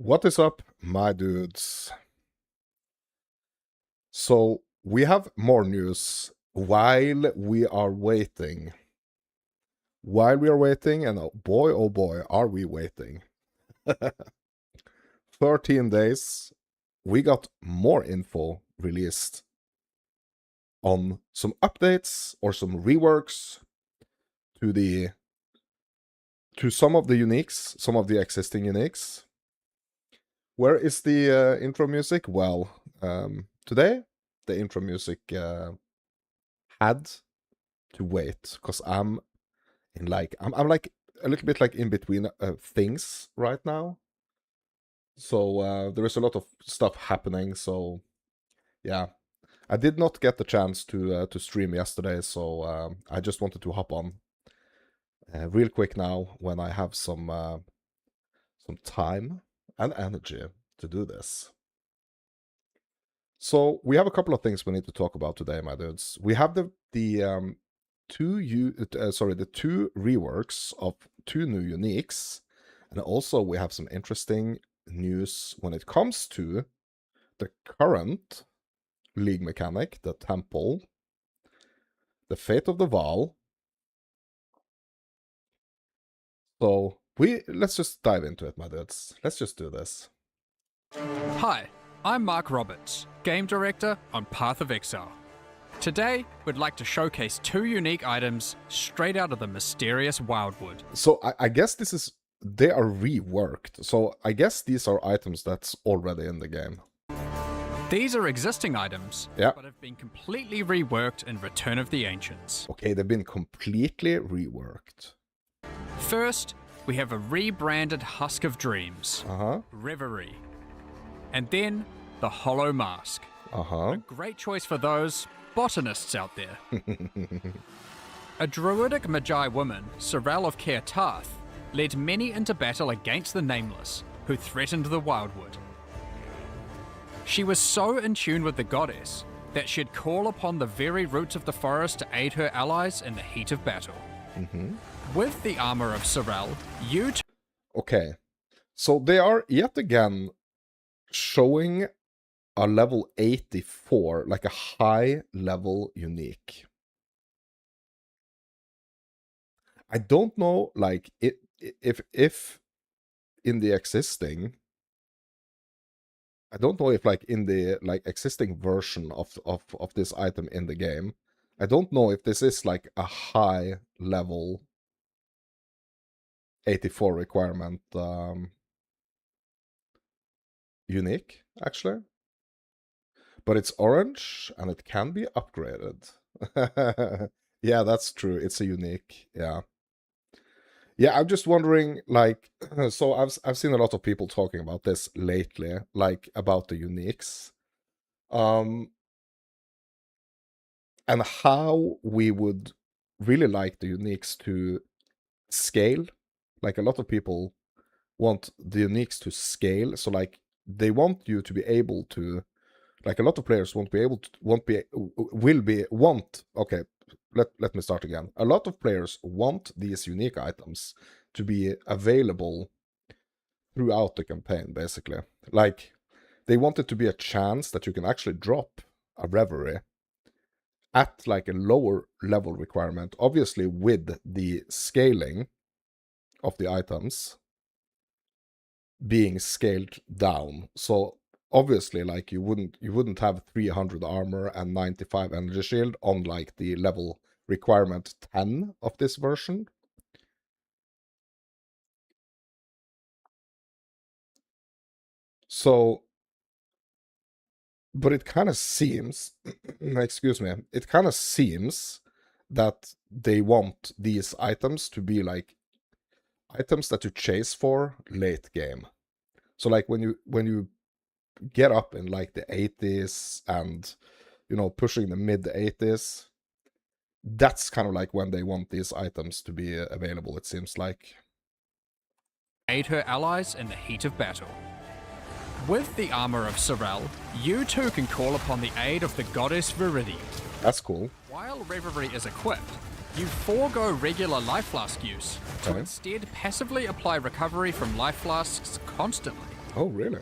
What is up, my dudes? So, we have more news while we are waiting. And oh boy, are we waiting. 13 days, we got more info released on some updates or some reworks to some of the uniques, some of the existing uniques. Where is the intro music? Well, today the intro music had to wait because I'm like a little bit like in between things right now. So there is a lot of stuff happening. So yeah, I did not get the chance to stream yesterday, so I just wanted to hop on real quick now when I have some time and energy to do this. So we have a couple of things we need to talk about today, my dudes. We have the two reworks of two new uniques, and also we have some interesting news when it comes to the current league mechanic, the temple, the fate of the Vaal. So let's just dive into it, my dudes. Let's just do this. Hi, I'm Mark Roberts, Game Director on Path of Exile. Today, we'd like to showcase two unique items straight out of the mysterious Wildwood. So I guess they are reworked. So I guess these are items that's already in the game. These are existing items, Yeah. but have been completely reworked in Return of the Ancients. Okay, they've been completely reworked. First, we have a rebranded Husk of Dreams, Reverie, and then the Hollow Mask. A great choice for those botanists out there. A druidic Magi woman, Sorel of Caer Tarth, led many into battle against the Nameless, who threatened the Wildwood. She was so in tune with the goddess that she'd call upon the very roots of the forest to aid her allies in the heat of battle. With the armor of Sorel, Okay, so they are yet again showing a level 84, like a high level unique. I don't know, like, if in the existing, I don't know if like in the existing version of this item in the game, I don't know if this is like a high level 84 requirement unique, actually. But it's orange, and it can be upgraded. Yeah, that's true. It's a unique, yeah. Yeah, I'm just wondering, like, so I've seen a lot of people talking about this lately, like, about the uniques. And how we would really like the uniques to scale. Like, a lot of people want the uniques to scale, so like they want you to be able to, like, a lot of players let me start again. A lot of players want these unique items to be available throughout the campaign, basically. Like, they want it to be a chance that you can actually drop a Reverie at like a lower level requirement, obviously with the scaling of the items being scaled down. So obviously, like, you wouldn't have 300 armor and 95 energy shield on like the level requirement 10 of this version. So, but it kind of seems, excuse me, it kind of seems that they want these items to be like items that you chase for late game. So like when you get up in like the 80s and, you know, pushing the mid 80s, that's kind of like when they want these items to be available, it seems like. aid her allies in the heat of battle. With the armor of Sorel, you too can call upon the aid of the goddess Viridian. That's cool. While Reverie is equipped, you forego regular life flask use to instead passively apply recovery from life flasks constantly. Oh, really?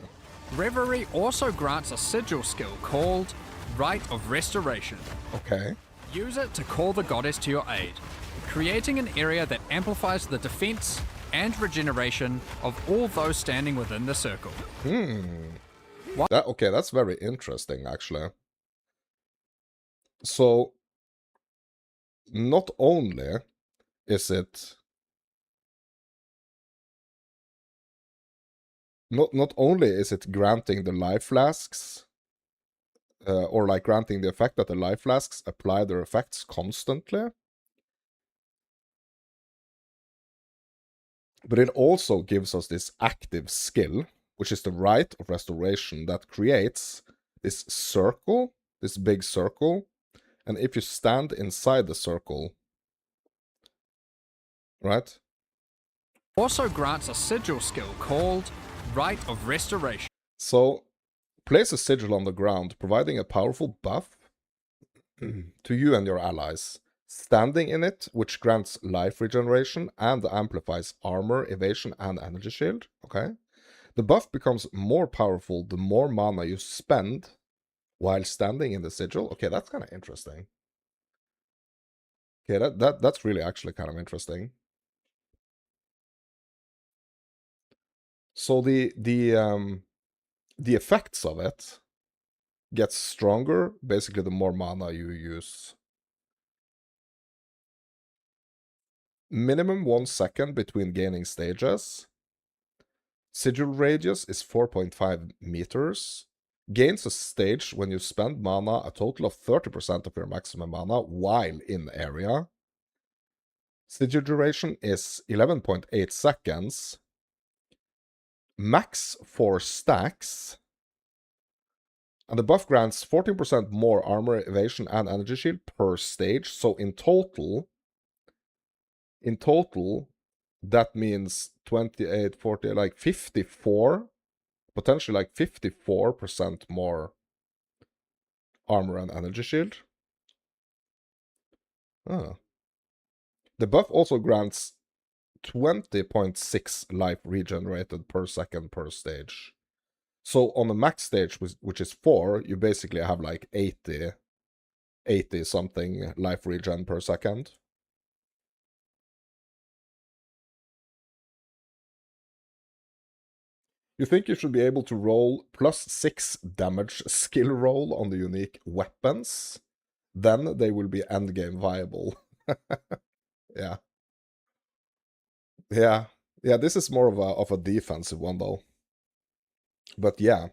Reverie also grants a sigil skill called Rite of Restoration. Okay. Use it to call the goddess to your aid, creating an area that amplifies the defense and regeneration of all those standing within the circle. Okay, that's very interesting, actually. So, not only is it... Not only is it granting the life flasks, or like granting the effect that the life flasks apply their effects constantly, but it also gives us this active skill, which is the Rite of Restoration, that creates this circle, this big circle, and if you stand inside the circle, right? Also grants a sigil skill called Rite of Restoration. So, place a sigil on the ground, providing a powerful buff to you and your allies. Standing in it, which grants life regeneration and amplifies armor, evasion, and energy shield. Okay. The buff becomes more powerful the more mana you spend while standing in the sigil. Okay, that's kind of interesting. Okay, that's really actually kind of interesting. So the effects of it gets stronger basically the more mana you use. Minimum 1 second between gaining stages. Sigil radius is 4.5 meters. Gains a stage when you spend mana a total of 30% of your maximum mana while in area. Sigil duration is 11.8 seconds. Max 4 stacks. And the buff grants 14% more armor, evasion, and energy shield per stage. So in total, that means 28, 40, like 54, potentially like 54% more armor and energy shield. Ah. The buff also grants 20.6 life regenerated per second per stage. So on the max stage, which is 4, you basically have like 80 something life regen per second. You think you should be able to roll +6 damage skill roll on the unique weapons? Then they will be endgame viable. Yeah. Yeah. Yeah, this is more of a defensive one though. But yeah.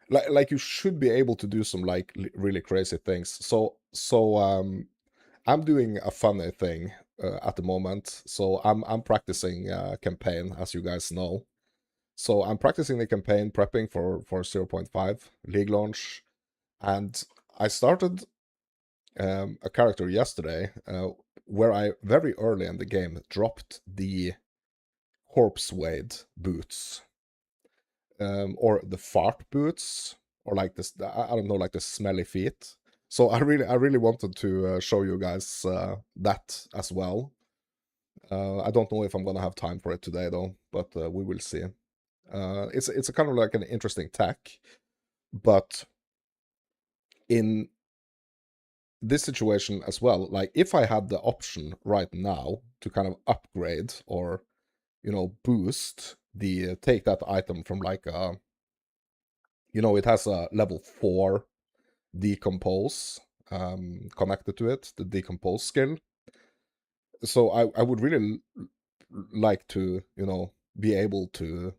Like you should be able to do some like really crazy things. So I'm doing a funny thing at the moment. So I'm practicing campaign, as you guys know. So I'm practicing the campaign, prepping for 0.5 League launch, and I started a character yesterday where I very early in the game dropped the corpse wade boots, or the fart boots, or like this, I don't know, like the smelly feet. So I really wanted to show you guys that as well. I don't know if I'm gonna have time for it today though, but we will see. It's a kind of like an interesting tech, but in this situation as well, like if I had the option right now to kind of upgrade or, you know, boost the, take that item from like a, you know, it has a level 4 decompose connected to it, the decompose skill. So I would really like to, you know, be able to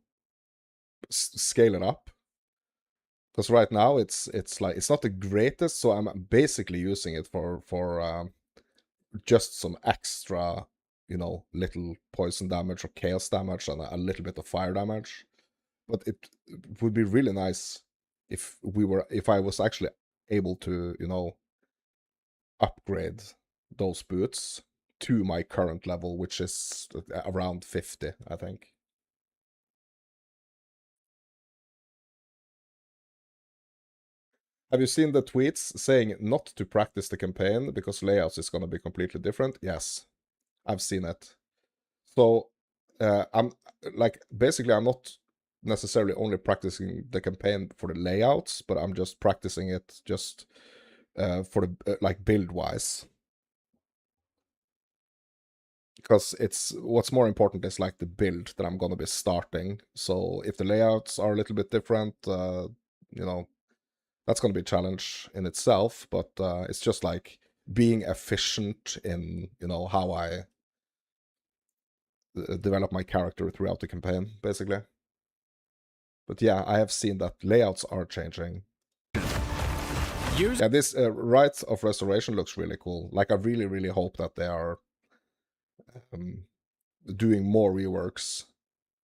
scale it up, because right now it's like it's not the greatest, so I'm basically using it for just some extra, you know, little poison damage or chaos damage and a little bit of fire damage. But it would be really nice if I was actually able to, you know, upgrade those boots to my current level, which is around 50, I think. Have you seen the tweets saying not to practice the campaign because layouts is going to be completely different? Yes, I've seen it. So I'm like, basically I'm not necessarily only practicing the campaign for the layouts, but I'm just practicing it just for the like build-wise. Because it's what's more important is like the build that I'm gonna be starting. So if the layouts are a little bit different, you know, that's gonna be a challenge in itself. But it's just like being efficient in, you know, how I develop my character throughout the campaign, basically. But yeah, I have seen that layouts are changing. Yeah, this Rites of Restoration looks really cool. Like, I really, really hope that they are doing more reworks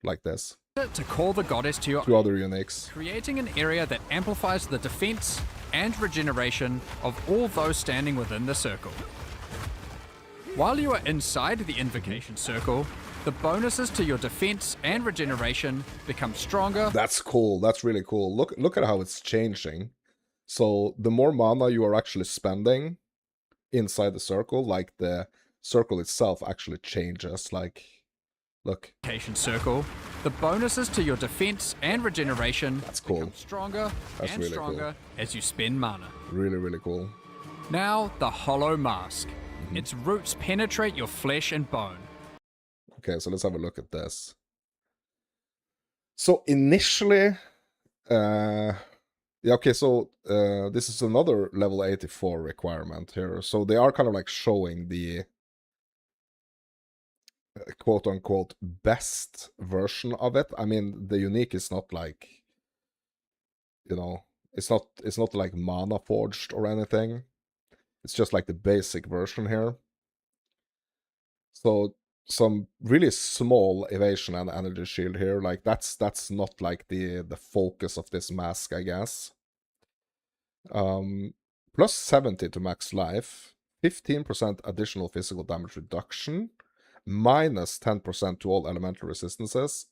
like this. To call the goddess to your other uniques. Creating an area that amplifies the defense and regeneration of all those standing within the circle. While you are inside the invocation circle, the bonuses to your defense and regeneration become stronger. That's cool. That's really cool. Look at how it's changing. So the more mana you are actually spending inside the circle, like the circle itself actually changes. Like, look. Circle. The bonuses to your defense and regeneration become stronger and really stronger as you spend mana. Really, really cool. Now, the Hollow Mask. Its roots penetrate your flesh and bone. Okay, so let's have a look at this. So initially, yeah, okay, so this is another level 84 requirement here. So they are kind of like showing the quote-unquote best version of it. I mean, the unique is not like, you know, it's not like mana forged or anything. It's just like the basic version here. So some really small evasion and energy shield here, like that's not like the focus of this mask, I guess. Plus 70 to max life, 15% additional physical damage reduction, minus 10% to all elemental resistances.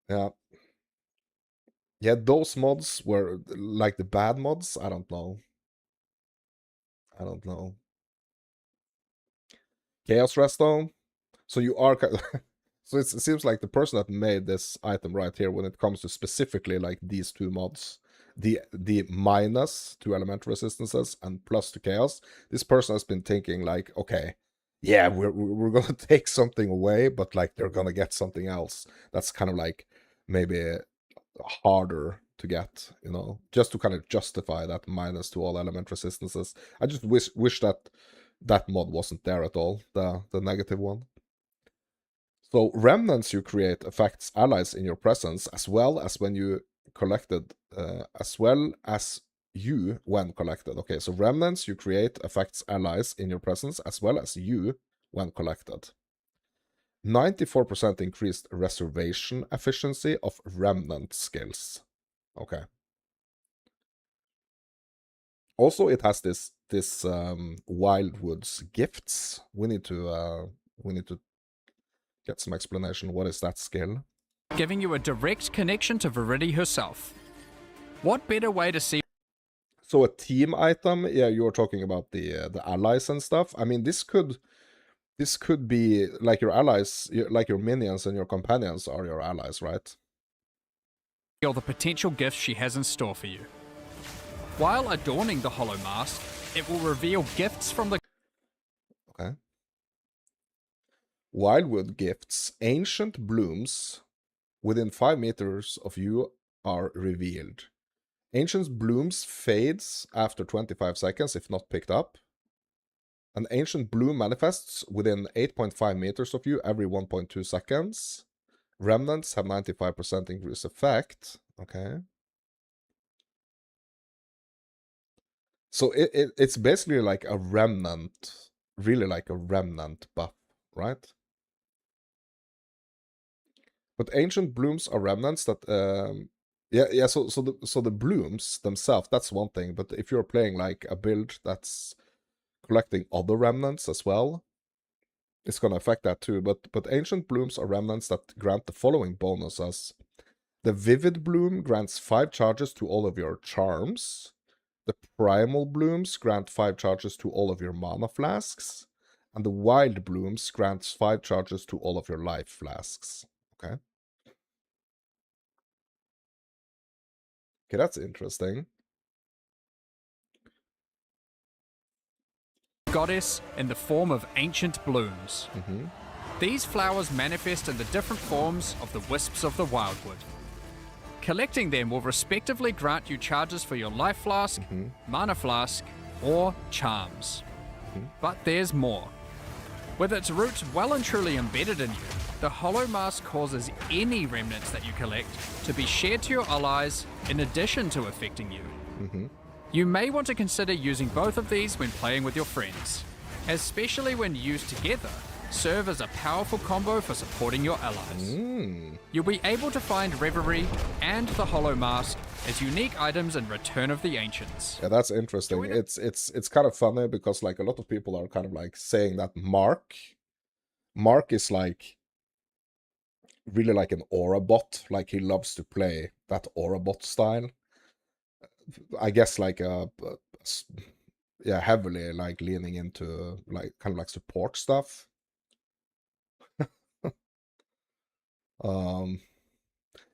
Yeah. Yeah, those mods were like the bad mods. I don't know. Chaos Resto. So you are so it seems like the person that made this item right here, when it comes to specifically like these two mods, the minus to elemental resistances and plus to chaos, this person has been thinking like, okay, yeah, we're gonna take something away, but like they're gonna get something else that's kind of like maybe harder to get, you know, just to kind of justify that minus to all element resistances. I just wish that mod wasn't there at all, the negative one. So remnants you create affects allies in your presence as well as when you collected, when collected. Okay, so remnants you create affects allies in your presence as well as you when collected. 94% increased reservation efficiency of remnant skills. Okay. Also, it has this Wildwood's gifts. We need to get some explanation. What is that skill? Giving you a direct connection to Viridi herself. What better way to see? So a team item. Yeah, you're talking about the allies and stuff. I mean, this could be like your allies, like your minions and your companions are your allies, right? Feel the potential gifts she has in store for you. While adorning the Hollow Mask, it will reveal gifts from the... Okay. Wildwood gifts. Ancient blooms within 5 meters of you are revealed. Ancient blooms fades after 25 seconds if not picked up. An ancient bloom manifests within 8.5 meters of you every 1.2 seconds. Remnants have 95% increased effect. Okay. So it's basically like a remnant, really like a remnant buff, right? But ancient blooms are remnants that yeah. So the blooms themselves, that's one thing. But if you're playing like a build that's collecting other remnants as well, it's gonna affect that too. But ancient blooms are remnants that grant the following bonuses. The vivid bloom grants 5 charges to all of your charms. The primal blooms grant 5 charges to all of your mana flasks. And the wild blooms grants 5 charges to all of your life flasks. Okay. Okay, that's interesting. Goddess in the form of ancient blooms. These flowers manifest in the different forms of the wisps of the wildwood. Collecting them will respectively grant you charges for your life flask, mana flask, or charms. But there's more. With its roots well and truly embedded in you, the Hollow Mask causes any remnants that you collect to be shared to your allies in addition to affecting you. You may want to consider using both of these when playing with your friends, especially when used together, serve as a powerful combo for supporting your allies. You'll be able to find Reverie and the Hollow Mask as unique items in Return of the Ancients. Yeah, that's interesting. It's kind of funny because like a lot of people are kind of like saying that Mark is like really like an aura bot. Like he loves to play that aura bot style. I guess like yeah, heavily like leaning into like kind of like support stuff.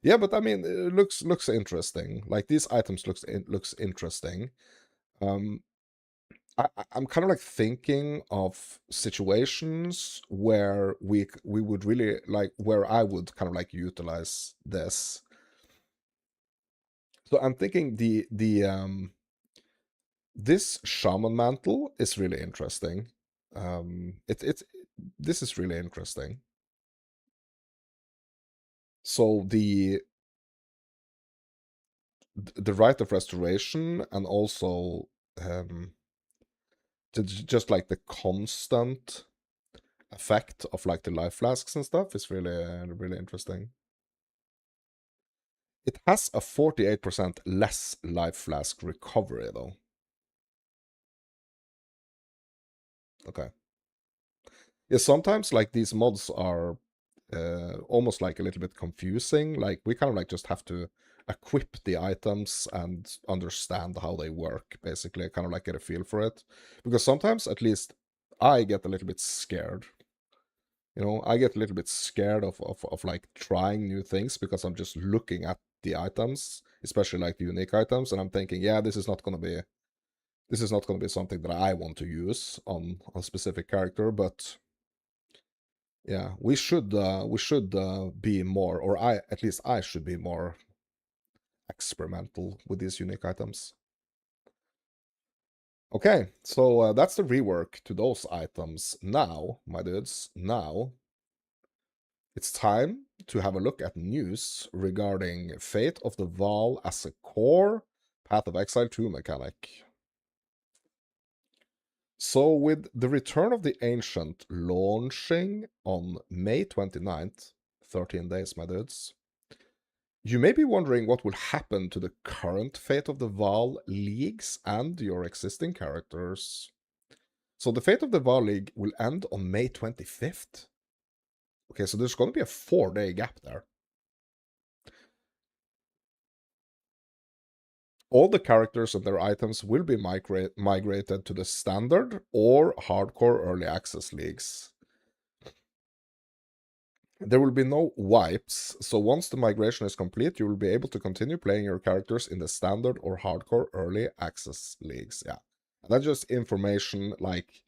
Yeah, but I mean, it looks interesting. Like these items looks interesting. I'm kind of like thinking of situations where we would really like where I would kind of like utilize this. So I'm thinking this shaman mantle is really interesting. This is really interesting. So the Rite of Restoration and also just like the constant effect of like the life flasks and stuff is really interesting. It has a 48% less life flask recovery though. Okay. Yeah, sometimes like these mods are almost like a little bit confusing. Like we kind of like just have to equip the items and understand how they work, basically, kind of like get a feel for it. Because sometimes, at least, I get a little bit scared. You know, I get a little bit scared of like trying new things because I'm just looking at the items, especially like the unique items, and I'm thinking, yeah, this is not gonna be something that I want to use on a specific character, but yeah, we should be more, or at least I should be more experimental with these unique items. Okay, so that's the rework to those items. Now, my dudes, now it's time to have a look at news regarding Fate of the Vaal as a core Path of Exile 2 mechanic. So with the Return of the Ancient launching on May 29th, 13 days, my dudes, you may be wondering what will happen to the current Fate of the Vaal leagues and your existing characters. So the Fate of the Vaal League will end on May 25th. Okay, so there's going to be a 4-day gap there. All the characters and their items will be migrated to the standard or hardcore early access leagues. There will be no wipes, so once the migration is complete, you will be able to continue playing your characters in the standard or hardcore early access leagues. Yeah, and that's just information, like,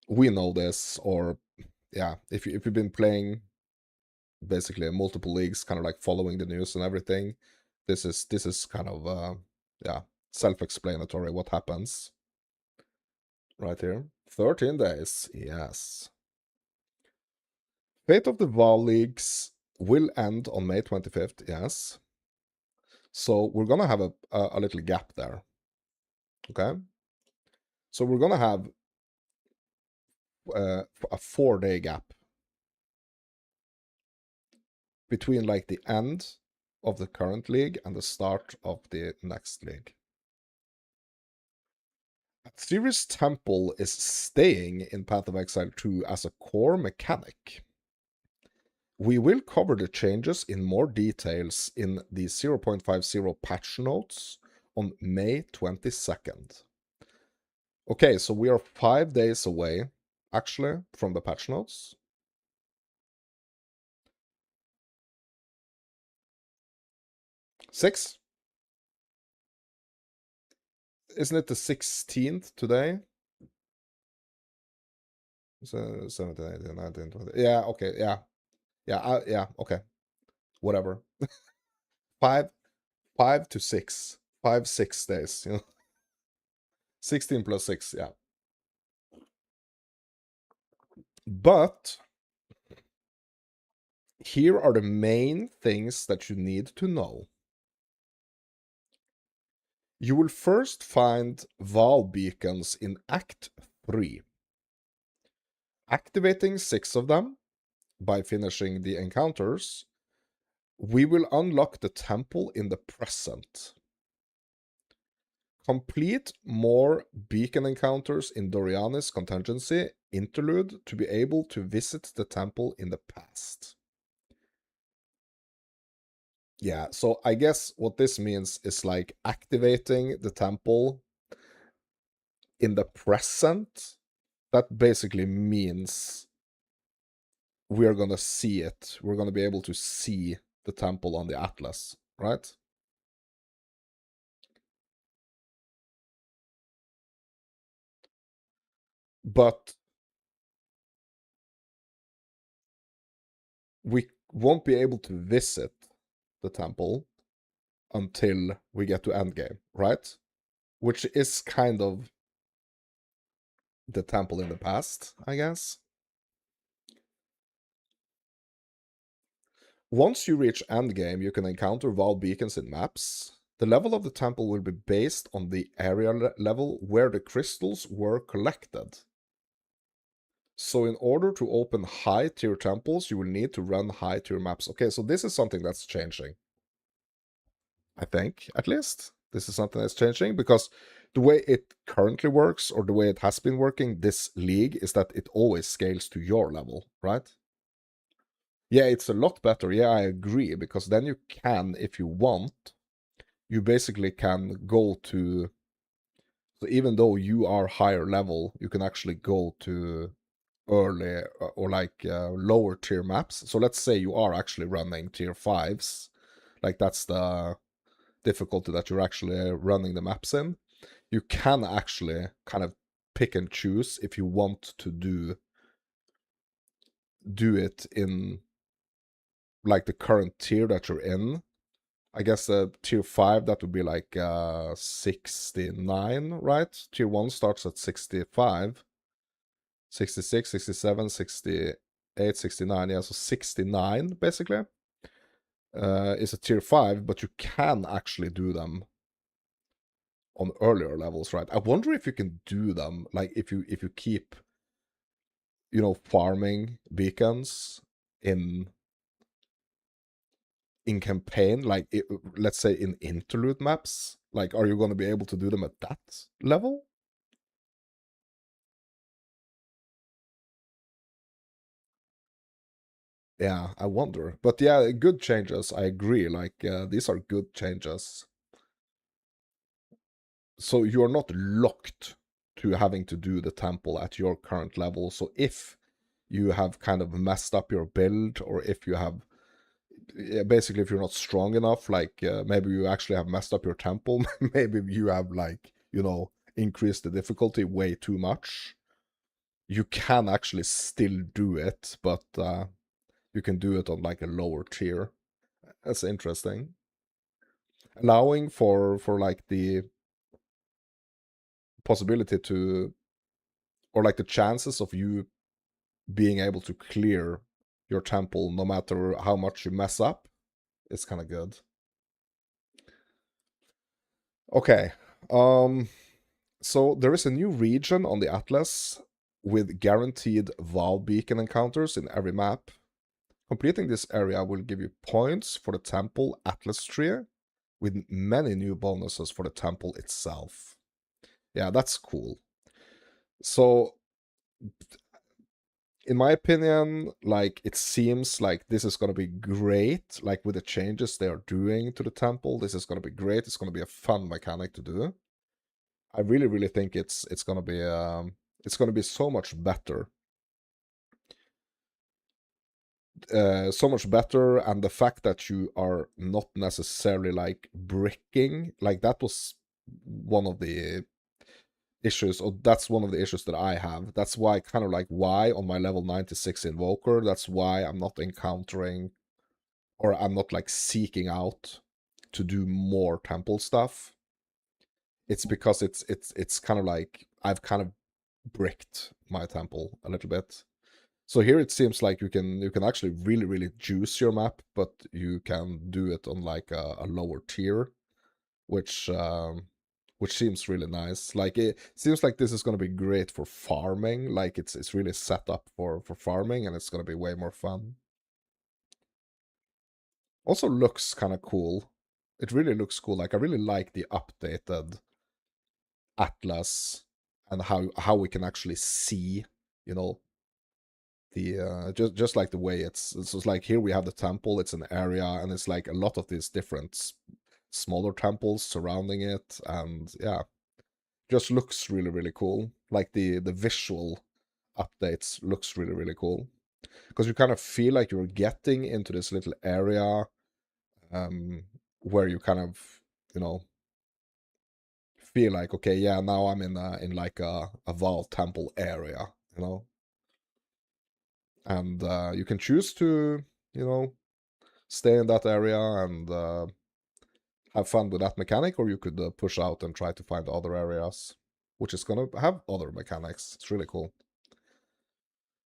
we know this, or yeah, if you've been playing basically multiple leagues, kind of like following the news and everything, this is kind of yeah, self-explanatory what happens right here. 13 days, yes. Fate of the Vaal leagues will end on May 25th, yes. So we're gonna have a little gap there. Okay. So we're gonna have a 4-day gap between like the end of the current league and the start of the next league. Ceres Temple is staying in Path of Exile 2 as a core mechanic. We will cover the changes in more details in the 0.50 patch notes on May 22nd. Okay, so we are 5 days away, actually, from the patch notes. Six? isn't it the 16th today? So 17, 18, 19, 20. Yeah, okay, yeah. Yeah, okay. Whatever. 5 to 6. 6 days, 16 plus 6, yeah. But here are the main things that you need to know. You will first find Vaal beacons in Act 3. Activating 6 of them by finishing the encounters, we will unlock the temple in the present. Complete more beacon encounters in Doriani's contingency interlude to be able to visit the temple in the past. Yeah, so I guess what this means is like activating the temple in the present. That basically means we're gonna see it. We're gonna be able to see the temple on the atlas, right? But we won't be able to visit the temple until we get to endgame, right? Which is kind of the temple in the past, I guess. Once you reach endgame, you can encounter Vaal beacons in maps. The level of the temple will be based on the area level where the crystals were collected. So in order to open high-tier temples, you will need to run high-tier maps. Okay, so this is something that's changing. I think, at least. This is something that's changing, because the way it currently works, or the way it has been working, this league, is that it always scales to your level, right? Yeah, it's a lot better. Yeah, I agree, because then you can, if you want, you basically can go to... So even though you are higher level, you can actually go to early or like lower tier maps. So let's say you are actually running tier 5s, like that's the difficulty that you're actually running the maps in. You can actually kind of pick and choose if you want to do it in like the current tier that you're in. I guess tier 5, that would be like 69, right? Tier 1 starts at 65. 66, 67, 68, 69, yeah, so 69, basically, is a tier 5, but you can actually do them on earlier levels, right? I wonder if you can do them, like, if you keep, farming beacons in campaign, like, let's say in interlude maps, like, are you going to be able to do them at that level? Yeah, I wonder. But yeah, good changes, I agree. Like, these are good changes. So you're not locked to having to do the temple at your current level. So if you have kind of messed up your build, or if you have, basically, if you're not strong enough, like maybe you actually have messed up your temple, maybe you have, like, increased the difficulty way too much, you can actually still do it, but you can do it on like a lower tier. That's interesting. Allowing for like the possibility to, or like the chances of you being able to clear your temple no matter how much you mess up is kind of good. Okay, so there is a new region on the Atlas with guaranteed Vaal beacon encounters in every map. Completing this area will give you points for the temple Atlas tree, with many new bonuses for the temple itself. Yeah, that's cool. So, in my opinion, like, it seems like this is going to be great. Like, with the changes they are doing to the temple, this is going to be great. It's going to be a fun mechanic to do. I really, really think it's going to be so much better. So much better, and the fact that you are not necessarily like bricking, like that was one of the issues, or that's one of the issues that I have. That's why, kind of like, why on my level 96 Invoker, that's why I'm not encountering, or I'm not like seeking out to do more temple stuff. It's because it's kind of like I've kind of bricked my temple a little bit. So here it seems like you can actually really juice your map, but you can do it on like a lower tier, which seems really nice. Like it seems like this is going to be great for farming. Like it's really set up for farming, and it's going to be way more fun. Also looks kind of cool. It really looks cool. Like I really like the updated atlas and how we can actually see, you know, the just like the way it's like here we have the temple. It's an area, and it's like a lot of these different smaller temples surrounding it, and yeah, just looks really cool. Like the visual updates looks really cool, because you kind of feel like you're getting into this little area where you kind of, you know, feel like, okay, yeah, now I'm in like a Vaal temple area, you know. And you can choose to, you know, stay in that area and have fun with that mechanic, or you could push out and try to find other areas, which is going to have other mechanics. It's really cool.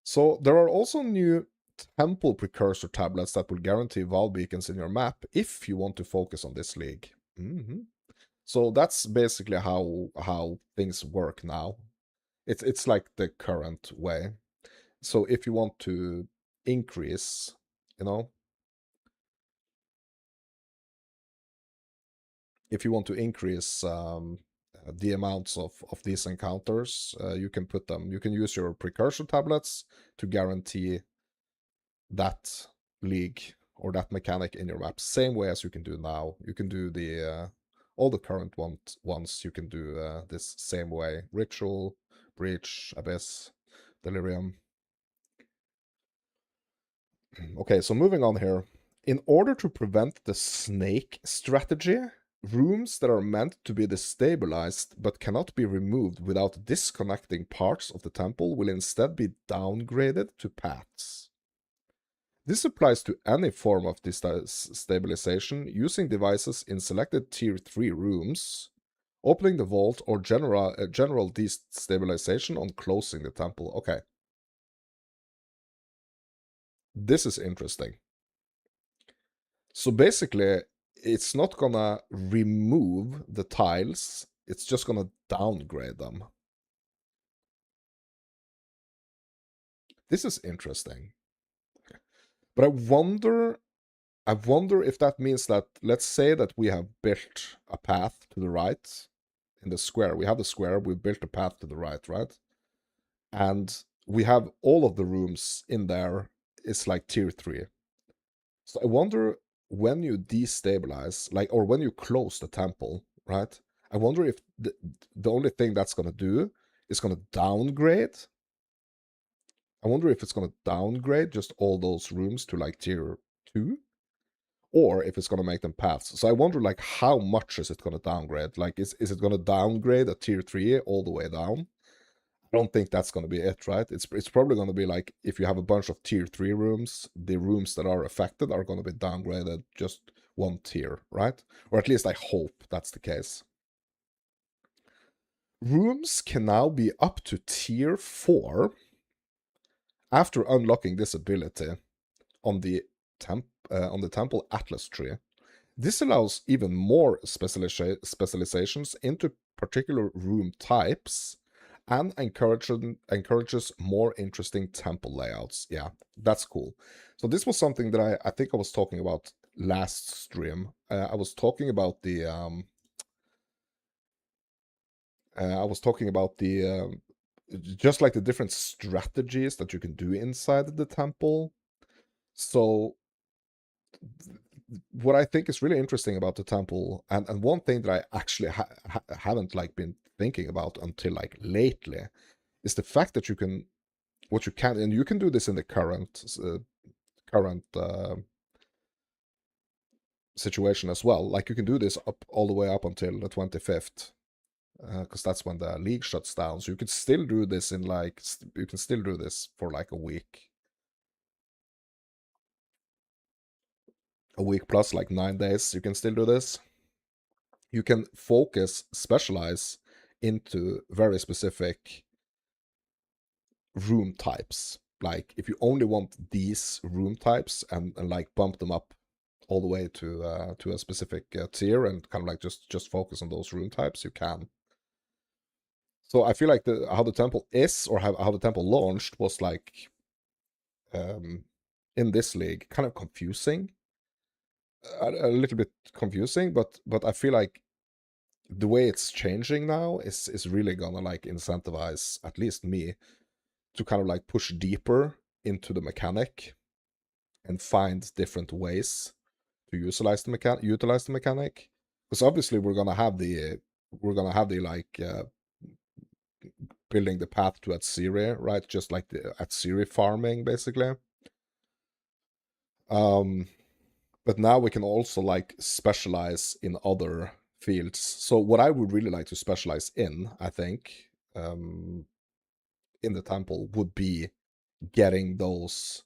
So there are also new temple precursor tablets that will guarantee Vaal beacons in your map if you want to focus on this league. So that's basically how things work now. It's like the current way. So if you want to increase, you know, if you want to increase the amounts of these encounters, you can put them, you can use your precursor tablets to guarantee that league or that mechanic in your map, same way as you can do now. You can do the all the current ones you can do this same way: Ritual, Breach, Abyss, Delirium. Okay, so moving on here. In order to prevent the snake strategy, rooms that are meant to be destabilized but cannot be removed without disconnecting parts of the temple will instead be downgraded to paths. This applies to any form of destabilization using devices in selected Tier 3 rooms, opening the vault, or general destabilization on closing the temple. Okay. This is interesting. So basically, it's not gonna remove the tiles, it's just gonna downgrade them. This is interesting. But I wonder if that means that, let's say that we have built a path to the right in the square. We have the square, we built a path to the right, right? And we have all of the rooms in there is like tier 3. So I wonder, when you destabilize, like, or when you close the temple, right? I wonder if the only thing that's going to do is going to downgrade. I wonder if it's going to downgrade just all those rooms to like tier 2, or if it's going to make them paths. So I wonder, like, how much is it going to downgrade? Like, is it going to downgrade a tier 3 all the way down? I don't think that's going to be it, right? It's probably going to be like, if you have a bunch of tier 3 rooms, the rooms that are affected are going to be downgraded just one tier, right? Or at least I hope that's the case. Rooms can now be up to tier 4 after unlocking this ability on the temple atlas tree. This allows even more specializations into particular room types and encourages more interesting temple layouts. Yeah, that's cool. So this was something that I think I was talking about last stream. I was talking about the just like the different strategies that you can do inside the temple. So what I think is really interesting about the temple, and one thing that I actually haven't like been thinking about until like lately, is the fact that you can, and you can do this in the current situation as well. Like you can do this up all the way up until the 25th, because that's when the league shuts down. So you could still do this in like you can still do this for like a week plus like 9 days. You can still do this. You can specialize into very specific room types. Like if you only want these room types and like bump them up all the way to a specific tier and kind of like just focus on those room types, you can. So I feel like how the temple is, or how the temple launched, was like in this league kind of confusing, a little bit confusing, but I feel like the way it's changing now is really gonna like incentivize at least me to kind of like push deeper into the mechanic and find different ways to utilize the mechanic. Because obviously we're gonna have the like building the path to Atsiri, right? Just like the Atsiri farming, basically. But now we can also like specialize in other fields. So what I would really like to specialize in, I think, in the temple would be getting those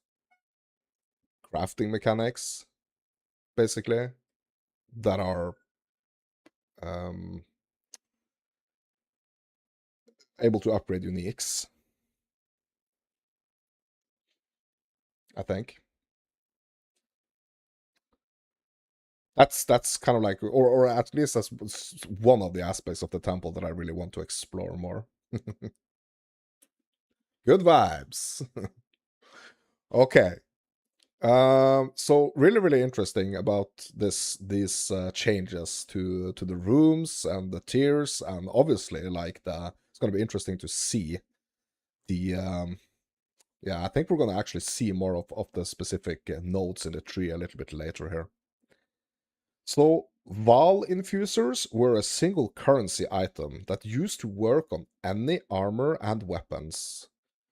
crafting mechanics, basically, that are able to upgrade uniques, I think. That's kind of like, or at least that's one of the aspects of the temple that I really want to explore more. Good vibes. Okay. So really interesting about these changes to the rooms and the tiers, and obviously like it's gonna be interesting to see the yeah, I think we're gonna actually see more of the specific nodes in the tree a little bit later here. So Vaal infusers were a single currency item that used to work on any armor and weapons.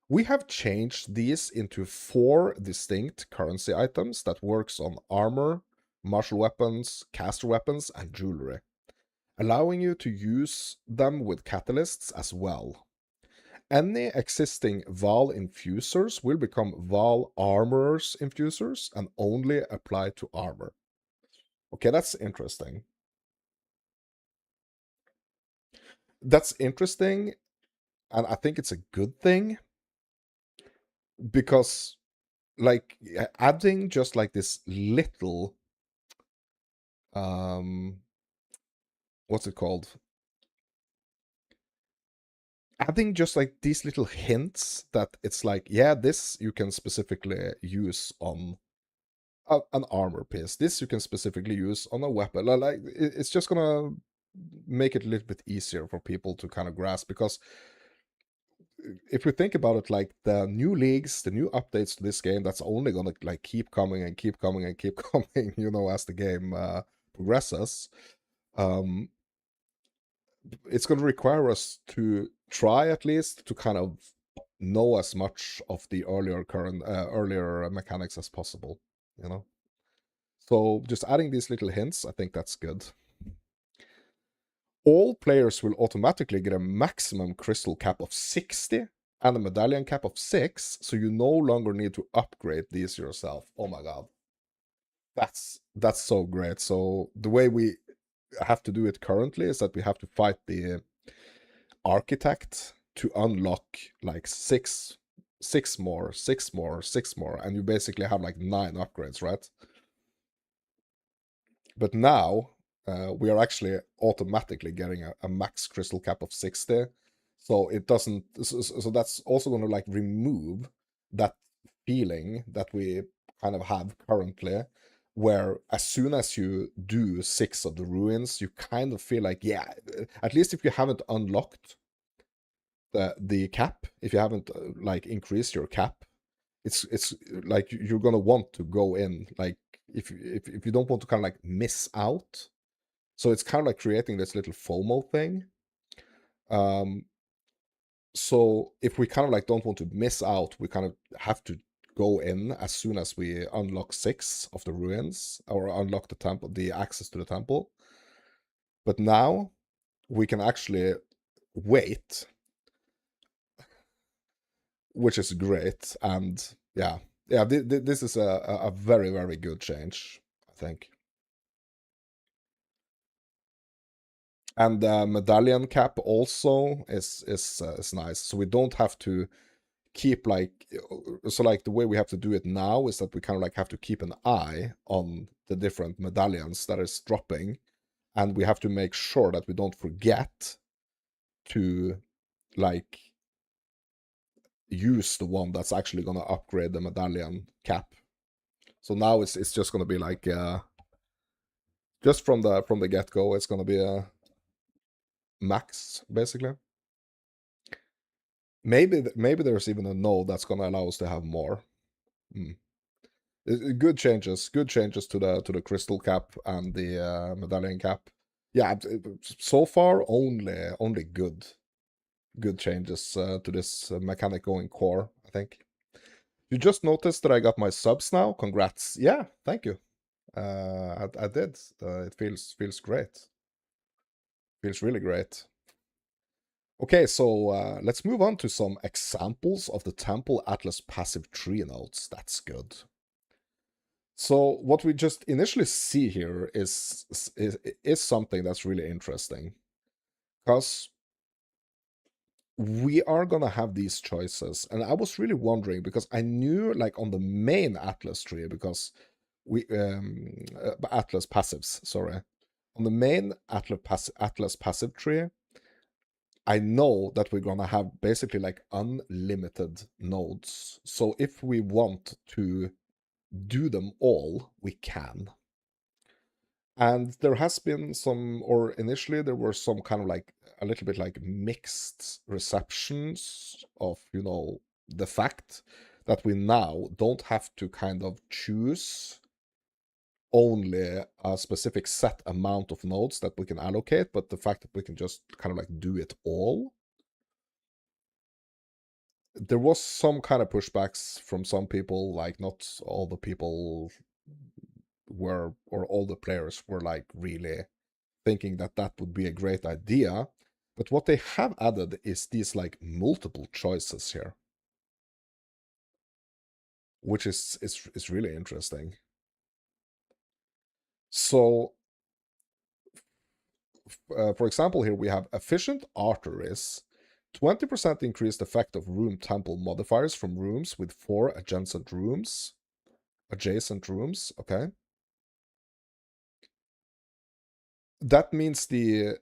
We have changed these into 4 distinct currency items that works on armor, martial weapons, caster weapons, and jewelry, allowing you to use them with catalysts as well. Any existing Vaal infusers will become Vaal armorers infusers and only apply to armor. Okay, that's interesting. That's interesting, and I think it's a good thing, because like adding just like this little what's it called, adding just like these little hints that it's like, yeah, this you can specifically use on an armor piece, this you can specifically use on a weapon, like it's just gonna make it a little bit easier for people to kind of grasp. Because if we think about it, like the new leagues, the new updates to this game, that's only gonna like keep coming and keep coming and keep coming, you know, as the game progresses. It's going to require us to try at least to kind of know as much of the earlier mechanics as possible, you know. So just adding these little hints, I think that's good. All players will automatically get a maximum crystal cap of 60 and a medallion cap of 6, so you no longer need to upgrade these yourself. Oh my god. That's so great. So the way we have to do it currently is that we have to fight the architect to unlock like six more, and you basically have like 9 upgrades, right? But now we are actually automatically getting a max crystal cap of 60, so it doesn't. So that's also going to like remove that feeling that we kind of have currently, where as soon as you do 6 of the ruins, you kind of feel like, yeah, at least if you haven't unlocked the cap, if you haven't like increased your cap, it's like you're gonna want to go in, like if you don't want to kind of like miss out. So it's kind of like creating this little FOMO thing. So if we kind of like don't want to miss out, we kind of have to go in as soon as we unlock 6 of the ruins, or unlock the temple, the access to the temple. But now we can actually wait, which is great. And yeah, this is a very, very good change, I think. And the medallion cap also is nice, so we don't have to keep like, so like the way we have to do it now is that we kind of like have to keep an eye on the different medallions that is dropping, and we have to make sure that we don't forget to like use the one that's actually going to upgrade the medallion cap. So now it's just going to be like just from the get-go, it's going to be a max basically. Maybe there's even a node that's going to allow us to have more. Good changes to the crystal cap and the medallion cap. Yeah, so far only good changes to this mechanic going core, I think. You just noticed that I got my subs now. Congrats. Yeah, thank you. I did. It feels great. Feels really great. Okay, so let's move on to some examples of the Temple Atlas passive tree nodes. That's good. So what we just initially see here is something that's really interesting, because we are gonna have these choices, and I was really wondering because I knew like on the main Atlas tree, because we Atlas passives, sorry, on the main Atlas passive tree, I know that we're gonna have basically like unlimited nodes. So if we want to do them all, we can. And there has been some, or initially there were some kind of like a little bit like mixed receptions of, you know, the fact that we now don't have to kind of choose only a specific set amount of nodes that we can allocate, but the fact that we can just kind of like do it all. There was some kind of pushbacks from some people, like not all the people were, or all the players were like really thinking that that would be a great idea. But what they have added is these like multiple choices here, which is really interesting. So, for example, here we have efficient arteries, 20% increased effect of room temple modifiers from rooms with 4 adjacent rooms. Okay. That means the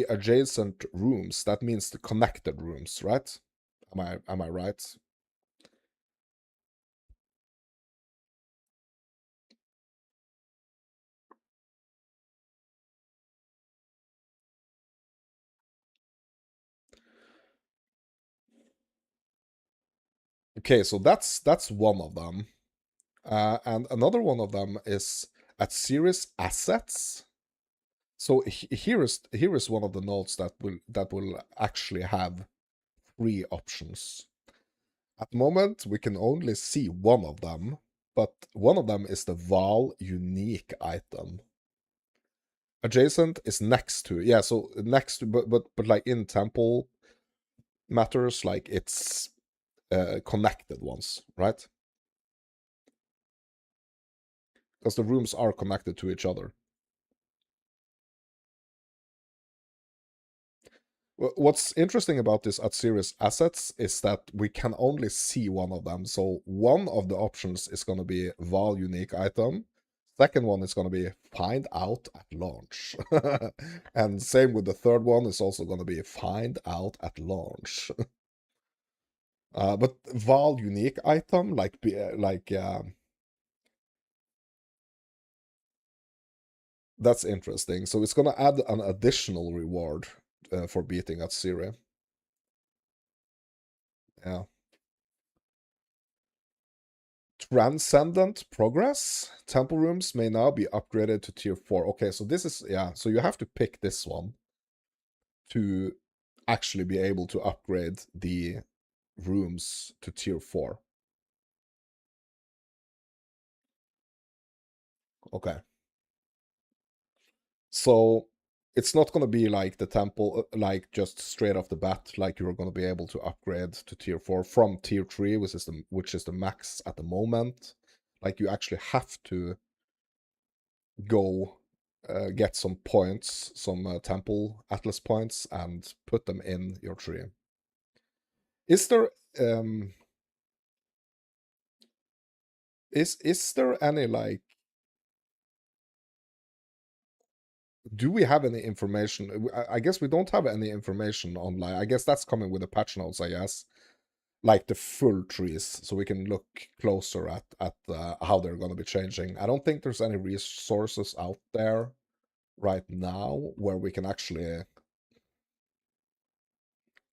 adjacent rooms, that means the connected rooms, right? Am I right? Okay, so that's one of them. And another one of them is at series assets. So here is one of the nodes that will actually have 3 options. At the moment, we can only see one of them, but one of them is the Vaal unique item. Adjacent is next to, yeah, so next to, but like in temple matters, like it's connected ones, right? Because the rooms are connected to each other. What's interesting about this at series assets is that we can only see one of them. So one of the options is going to be Vaal unique item. Second one is going to be find out at launch. And same with the third one, is also going to be find out at launch. But Vaal unique item, that's interesting. So it's going to add an additional reward for beating Atsiri. Yeah. Transcendent progress. Temple rooms may now be upgraded to tier 4. Okay, so this is, yeah, so you have to pick this one to actually be able to upgrade the rooms to tier 4. Okay. So it's not going to be like the temple, like just straight off the bat, like you're going to be able to upgrade to tier 4 from tier 3, which is the max at the moment. Like you actually have to go get some points, some temple atlas points, and put them in your tree. Is there is there any like, do we have any information? I guess we don't have any information online. I guess that's coming with the patch notes, I guess. Like the full trees, so we can look closer at how they're going to be changing. I don't think there's any resources out there right now where we can actually...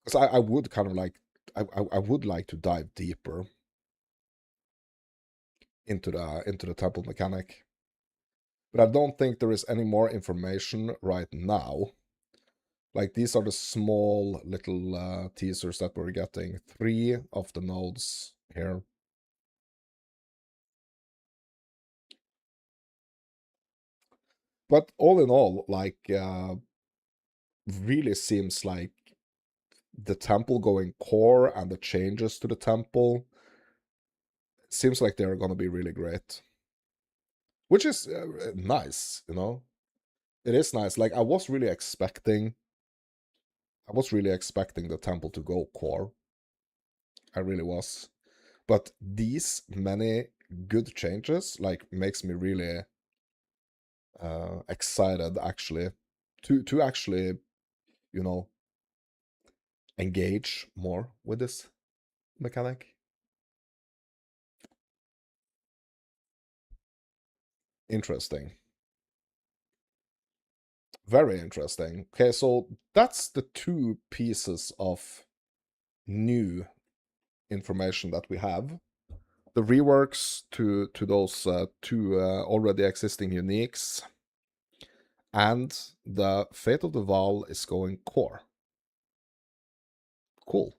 Because I would kind of like... I would like to dive deeper into the temple mechanic. But I don't think there is any more information right now. Like, these are the small little teasers that we're getting. 3 of the nodes here. But all in all, like, really seems like the temple going core and the changes to the temple seems like they're going to be really great. Which is nice, you know? It is nice. Like, I was really expecting the temple to go core. I really was. But these many good changes, like, makes me really excited, actually, to actually, you know, engage more with this mechanic. Interesting. Very interesting. Okay, so that's the 2 pieces of new information that we have. The reworks to those 2 already existing uniques, and the Fate of the Vaal is going core. Cool.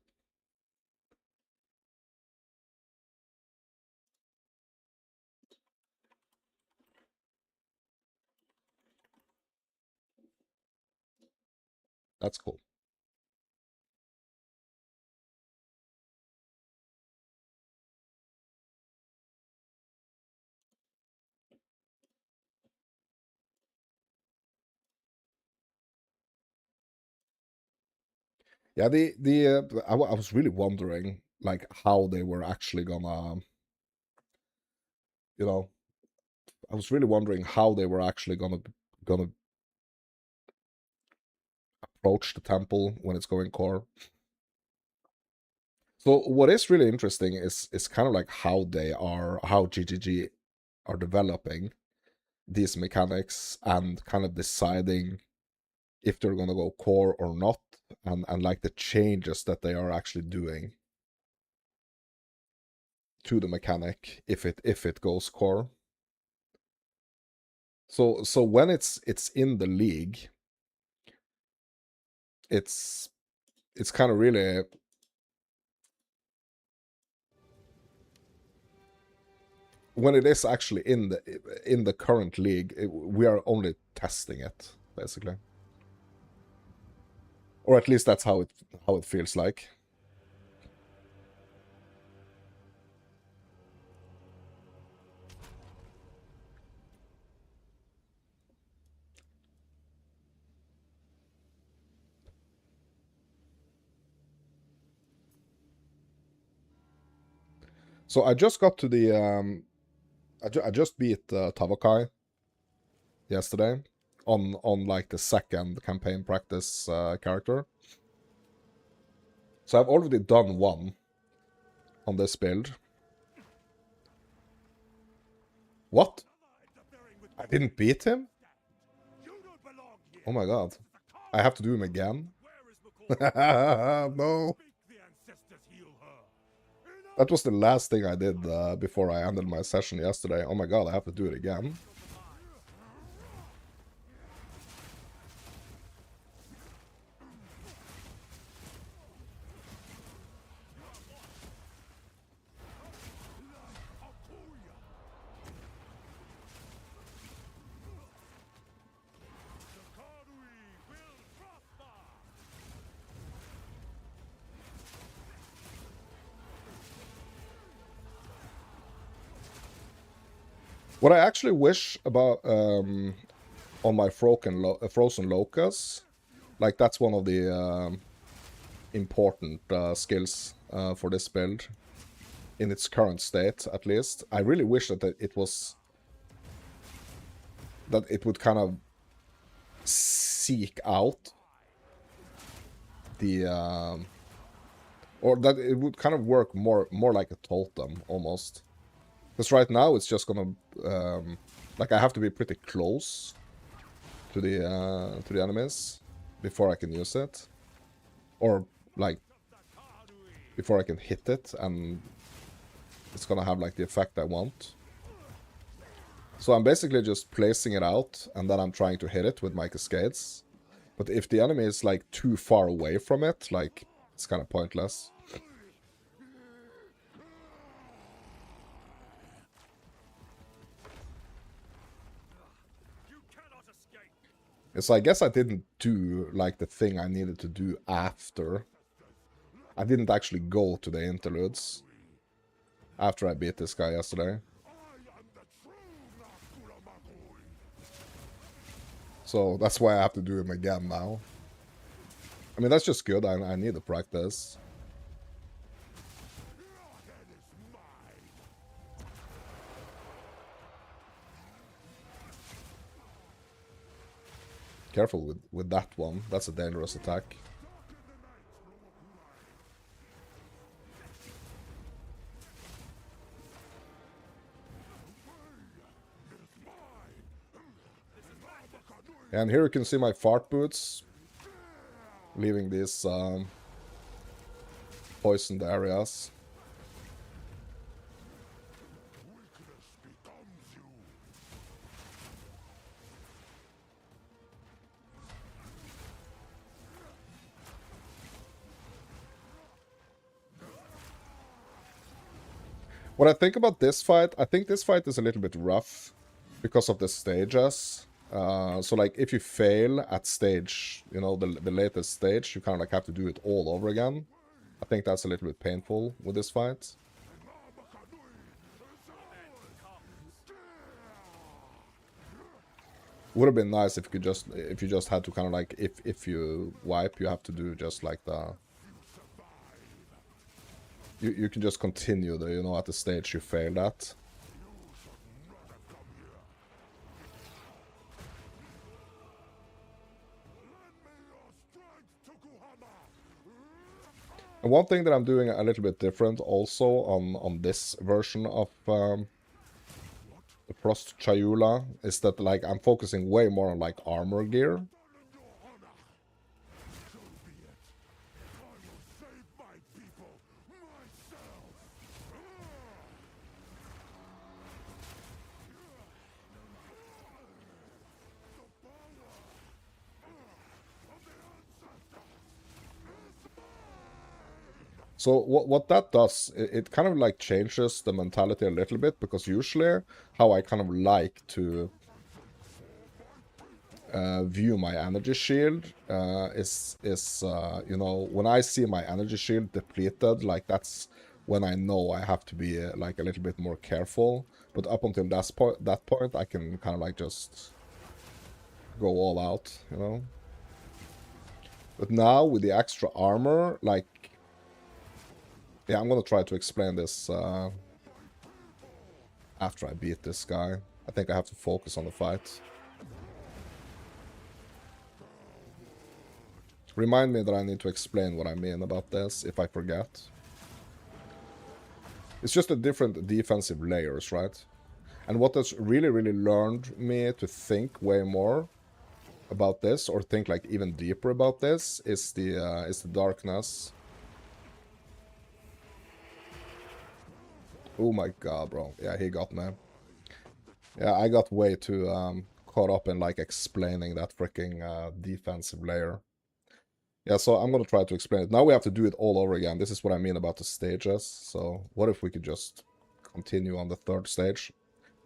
That's cool. Yeah, I was really wondering, like, how they were actually gonna, you know, I was really wondering how they were actually gonna approach the temple when it's going core. So what is really interesting is kind of like how GGG are developing these mechanics and kind of deciding if they're gonna go core or not, and like the changes that they are actually doing to the mechanic if it goes core. So when it's in the league, it's kind of really... When it is actually in the current league, we are only testing it, basically. Or at least that's how it feels like. So I just got to the I just beat Tavakai yesterday on like the second campaign practice character. So I've already done 1 on this build. What? I didn't beat him? Oh my god. I have to do him again? No. That was the last thing I did before I ended my session yesterday. Oh my god, I have to do it again. What I actually wish about on my frozen locust, like that's one of the important skills for this build in its current state, at least. I really wish that it would kind of seek out the or that it would kind of work more like a totem almost. Because right now it's just gonna like I have to be pretty close to the enemies before I can use it, or like before I can hit it, and it's gonna have like the effect I want. So I'm basically just placing it out, and then I'm trying to hit it with my cascades. But if the enemy is like too far away from it, like it's kind of pointless. So I guess I didn't do like the thing I needed to do after. I didn't actually go to the interludes after I beat this guy yesterday. So that's why I have to do him again now. I mean, that's just good. I need to practice. Careful with that one. That's a dangerous attack. And here you can see my fart boots leaving these poisoned areas. What I think about this fight, I think this fight is a little bit rough because of the stages. So like if you fail at stage, you know, the latest stage, you kind of like have to do it all over again. I think that's a little bit painful with this fight. Would have been nice if you just had to kind of like if you wipe, you have to do just like the you can just continue the, you know, at the stage you failed at. And one thing that I'm doing a little bit different also on this version of the Frost Chayula is that like I'm focusing way more on like armor gear. So what that does, it kind of like changes the mentality a little bit, because usually how I kind of like to view my energy shield is you know, when I see my energy shield depleted, like that's when I know I have to be like a little bit more careful. But up until that point, I can kind of like just go all out, you know. But now with the extra armor, like, yeah, I'm gonna try to explain this after I beat this guy. I think I have to focus on the fight. Remind me that I need to explain what I mean about this if I forget. It's just a different defensive layers, right? And what has really, really learned me to think way more about this, or think like even deeper about this, is the darkness. Oh my god, bro. Yeah, he got me. Yeah, I got way too caught up in like explaining that freaking defensive layer. Yeah, so I'm gonna try to explain it. Now we have to do it all over again. This is what I mean about the stages. So what if we could just continue on the third stage?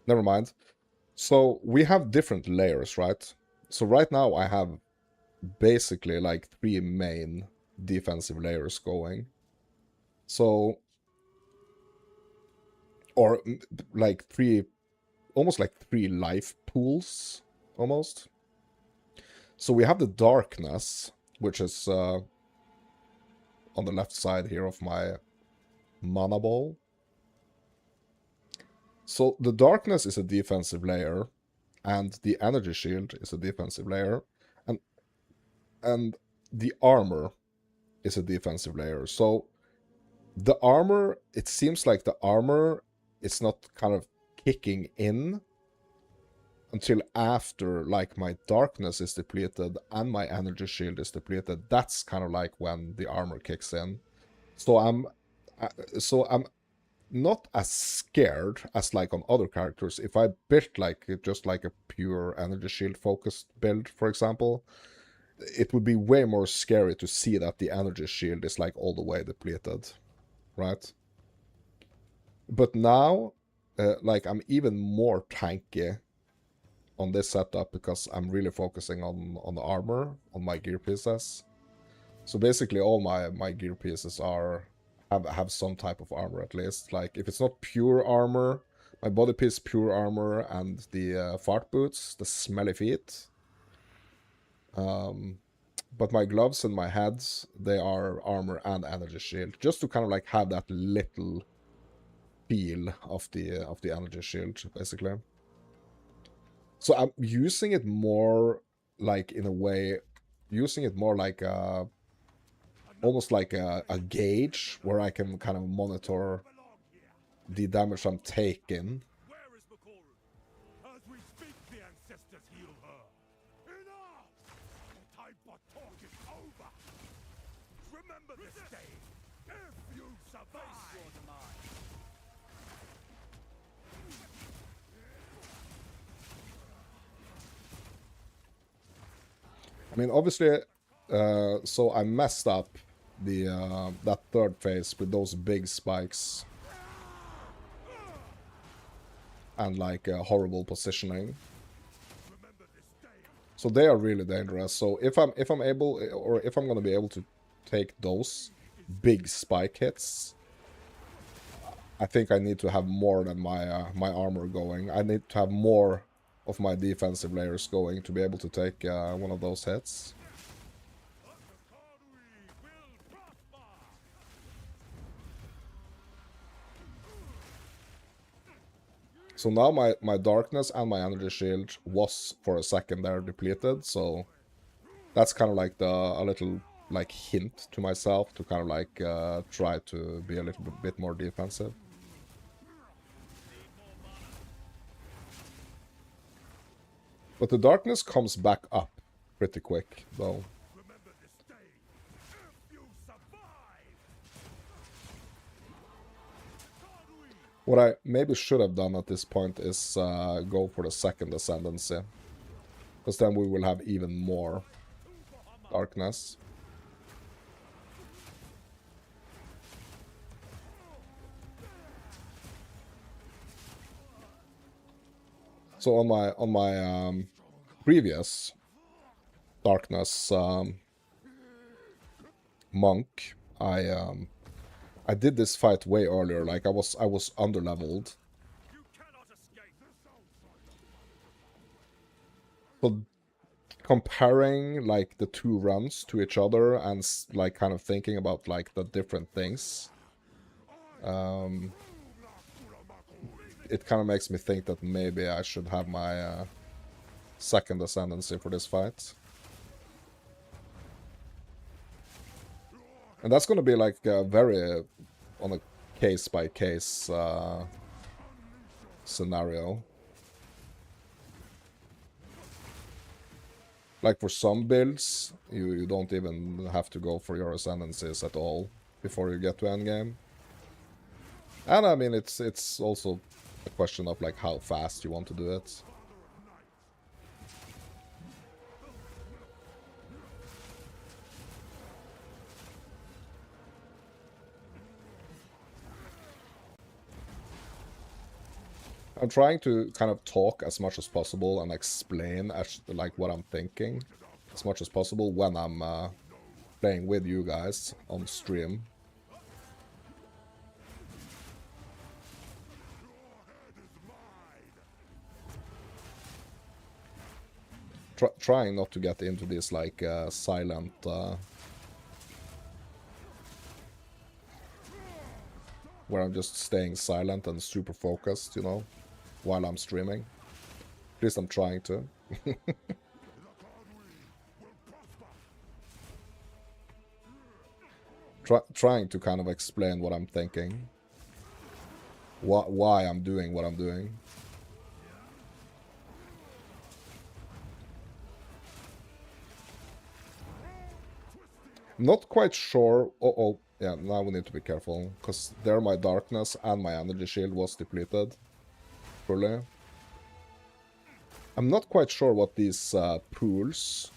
Never mind. So we have different layers, right? So right now I have basically like 3 main defensive layers going. So, or like 3 almost like 3 life pools, almost. So we have the darkness, which is on the left side here of my mana ball. So the darkness is a defensive layer, and the energy shield is a defensive layer, and the armor is a defensive layer. So the armor, it seems like the armor is not kind of kicking in until after, like, my darkness is depleted and my energy shield is depleted. That's kind of like when the armor kicks in. So I'm not as scared as like on other characters. If I built like just like a pure energy shield focused build, for example, it would be way more scary to see that the energy shield is like all the way depleted, right? But now, like, I'm even more tanky on this setup because I'm really focusing on the armor, on my gear pieces. So basically all my gear pieces have some type of armor at least. Like, if it's not pure armor, my body piece pure armor, and the fart boots, the smelly feet. But my gloves and my heads, they are armor and energy shield, just to kind of like have that little feel of the energy shield, basically. So I'm using it more like, in a way, using it more like almost like a gauge where I can kind of monitor the damage I'm taking. I mean, obviously, so I messed up the that third phase with those big spikes and like horrible positioning. So they are really dangerous. So if I'm able, or if I'm gonna be able to take those big spike hits, I think I need to have more than my my armor going. I need to have more of my defensive layers going to be able to take one of those hits. So now my darkness and my energy shield was for a second there depleted, so that's kind of like a little like hint to myself to kind of like try to be a little bit more defensive. But the darkness comes back up pretty quick, though. What I maybe should have done at this point is go for the second ascendancy. Because then we will have even more darkness. So on my previous darkness monk, I did this fight way earlier. Like I was underleveled. So comparing like the two runs to each other and like kind of thinking about like the different things, it kind of makes me think that maybe I should have my second ascendancy for this fight. And that's going to be like very on a case-by-case scenario. Like for some builds, you don't even have to go for your ascendancies at all before you get to endgame. And I mean, it's also a question of like how fast you want to do it. I'm trying to kind of talk as much as possible and explain like what I'm thinking as much as possible when I'm playing with you guys on stream. trying not to get into this like silent where I'm just staying silent and super focused, you know, while I'm streaming. At least I'm trying to. Trying to kind of explain what I'm thinking. Why I'm doing what I'm doing. Not quite sure. Oh, yeah, now we need to be careful, because there my darkness and my energy shield was depleted fully. I'm not quite sure what these pools,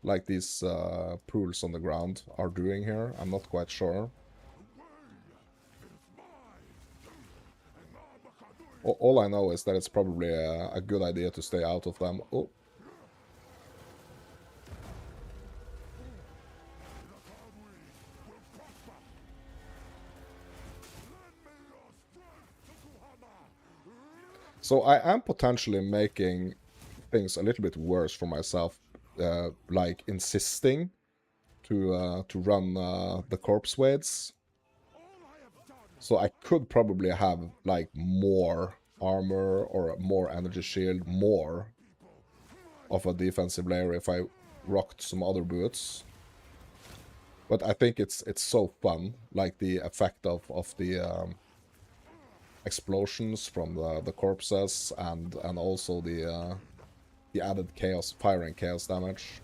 like these pools on the ground, are doing here. I'm not quite sure. All I know is that it's probably a good idea to stay out of them. Oh. So I am potentially making things a little bit worse for myself, like insisting to run the corpse wades. So I could probably have like more armor or more energy shield, more of a defensive layer if I rocked some other boots. But I think it's so fun, like the effect of the explosions from the corpses and also the added chaos, fire and chaos damage.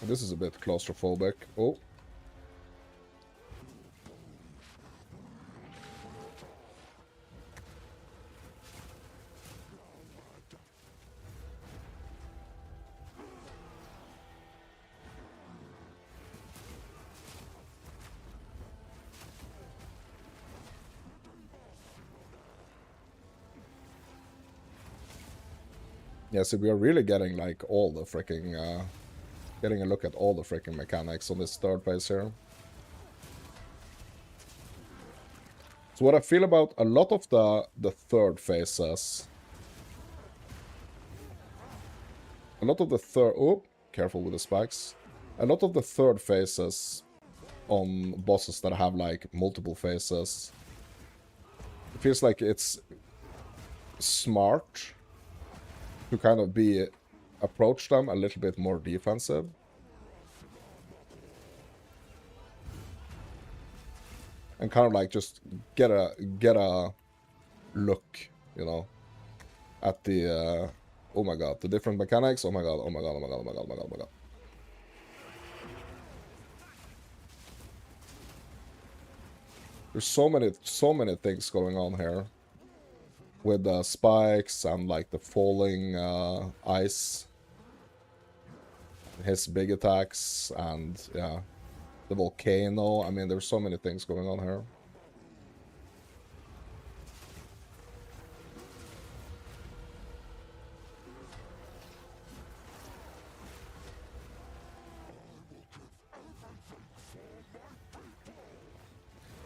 This is a bit claustrophobic. Oh. Yeah, so we are really getting like all the freaking, getting a look at all the freaking mechanics on this third phase here. So what I feel about a lot of the third phases, oh, careful with the spikes. A lot of the third phases on bosses that have like multiple phases, it feels like it's smart to kind of approach them a little bit more defensive. And kind of like just get a look, you know, at the oh my god, the different mechanics. Oh my god, oh my god, oh my god, oh my god, oh my god, oh my god. There's so many things going on here. With the spikes and like the falling ice. His big attacks and yeah. The volcano. I mean, there's so many things going on here.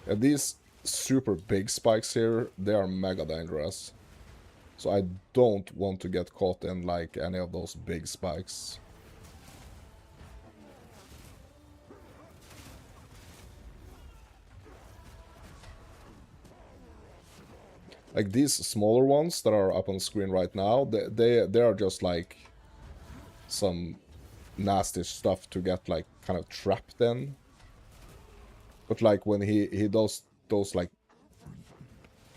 Yeah, these super big spikes here, they are mega dangerous. So I don't want to get caught in like any of those big spikes. Like these smaller ones that are up on screen right now, they are just like some nasty stuff to get like kind of trapped in. But like when he does those like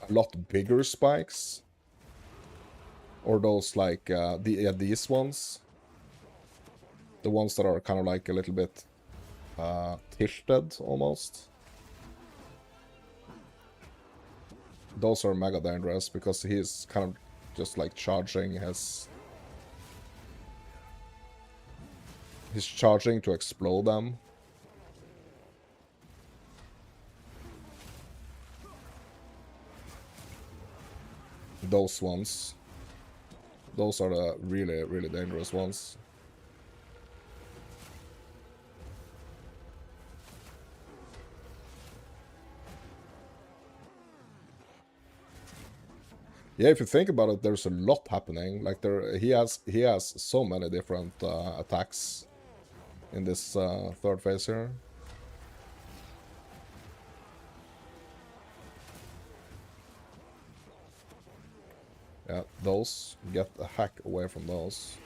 a lot bigger spikes, or those like these ones, the ones that are kind of like a little bit tilted almost. Those are mega dangerous because he's kind of just like charging his... He's charging to explode them. Those ones. Those are the really, really dangerous ones. Yeah, if you think about it, there's a lot happening. Like he has so many different attacks in this third phase here. Yeah, those. Get the heck away from those.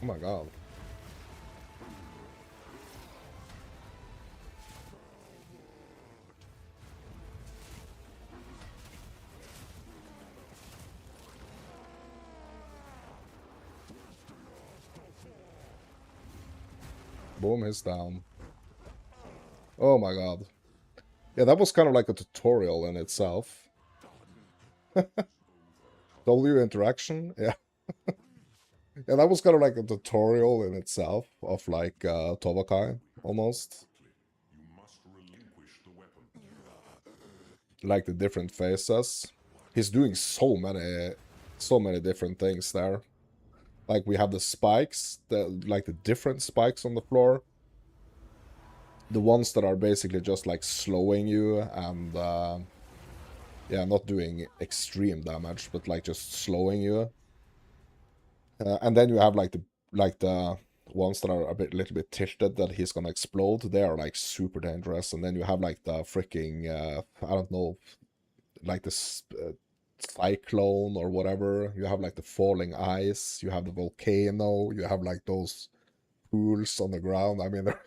Oh my god. Boom, he's down. Oh my god. Yeah, that was kind of like a tutorial in itself. W interaction? Yeah. Yeah, that was kind of like a tutorial in itself of like Towakai, almost. Like the different phases. He's doing so many different things there. Like we have the spikes, like the different spikes on the floor. The ones that are basically just like slowing you and yeah, not doing extreme damage, but like just slowing you. And then you have like the ones that are little bit tilted that he's gonna explode. They are like super dangerous. And then you have like the freaking I don't know, like this cyclone or whatever. You have like the falling ice. You have the volcano. You have like those pools on the ground. I mean, there's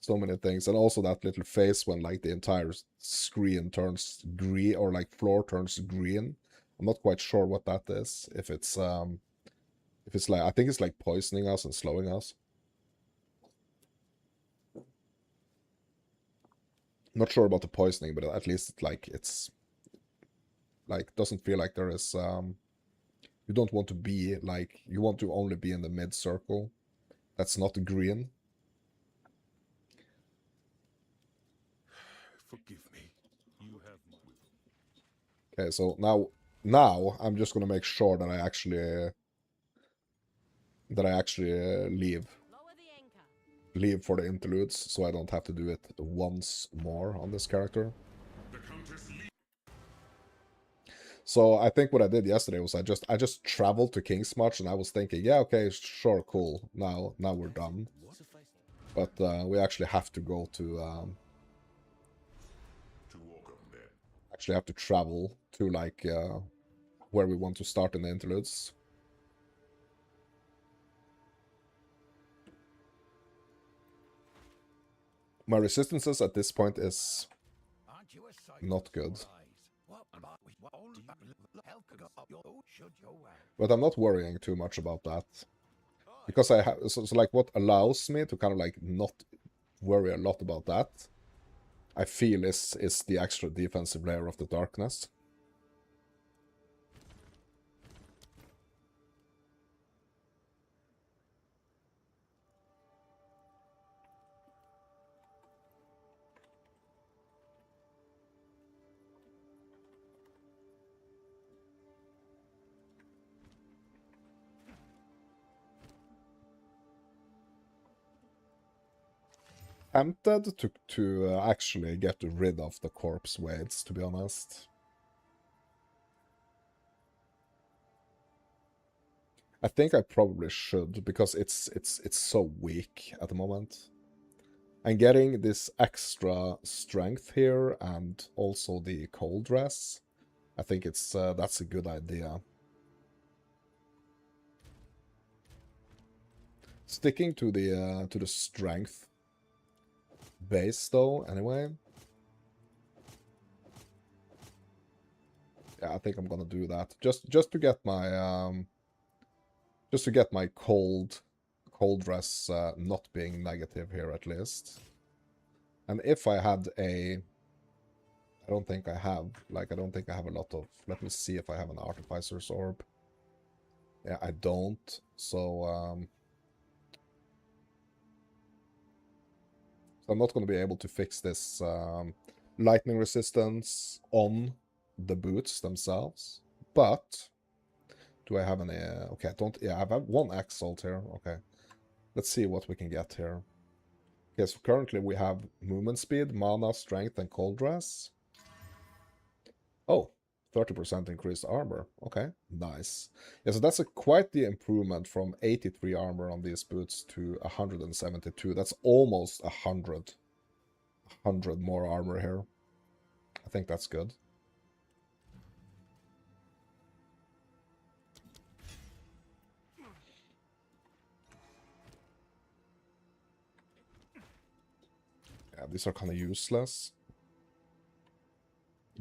so many things. And also that little phase when like the entire screen turns green or like floor turns green. I'm not quite sure what that is. If it's like, I think it's like poisoning us and slowing us. Not sure about the poisoning, but at least it's like doesn't feel like there is you don't want to be like, you want to only be in the mid circle. That's not green. Forgive me. You have Okay, so now I'm just gonna make sure that I actually leave for the interludes, so I don't have to do it once more on this character. So I think what I did yesterday was I just traveled to Kingsmarch, and I was thinking, yeah, okay, sure, cool. Now we're done. But we actually have to go to actually have to travel to like where we want to start in the interludes. My resistances at this point is not good. But I'm not worrying too much about that. Because I have, so like what allows me to kind of like not worry a lot about that, I feel is the extra defensive layer of the darkness. Tempted to actually get rid of the corpse waves, to be honest. I think I probably should, because it's so weak at the moment. And getting this extra strength here and also the cold dress, I think it's that's a good idea. Sticking to the strength base though, anyway. Yeah, I think I'm gonna do that. Just to get my cold dress not being negative here at least. And if I had a, I don't think I have, like I don't think I have a lot of, let me see if I have an Artificer's Orb. Yeah, I don't, so I'm not going to be able to fix this lightning resistance on the boots themselves. But do I have any? Okay, I don't. Yeah, I have one Exalt here. Okay, let's see what we can get here. Okay, so currently we have movement speed, mana, strength, and cold dress. Oh, 30% increased armor. Okay, nice. Yeah, so that's quite the improvement from 83 armor on these boots to 172. That's almost 100 more armor here. I think that's good. Yeah, these are kind of useless.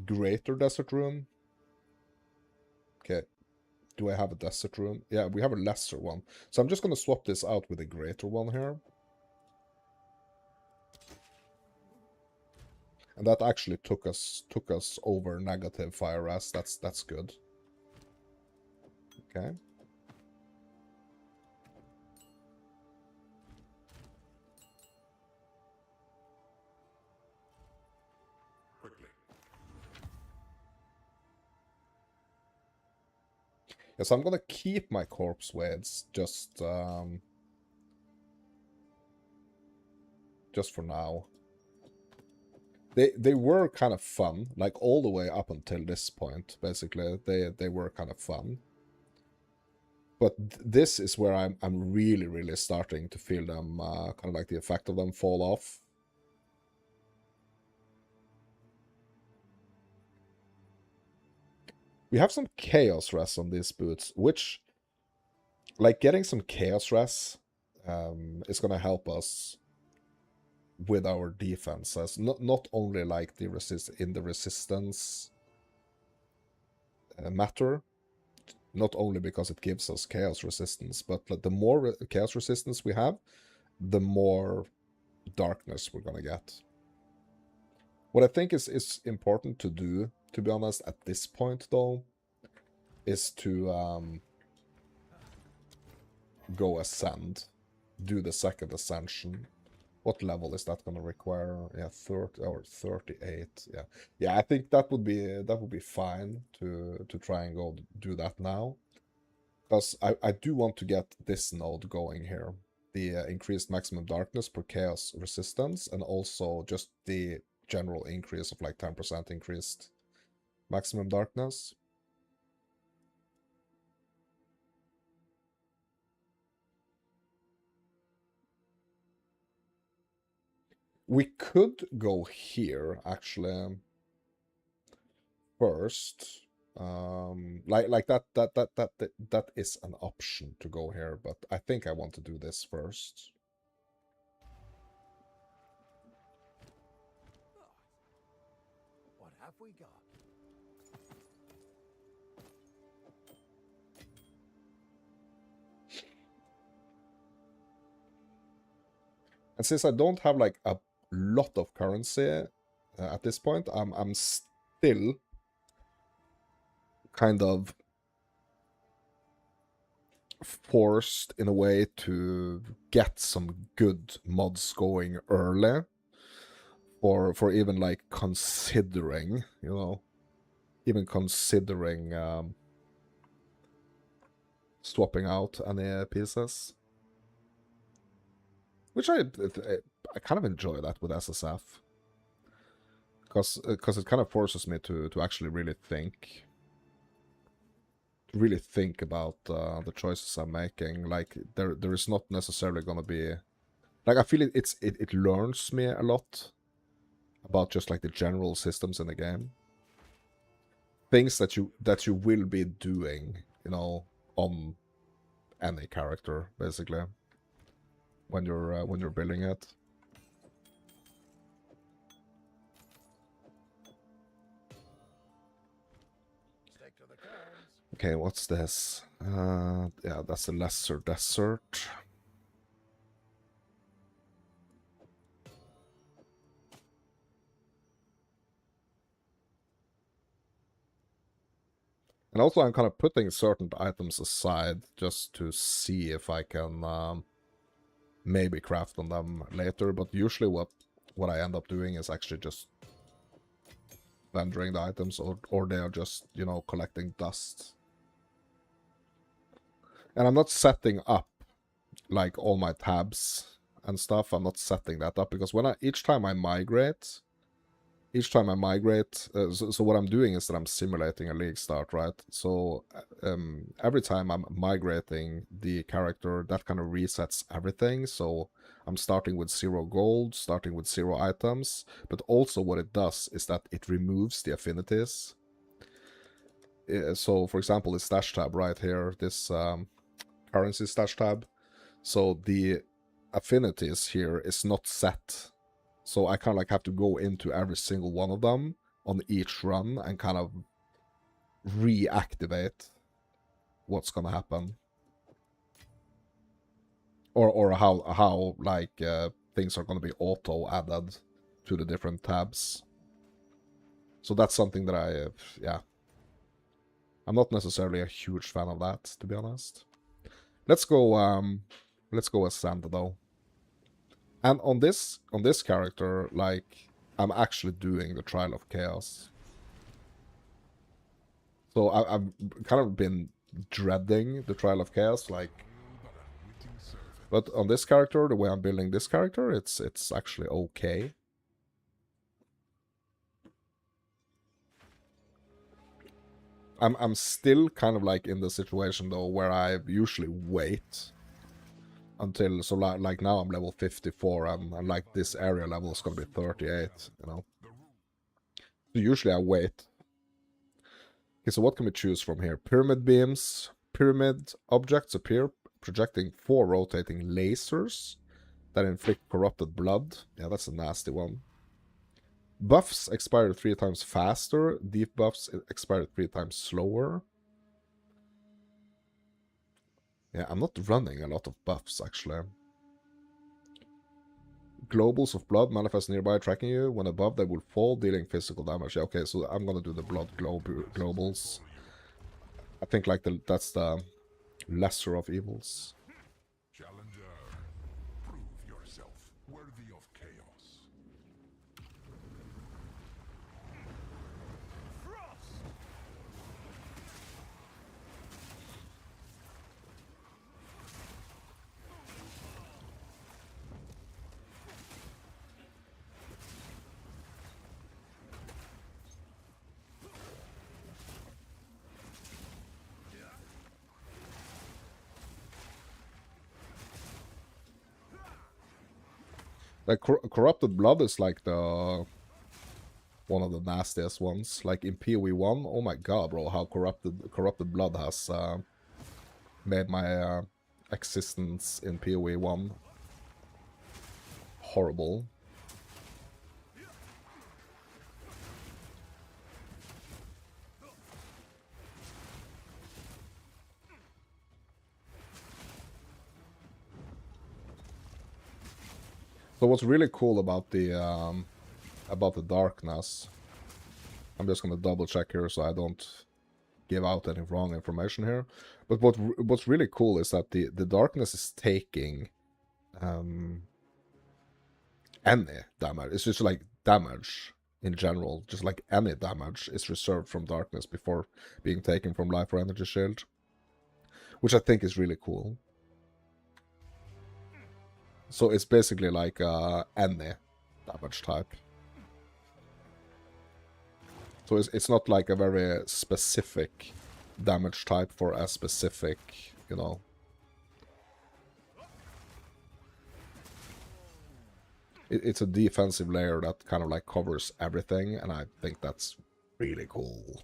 Greater Desert Rune. Okay. Do I have a Desert Rune? Yeah, we have a lesser one. So I'm just going to swap this out with a greater one here. And that actually took us over negative fire rest. That's good. Okay. Yes, I'm gonna keep my corpse weights just for now. They were kind of fun, like all the way up until this point. Basically, they were kind of fun. But this is where I'm really starting to feel them kind of like the effect of them fall off. We have some chaos res on these boots, which, like, getting some chaos res is gonna help us with our defenses. Not only like the resistance matter, not only because it gives us chaos resistance, but like, the more chaos resistance we have, the more darkness we're gonna get. What I think is important to do, to be honest, at this point though, is to go ascend, do the second ascension. What level is that going to require? Yeah, 30 or 38. Yeah, yeah. I think that would be fine to try and go do that now, because I do want to get this node going here, the increased maximum darkness per chaos resistance, and also just the general increase of like 10% increased maximum darkness. We could go here actually first. Like that is an option to go here, but I think I want to do this first. What have we got? And since I don't have like a lot of currency at this point, I'm still kind of forced in a way to get some good mods going early for even like considering, you know, even considering swapping out any pieces. Which I kind of enjoy that with SSF. Because it kind of forces me to actually really think. Really think about the choices I'm making. Like there is not necessarily gonna be, like, I feel it learns me a lot about just like the general systems in the game. Things that you will be doing, you know, on any character basically when you're building it. Okay, what's this? Yeah, that's a lesser desert. And also I'm kind of putting certain items aside just to see if I can maybe craft on them later, but usually what I end up doing is actually just vendoring the items, or they are just, you know, collecting dust. And I'm not setting up like all my tabs and stuff. I'm not setting that up because each time I migrate, so what I'm doing is that I'm simulating a league start, right? So every time I'm migrating the character, that kind of resets everything. So I'm starting with 0 gold, starting with 0 items, but also what it does is that it removes the affinities. So for example, the stash tab right here, this currency stash tab. So the affinities here is not set. So I kind of like have to go into every single one of them on each run and kind of reactivate what's gonna happen. Or how like things are gonna be auto added to the different tabs. So that's something that yeah. I'm not necessarily a huge fan of that, to be honest. Let's go as Santa though. And on this character, like, I'm actually doing the Trial of Chaos. So I've kind of been dreading the Trial of Chaos, like, but on this character, the way I'm building this character, it's actually okay. I'm still kind of like in the situation though where I usually wait until, so like now I'm level 54 and like this area level is gonna be 38, you know. So usually I wait. Okay, so what can we choose from here? Pyramid beams. Pyramid objects appear projecting 4 rotating lasers that inflict corrupted blood. Yeah, that's a nasty one. Buffs expire 3 times faster. Debuffs expire 3 times slower. Yeah, I'm not running a lot of buffs, actually. Globals of blood manifest nearby, tracking you. When above, they will fall, dealing physical damage. Yeah, okay, so I'm gonna do the blood globals. I think like that's the lesser of evils. Challenger, prove yourself worthy of chaos. Like, corrupted blood is like the one of the nastiest ones. Like in PoE1, oh my god, bro, how corrupted blood has made my existence in PoE1 horrible. So what's really cool about the darkness, I'm just gonna double check here so I don't give out any wrong information here. But what's really cool is that the darkness is taking any damage. It's just like damage in general, just like any damage is reserved from darkness before being taken from life or energy shield, which I think is really cool. So it's basically like any damage type. So it's not like a very specific damage type for a specific, you know. It's a defensive layer that kind of like covers everything, and I think that's really cool.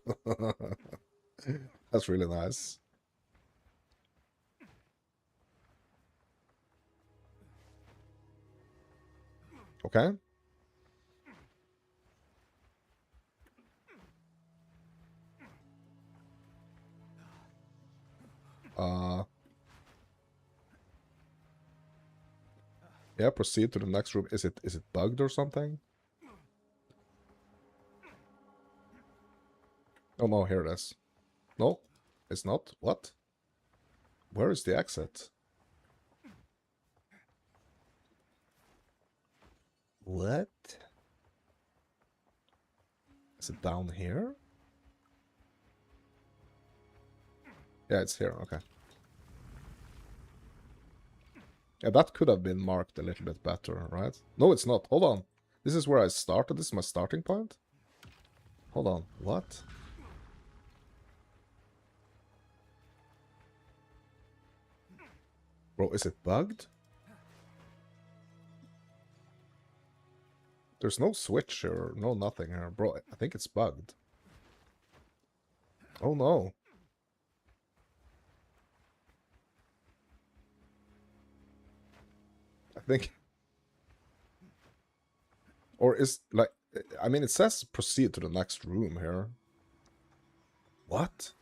That's really nice. Okay. Yeah, proceed to the next room. Is it bugged or something? Oh no, here it is. No, it's not. What? Where is the exit? What? Is it down here? Yeah, it's here. Okay. Yeah, that could have been marked a little bit better, right? No, it's not. Hold on. This is where I started. This is my starting point. Hold on. What? Bro, is it bugged? There's no switch here. No nothing here. Bro, I think it's bugged. Oh no. I think... Or is, like... I mean, it says proceed to the next room here. What?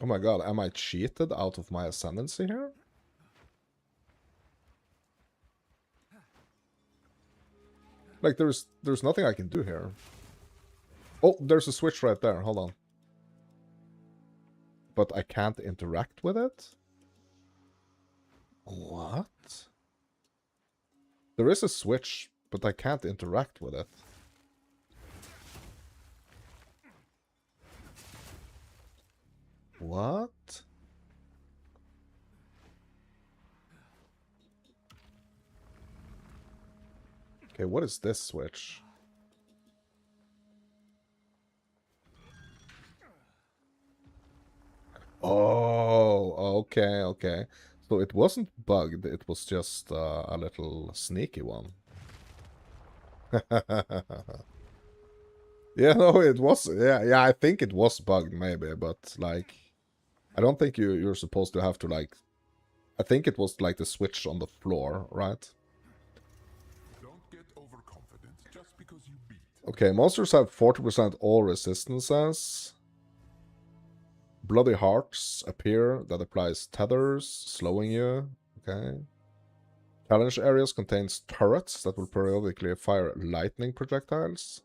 Oh my god, am I cheated out of my ascendancy here? Like, there's nothing I can do here. Oh, there's a switch right there. Hold on. But I can't interact with it? What? There is a switch, but I can't interact with it. What? Okay, what is this switch? Oh, okay, okay. So it wasn't bugged, it was just a little sneaky one. Yeah, no, it was, yeah, I think it was bugged maybe, but like, I don't think you're supposed to have to like, I think it was like the switch on the floor, right? Don't get overconfident just because you beat. Okay, monsters have 40% all resistances. Bloody hearts appear that applies tethers, slowing you. Okay. Challenge areas contains turrets that will periodically fire lightning projectiles.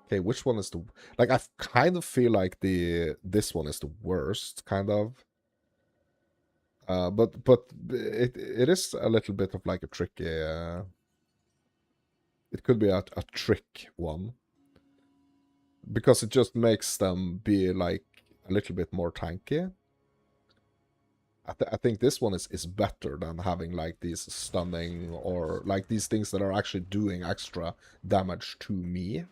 Okay, which one is the... Like, I kind of feel like this one is the worst, kind of. But it is a little bit of like a tricky... it could be a trick one. Because it just makes them be like a little bit more tanky. I think this one is better than having like these stunning or like these things that are actually doing extra damage to me.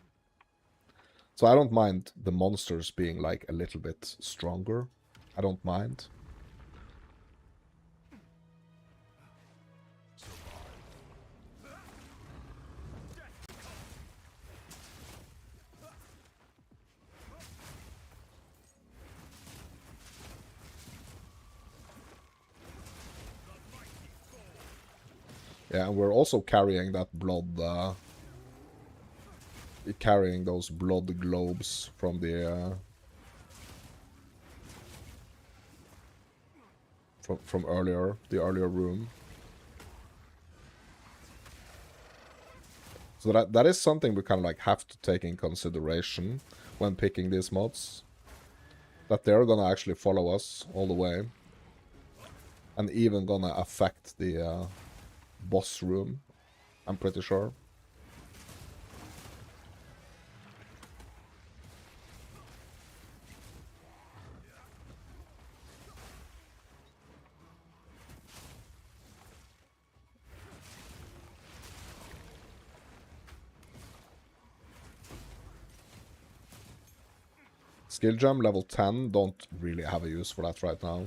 So I don't mind the monsters being like a little bit stronger. I don't mind. Yeah, and we're also carrying that blood, carrying those blood globes from the, from earlier, the earlier room. So that is something we kind of like have to take in consideration when picking these mods. That they're gonna actually follow us all the way. And even gonna affect the boss room, I'm pretty sure. Skill gem level 10, don't really have a use for that right now.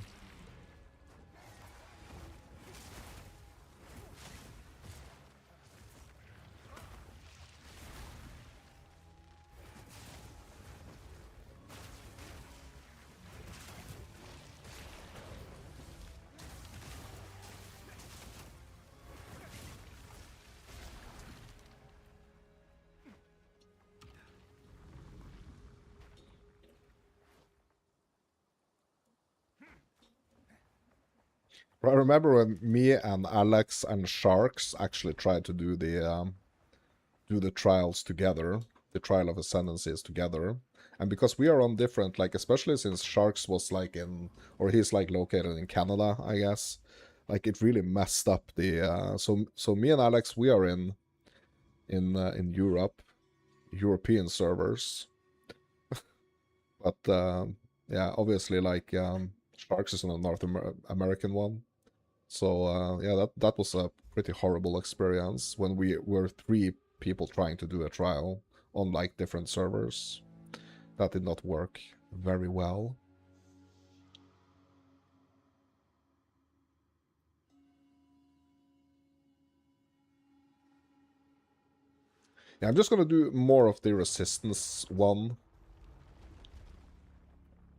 I remember when me and Alex and Sharks actually tried to do the trials together, the trial of ascendancies together. And because we are on different, like, especially since Sharks was like in, or he's like located in Canada, I guess, like it really messed up the, so me and Alex, we are in Europe, European servers. But, yeah, obviously, like, Sharks is on a North American one. So, yeah, that was a pretty horrible experience when we were 3 people trying to do a trial on, like, different servers. That did not work very well. Yeah, I'm just gonna do more of the resistance one.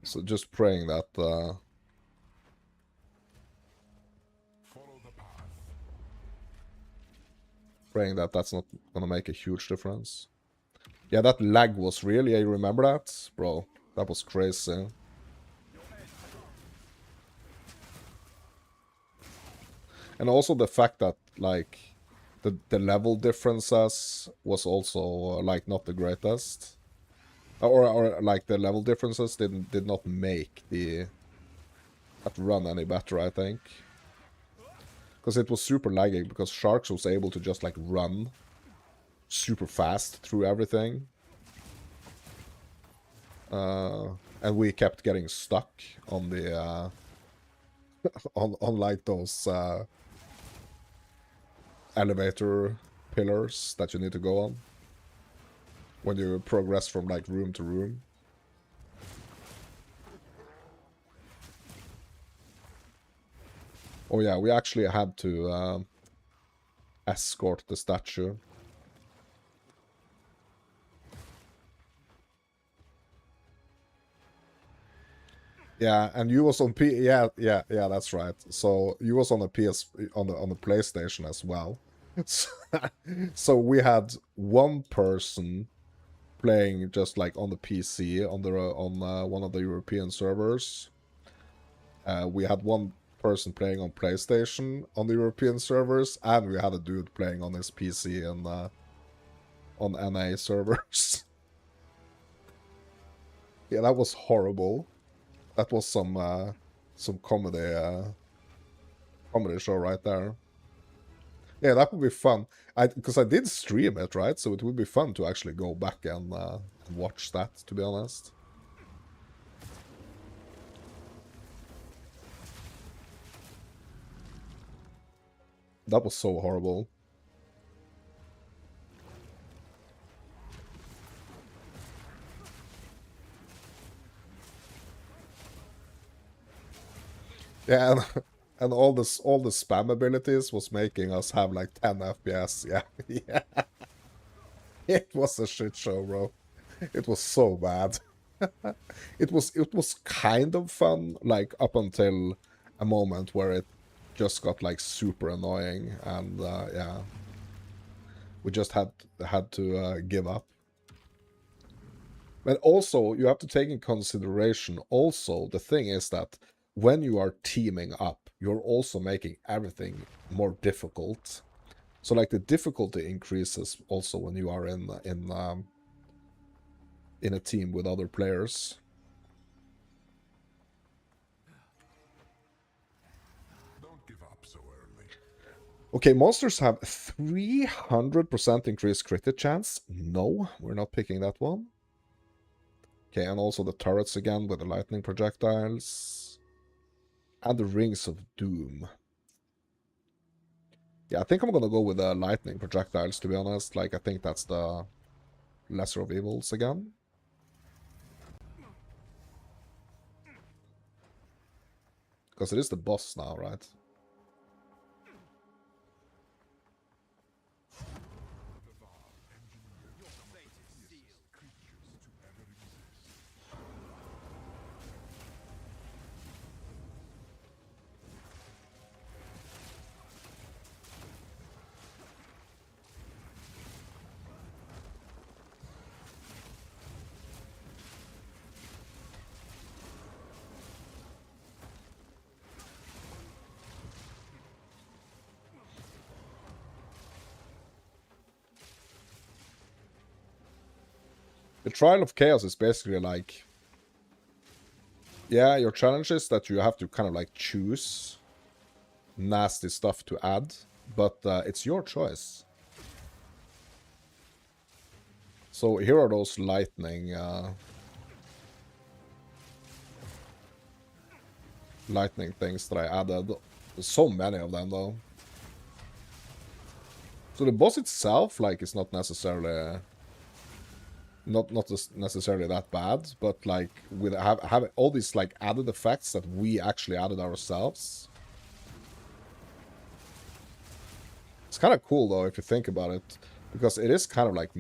So just praying that, Follow the path. praying that that's not gonna make a huge difference. Yeah, that lag was really, I remember that? Bro, that was crazy. And also the fact that, like, the level differences was also, like, not the greatest. Or like, the level differences did not make that run any better, I think. Because it was super lagging, because Sharks was able to just, like, run super fast through everything. And we kept getting stuck on the, on like, those, elevator pillars that you need to go on when you progress from, like, room to room. Oh yeah, we actually had to escort the statue. Yeah, and you was on yeah, that's right. So you was on the on the PlayStation as well. So we had one person playing just like on the PC on one of the European servers. We had one person playing on PlayStation on the European servers, and we had a dude playing on his PC and on NA servers. Yeah, that was horrible. That was some comedy show right there. Yeah, that would be fun. Because I did stream it, right? So it would be fun to actually go back and watch that, to be honest. That was so horrible. Yeah, and all the spam abilities was making us have like 10 FPS. Yeah, yeah. It was a shit show, bro. It was so bad. It was kind of fun, like up until a moment where it just got like super annoying, and yeah, we just had to give up. But also, you have to take in consideration. Also, the thing is that when you are teaming up, you're also making everything more difficult. So, like, the difficulty increases also when you are in a team with other players. Don't give up so early. Okay, monsters have 300% increased crit chance. No, we're not picking that one. Okay, and also the turrets again with the lightning projectiles. And the rings of doom. Yeah, I think I'm gonna go with the lightning projectiles, to be honest. Like, I think that's the lesser of evils again. Because it is the boss now, right? The Trial of Chaos is basically like, yeah, your challenge is that you have to kind of like choose nasty stuff to add, but it's your choice. So here are those lightning things that I added. There's so many of them though. So the boss itself, like, is not necessarily necessarily that bad, but like with have all these like added effects that we actually added ourselves. It's kind of cool though if you think about it, because it is kind of like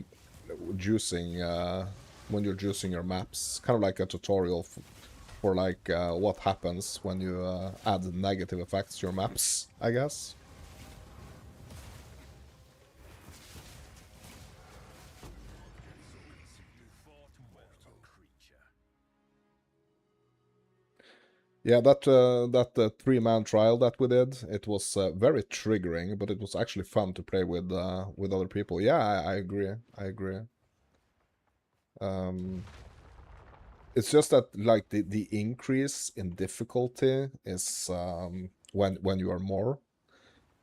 juicing when you're juicing your maps, kind of like a tutorial for like what happens when you add negative effects to your maps, I guess. Yeah, that 3-man trial that we did, it was very triggering, but it was actually fun to play with other people. Yeah, I agree. I agree. It's just that like the increase in difficulty is when you are more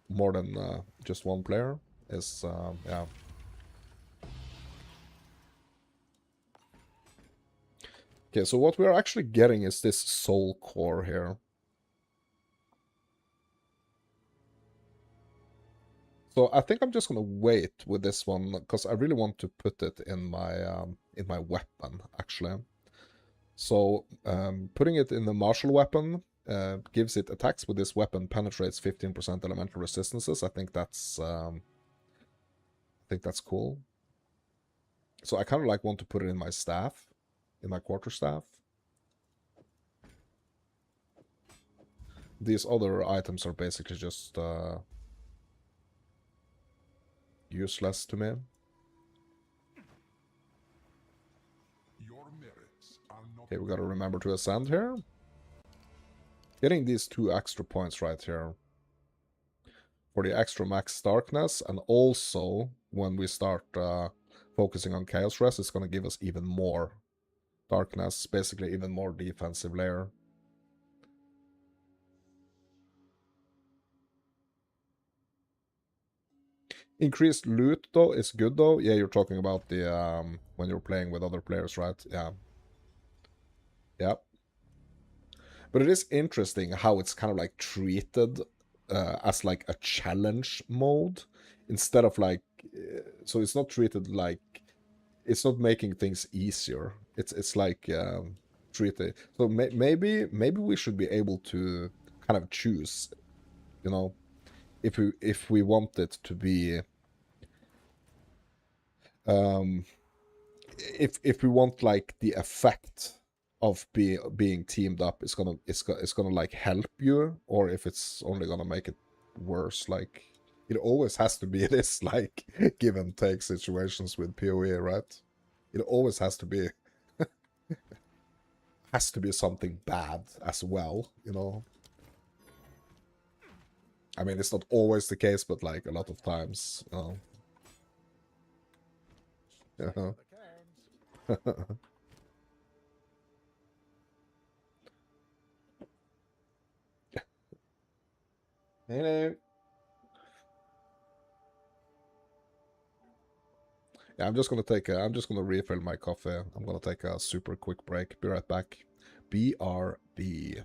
than just one player is yeah. Okay, so what we're actually getting is this soul core here. So I think I'm just gonna wait with this one because I really want to put it in my weapon actually. So putting it in the martial weapon gives it attacks with this weapon penetrates 15% elemental resistances. I think that's cool. So I kind of like want to put it in my staff, in my quarterstaff. These other items are basically just useless to me. Okay, we gotta remember to ascend here. Getting these 2 extra points right here for the extra max darkness, and also when we start focusing on chaos rest, it's gonna give us even more darkness, basically even more defensive layer. Increased loot though is good though. Yeah, you're talking about the when you're playing with other players, right? Yeah. Yep. But it is interesting how it's kind of like treated as like a challenge mode instead of like so it's not treated like it's not making things easier. It's like treated. So maybe we should be able to kind of choose, you know, if we want it to be um if we want like the effect of being teamed up is gonna like help you, or if it's only gonna make it worse. Like it always has to be this like give and take situations with PoE, right? It always has to be something bad as well, you know. I mean, it's not always the case, but like a lot of times, you know. Hello. Yeah, I'm just gonna refill my coffee. I'm gonna take a super quick break. Be right back. BRB.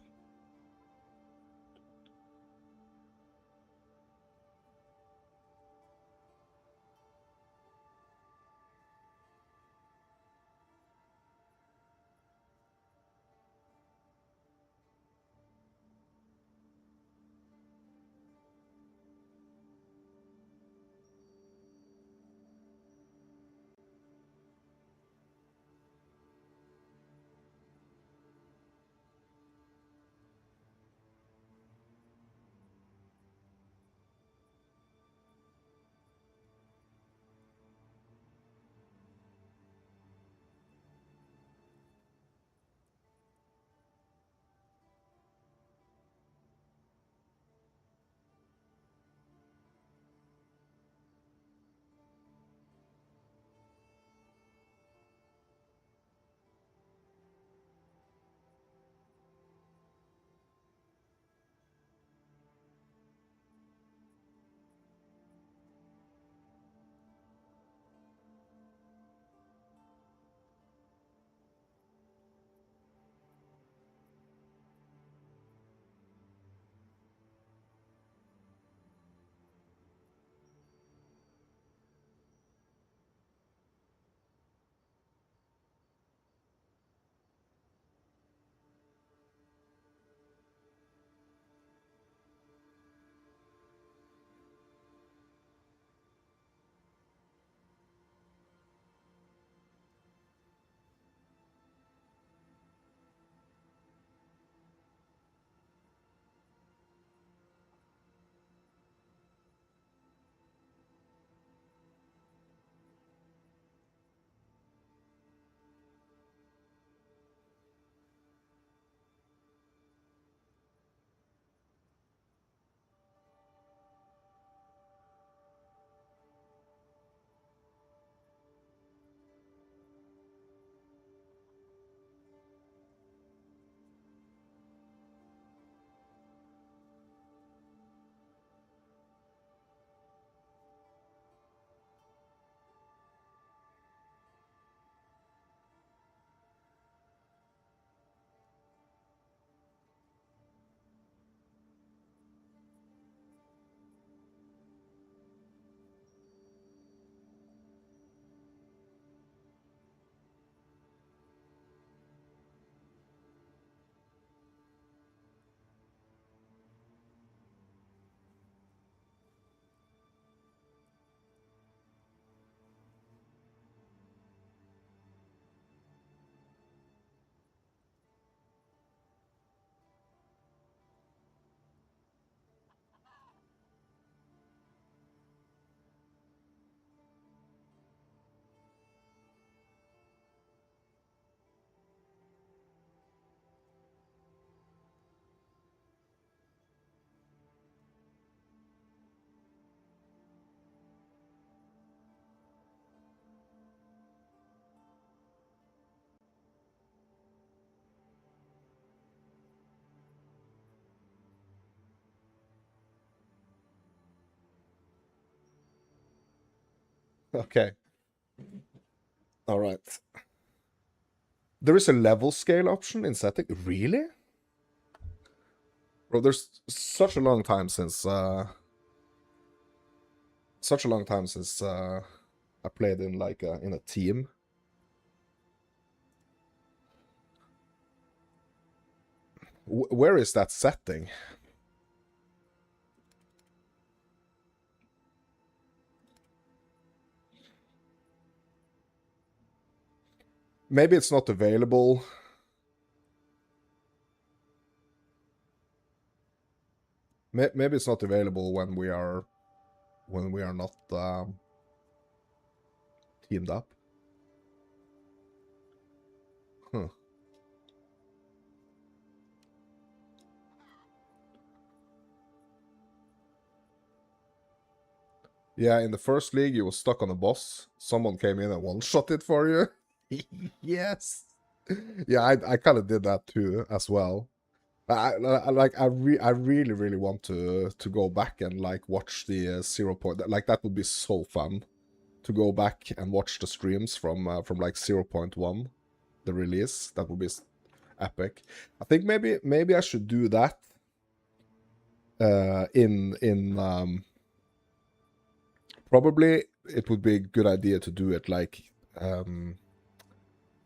Okay. All right. There is a level scale option in setting. Really? Bro, there's such a long time since I played in like in a team. Where is that setting? Maybe it's not available. Maybe it's not available when we are not teamed up. Huh. Yeah, in the first league, you was stuck on a boss. Someone came in and one-shot it for you. Yes. Yeah, I kind of did that too as well. I really really want to go back and like watch the 0 point. Like that would be so fun to go back and watch the streams from like 0.1, the release. That would be epic. I think maybe I should do that probably it would be a good idea to do it like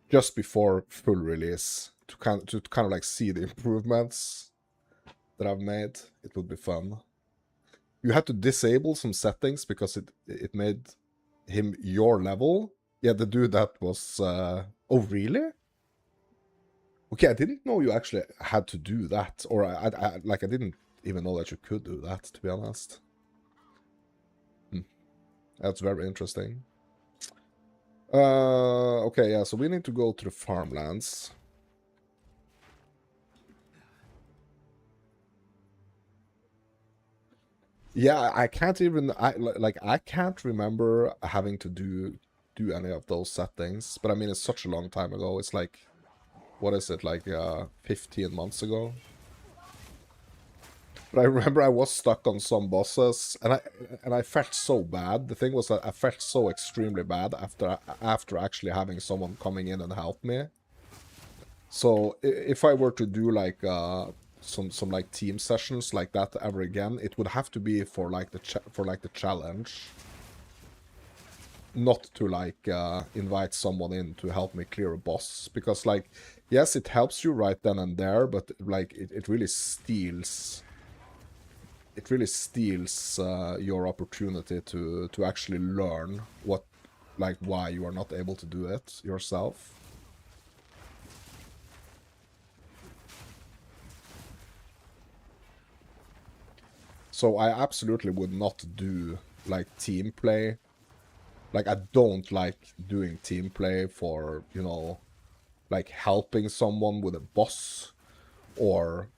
just before full release to kind of like see the improvements that I've made. It would be fun. You had to disable some settings because it made him your level. Yeah, the dude that was oh really? Okay, I didn't know you actually had to do that, or I didn't even know that you could do that, to be honest. That's very interesting. Okay, yeah, so we need to go to the farmlands. Yeah, I can't even I can't remember having to do any of those settings, but I mean it's such a long time ago. It's like, what is it, like 15 months ago? But I remember I was stuck on some bosses, and I felt so bad. The thing was that I felt so extremely bad after actually having someone coming in and help me. So if I were to do like some like team sessions like that ever again, it would have to be for like the challenge, not to like invite someone in to help me clear a boss, because like yes, it helps you right then and there, but like it really steals. It really steals your opportunity to actually learn what, like, why you are not able to do it yourself. So I absolutely would not do like team play. Like I don't like doing team play for, you know, like helping someone with a boss or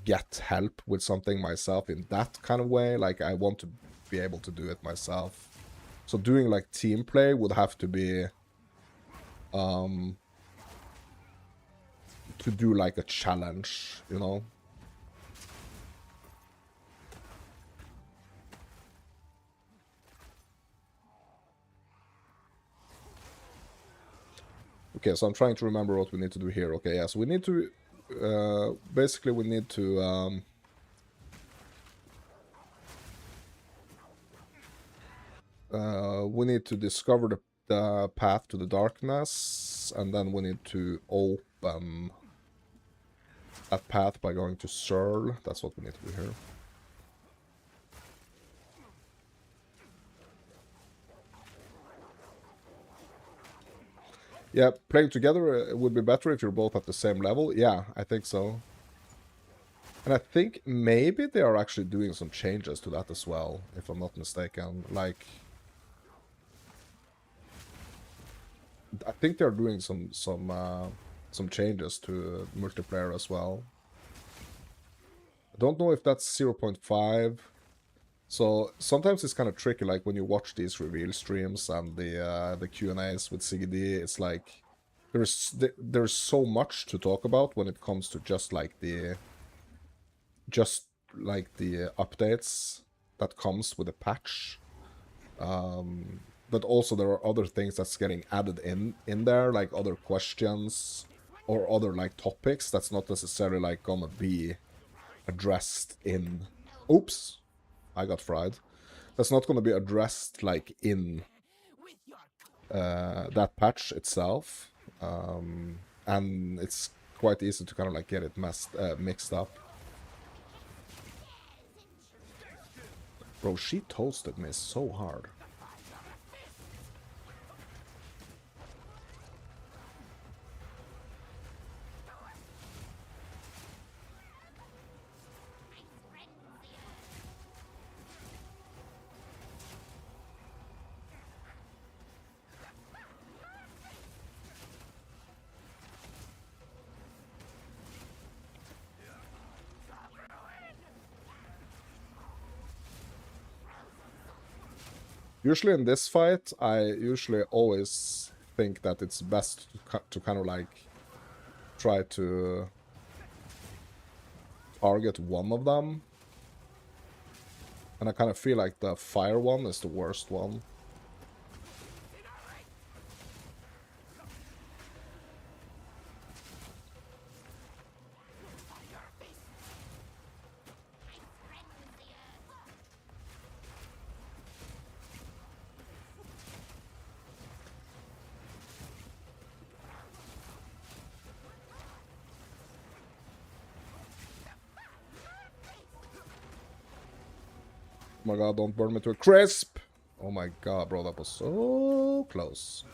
get help with something myself in that kind of way. Like I want to be able to do it myself. So doing like team play would have to be to do like a challenge, you know. Okay, so I'm trying to remember what we need to do here. Okay, yeah, so we need to basically we need to discover the path to the darkness, and then we need to open that path by going to Searle. That's what we need to do here. Yeah, playing together would be better if you're both at the same level. Yeah, I think so. And I think maybe they are actually doing some changes to that as well, if I'm not mistaken. Like, I think they're doing some changes to multiplayer as well. I don't know if that's 0.5. So sometimes it's kind of tricky, like when you watch these reveal streams and the Q&As with CGD, it's like there's so much to talk about when it comes to just like the updates that comes with a patch. but also there are other things that's getting added in there, like other questions or other like topics that's not necessarily like gonna be addressed in... Oops, I got fried. That's not gonna be addressed like in that patch itself, and it's quite easy to kind of like get it mixed up. Bro, she toasted me so hard. Usually in this fight, I usually always think that it's best to kind of like try to target one of them. And I kind of feel like the fire one is the worst one. Oh my god, don't burn me to a crisp! Oh my god, bro, that was so close.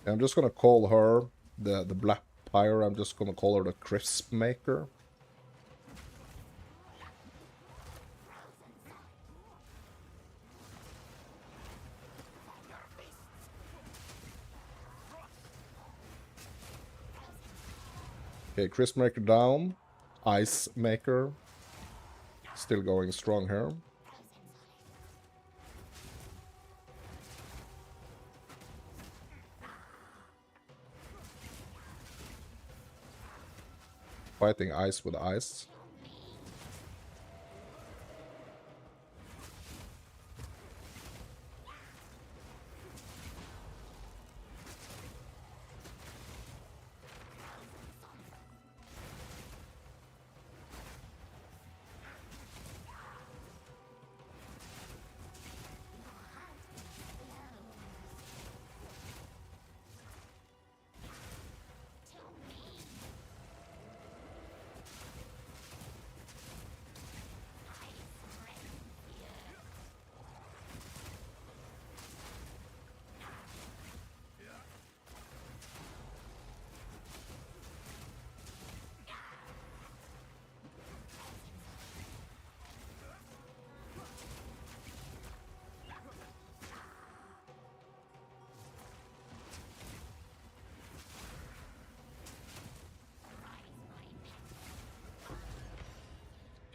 I'm just gonna call her the Black Pyre. I'm just gonna call her the Crisp Maker. Okay, Crisp Maker down. Ice Maker still going strong here. Fighting ice with ice.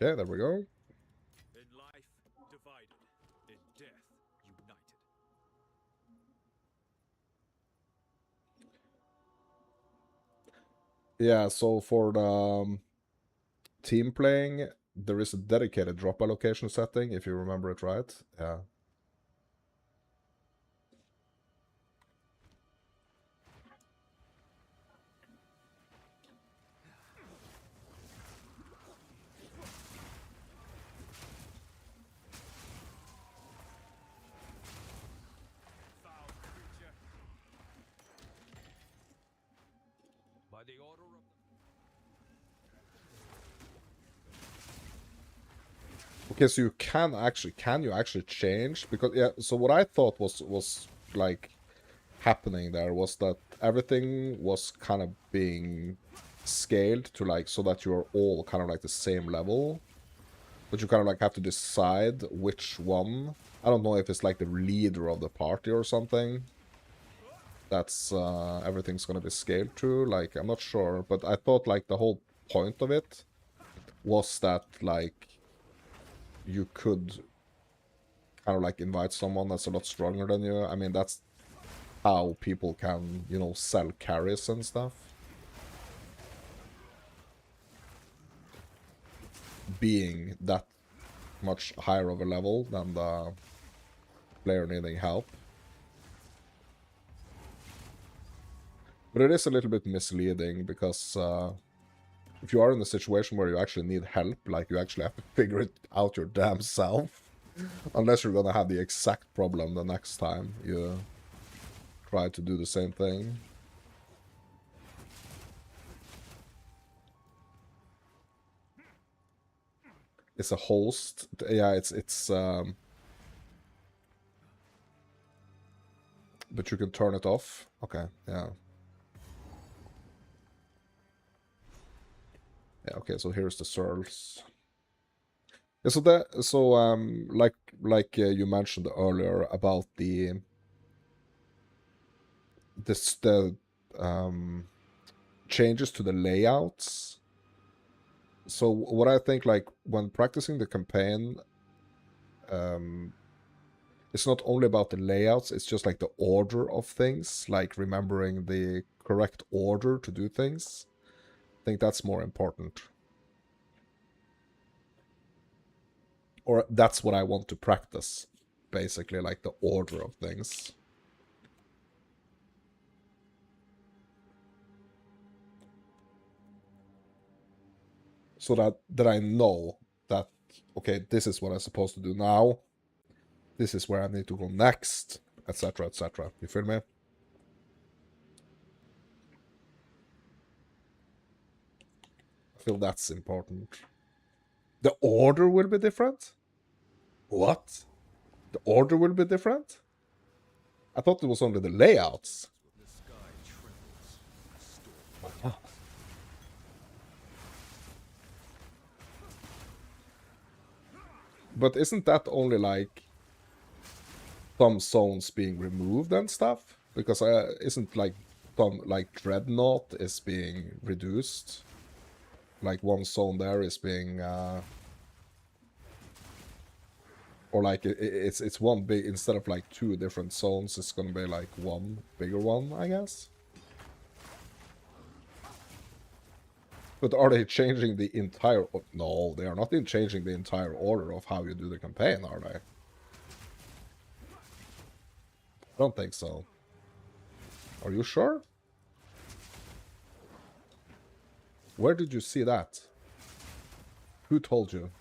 Okay, there we go. In life, divided. In death, united. Yeah, so for the team playing, there is a dedicated drop allocation setting, if you remember it right. Yeah. By the order of Okay, so you can you actually change? Because yeah, so what I thought was like happening there was that everything was kind of being scaled to like so that you're all kind of like the same level. But you kind of like have to decide which one. I don't know if it's like the leader of the party or something. That's everything's gonna be scaled to. Like, I'm not sure, but I thought like the whole point of it was that like you could kind of like invite someone that's a lot stronger than you. I mean, that's how people can, you know, sell carries and stuff. Being that much higher of a level than the player needing help. But it is a little bit misleading because if you are in a situation where you actually need help, like you actually have to figure it out your damn self. Unless you're gonna have the exact problem the next time you try to do the same thing. It's a host. Yeah, it's but you can turn it off. Okay, yeah. Yeah, okay, so here's the Searls. Yeah, like you mentioned earlier about the changes to the layouts. So what I think, like when practicing the campaign, it's not only about the layouts, it's just like the order of things, like remembering the correct order to do things. I think that's more important. Or that's what I want to practice, basically, like the order of things. So that I know that, okay, this is what I'm supposed to do now. This is where I need to go next, etc., etc. You feel me? I feel that's important. The order will be different? What? The order will be different? I thought it was only the layouts. But isn't that only like some zones being removed and stuff? Because isn't like some like Dreadnought is being reduced? Like one zone there is being or like it's one big, instead of like two different zones, it's gonna be like one bigger one, I guess. But are they changing the entire... No, they are not changing the entire order of how you do the campaign, are they? I don't think so. Are you sure? Where did you see that? Who told you?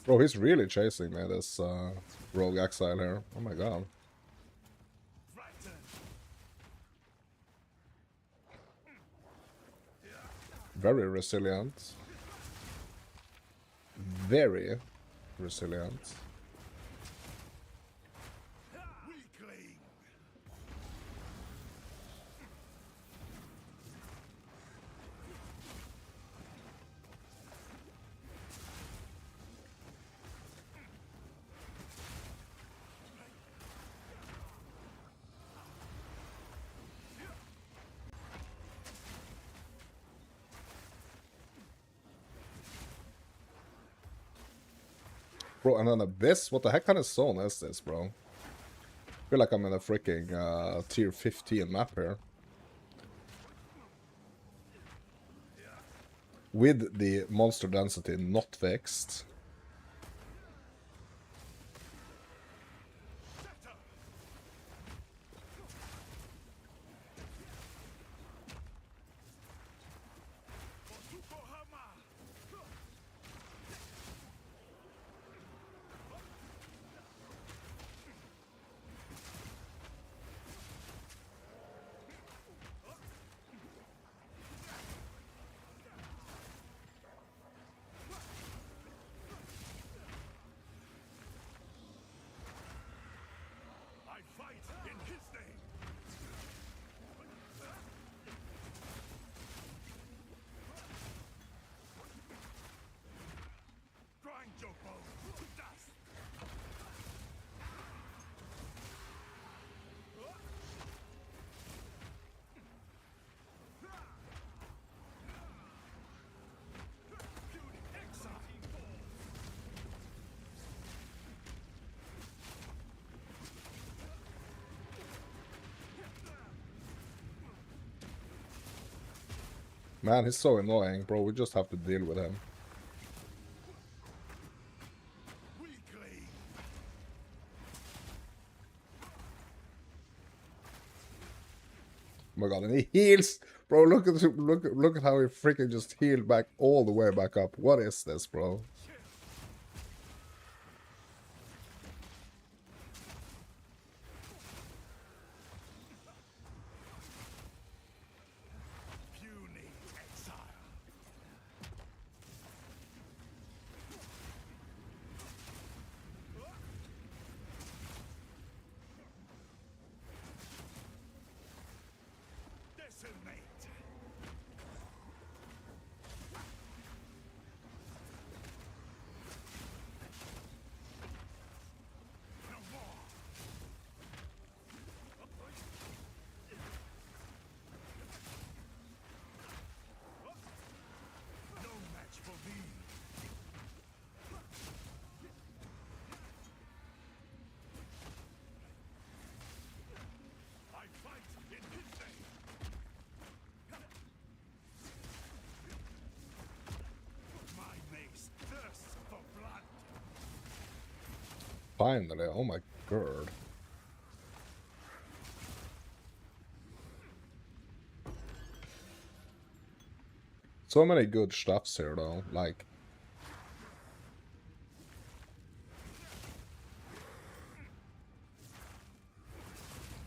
Bro, he's really chasing me, this rogue exile here. Oh my god. Very resilient. Very resilient. Bro, and an abyss? What the heck kind of zone is this, bro? I feel like I'm in a freaking tier 15 map here. With the monster density not fixed. Man, he's so annoying, bro. We just have to deal with him. Oh my god, and he heals! Bro, look at how he freaking just healed back all the way back up. What is this, bro? Finally, oh my god. So many good stuffs here though, like...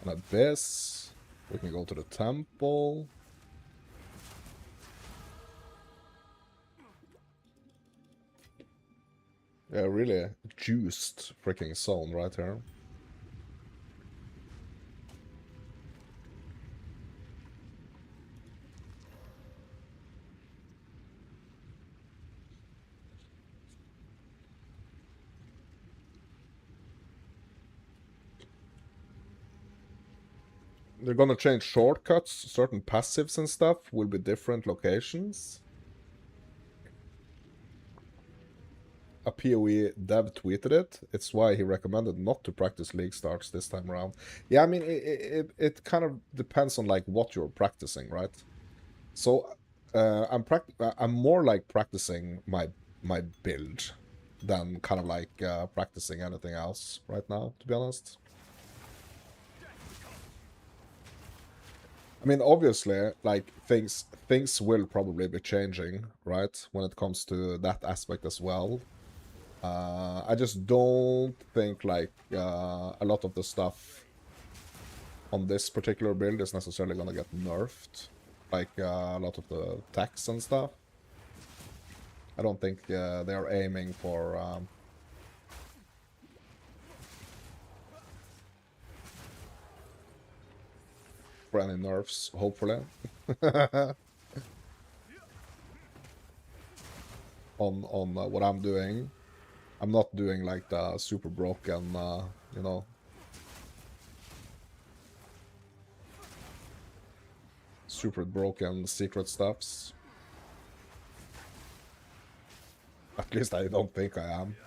An abyss. We can go to the temple. Yeah, really juiced freaking zone right here. They're gonna change shortcuts, certain passives and stuff will be different locations. A PoE dev tweeted it. It's why he recommended not to practice league starts this time around. Yeah, I mean, it kind of depends on like what you're practicing, right? So I'm more like practicing my build than kind of like practicing anything else right now, to be honest. I mean, obviously, like things will probably be changing, right, when it comes to that aspect as well. I just don't think like a lot of the stuff on this particular build is necessarily gonna get nerfed, like a lot of the techs and stuff. I don't think they're aiming for any nerfs, hopefully. on what I'm doing. I'm not doing like the super broken, you know, super broken secret stuffs. At least I don't think I am.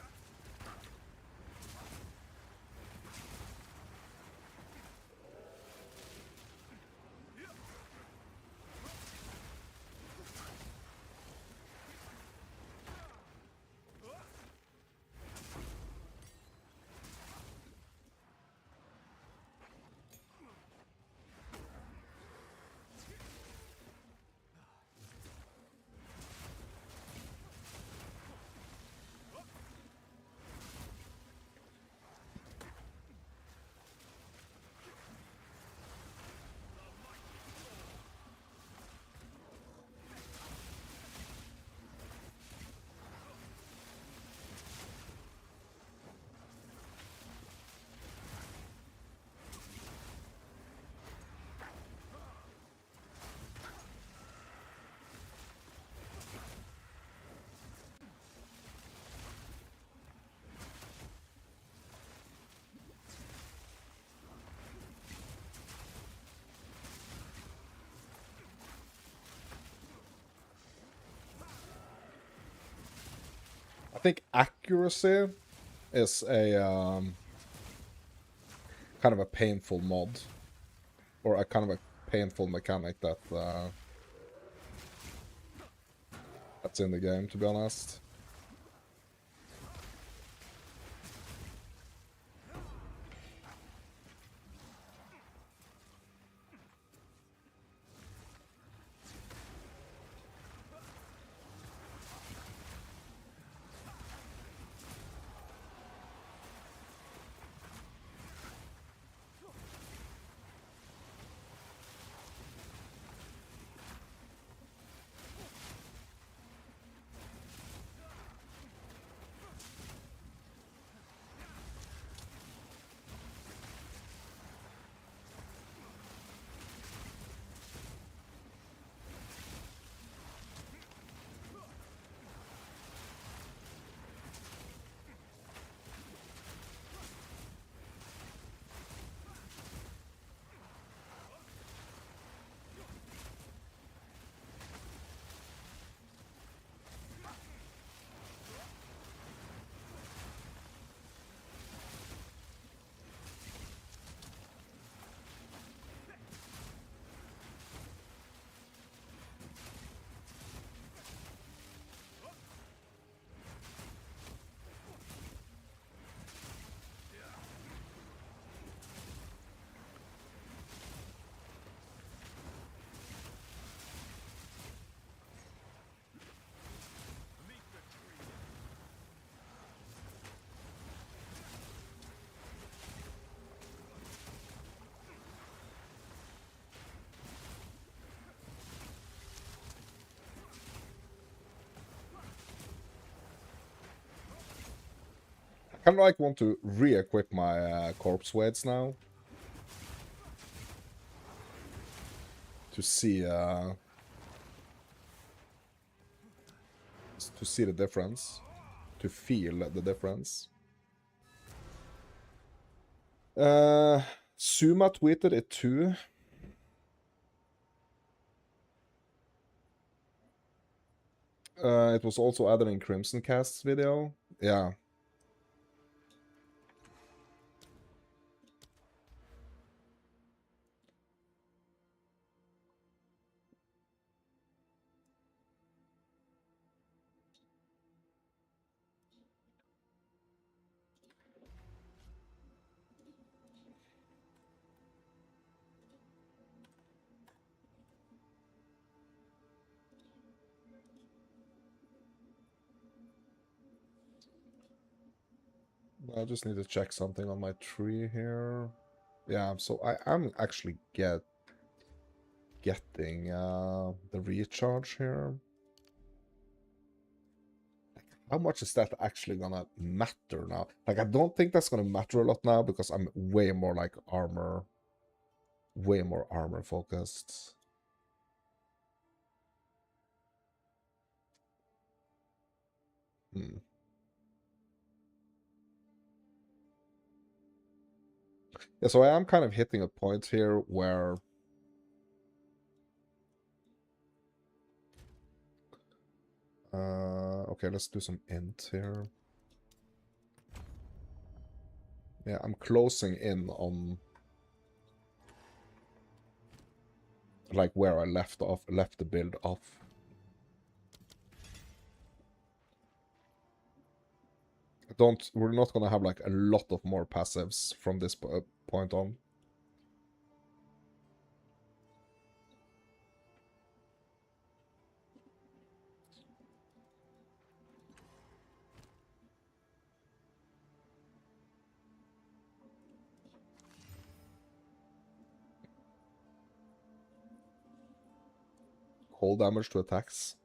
think accuracy is a kind of a painful mod, or a kind of a painful mechanic that that's in the game, to be honest. I kind of like want to re-equip my corpse weights now to see the difference, to feel the difference. Suma tweeted it too. It was also added in Crimson Cast's video. Yeah. I just need to check something on my tree here. Yeah, so I'm actually getting the recharge here. How much is that actually gonna matter now? Like, I don't think that's gonna matter a lot now because I'm way more like armor, way more armor focused. Hmm. Yeah, so I am kind of hitting a point here where okay, let's do some int here. Yeah, I'm closing in on like where I left the build off. We're not gonna have like a lot of more passives from this point on. Cold damage to attacks.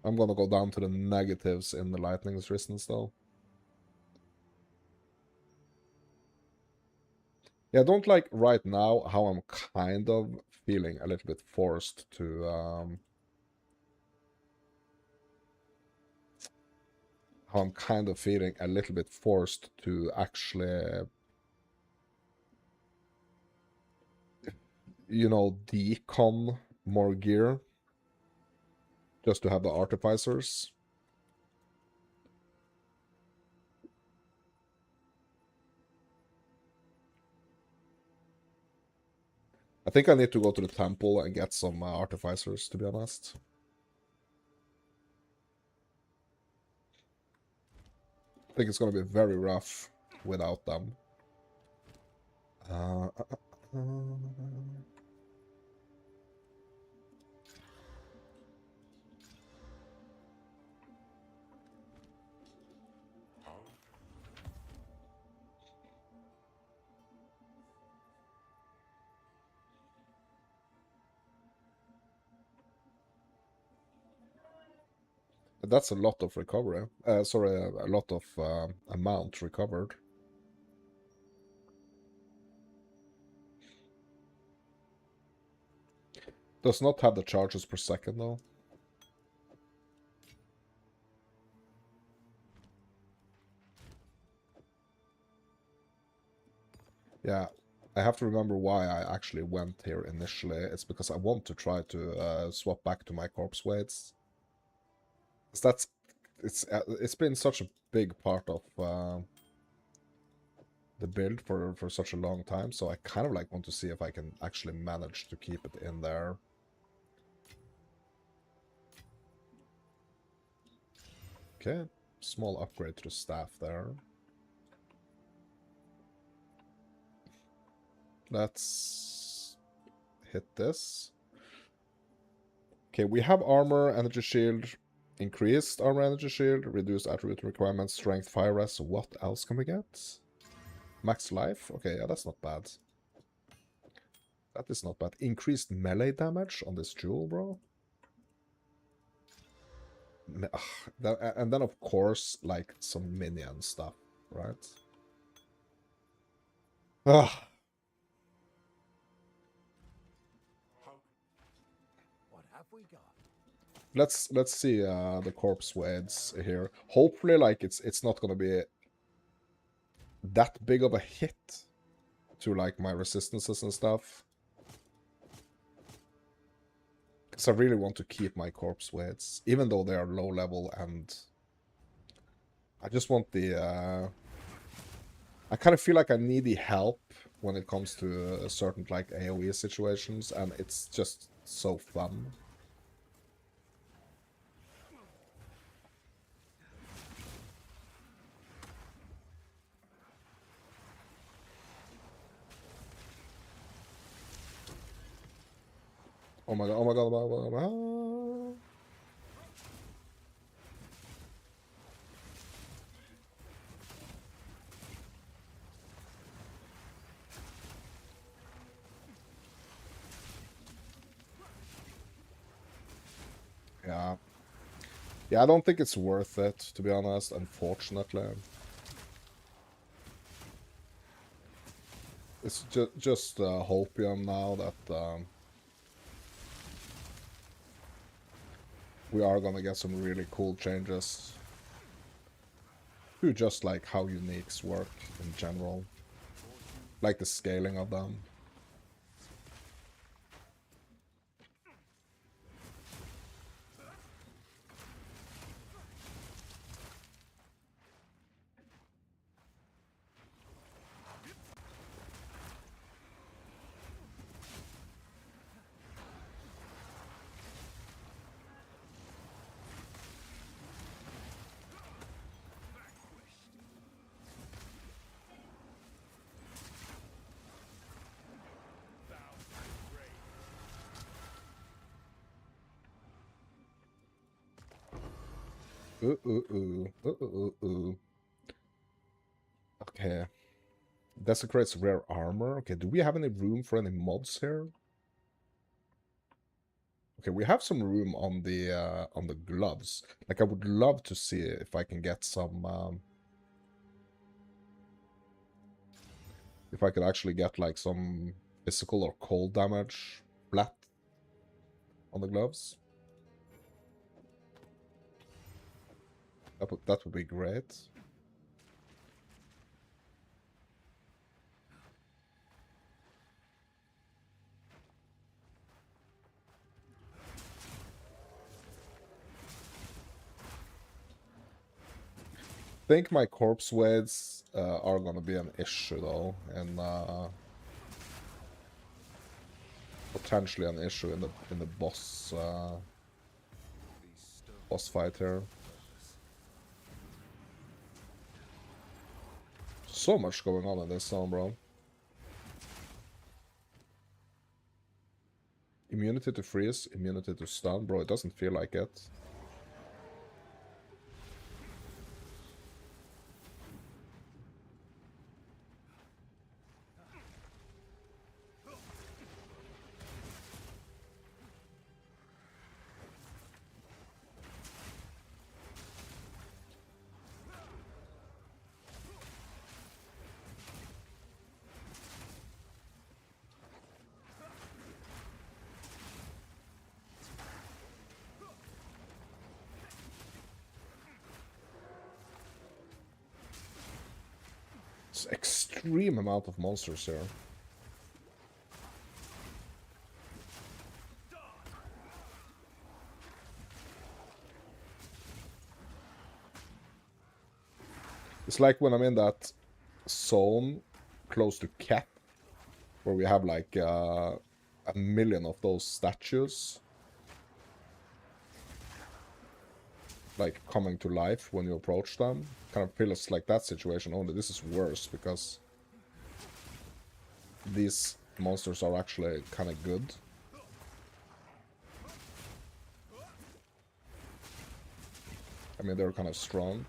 I'm gonna go down to the negatives in the lightning resistance though. Yeah, I don't like right now how I'm kind of feeling a little bit forced to how I'm kind of feeling a little bit forced to actually, you know, decon more gear. just to have the artificers. I think I need to go to the temple and get some artificers, to be honest. I think it's going to be very rough without them. That's a lot of recovery. Sorry, a lot of amount recovered. Does not have the charges per second, though. Yeah, I have to remember why I actually went here initially. It's because I want to try to swap back to my corpse weights. That's it's been such a big part of the build for such a long time, so I kind of like want to see if I can actually manage to keep it in there. Okay, small upgrade to the staff there. Let's hit this. Okay, we have armor, energy shield, increased armor, energy shield, reduced attribute requirements, strength, fire rest. What else can we get? Max life? Okay, yeah, that's not bad. That is not bad. Increased melee damage on this jewel, bro. And then, of course, like, some minion stuff, right? Ugh. What have we got? Let's see the corpse weights here. Hopefully, like, it's not gonna be that big of a hit to, like, my resistances and stuff. Because I really want to keep my corpse weights, even though they are low level, and I just want the I kind of feel like I need the help when it comes to certain, like, AoE situations, and it's just so fun. Oh my god, oh my god, oh my god, oh my god. Yeah. Yeah, I don't think it's worth it, to be honest, unfortunately. It's just hopium now that we are gonna get some really cool changes to just, like, how uniques work in general. Like the scaling of them. Okay. Desecrates rare armor. Okay, do we have any room for any mods here? Okay, we have some room on the gloves. Like, I would love to see if I can get some if I could actually get, like, some physical or cold damage flat on the gloves. That would be great. think my corpse weights are gonna be an issue though, and potentially an issue in the boss boss fight here. So much going on in this zone, bro. Immunity to freeze, immunity to stun, bro. It doesn't feel like it. It's extreme amount of monsters here. It's like when I'm in that zone close to Cap, where we have like a million of those statues like coming to life when you approach them. Kind of feels like that situation, only this is worse because these monsters are actually kind of good. I mean, they're kind of strong.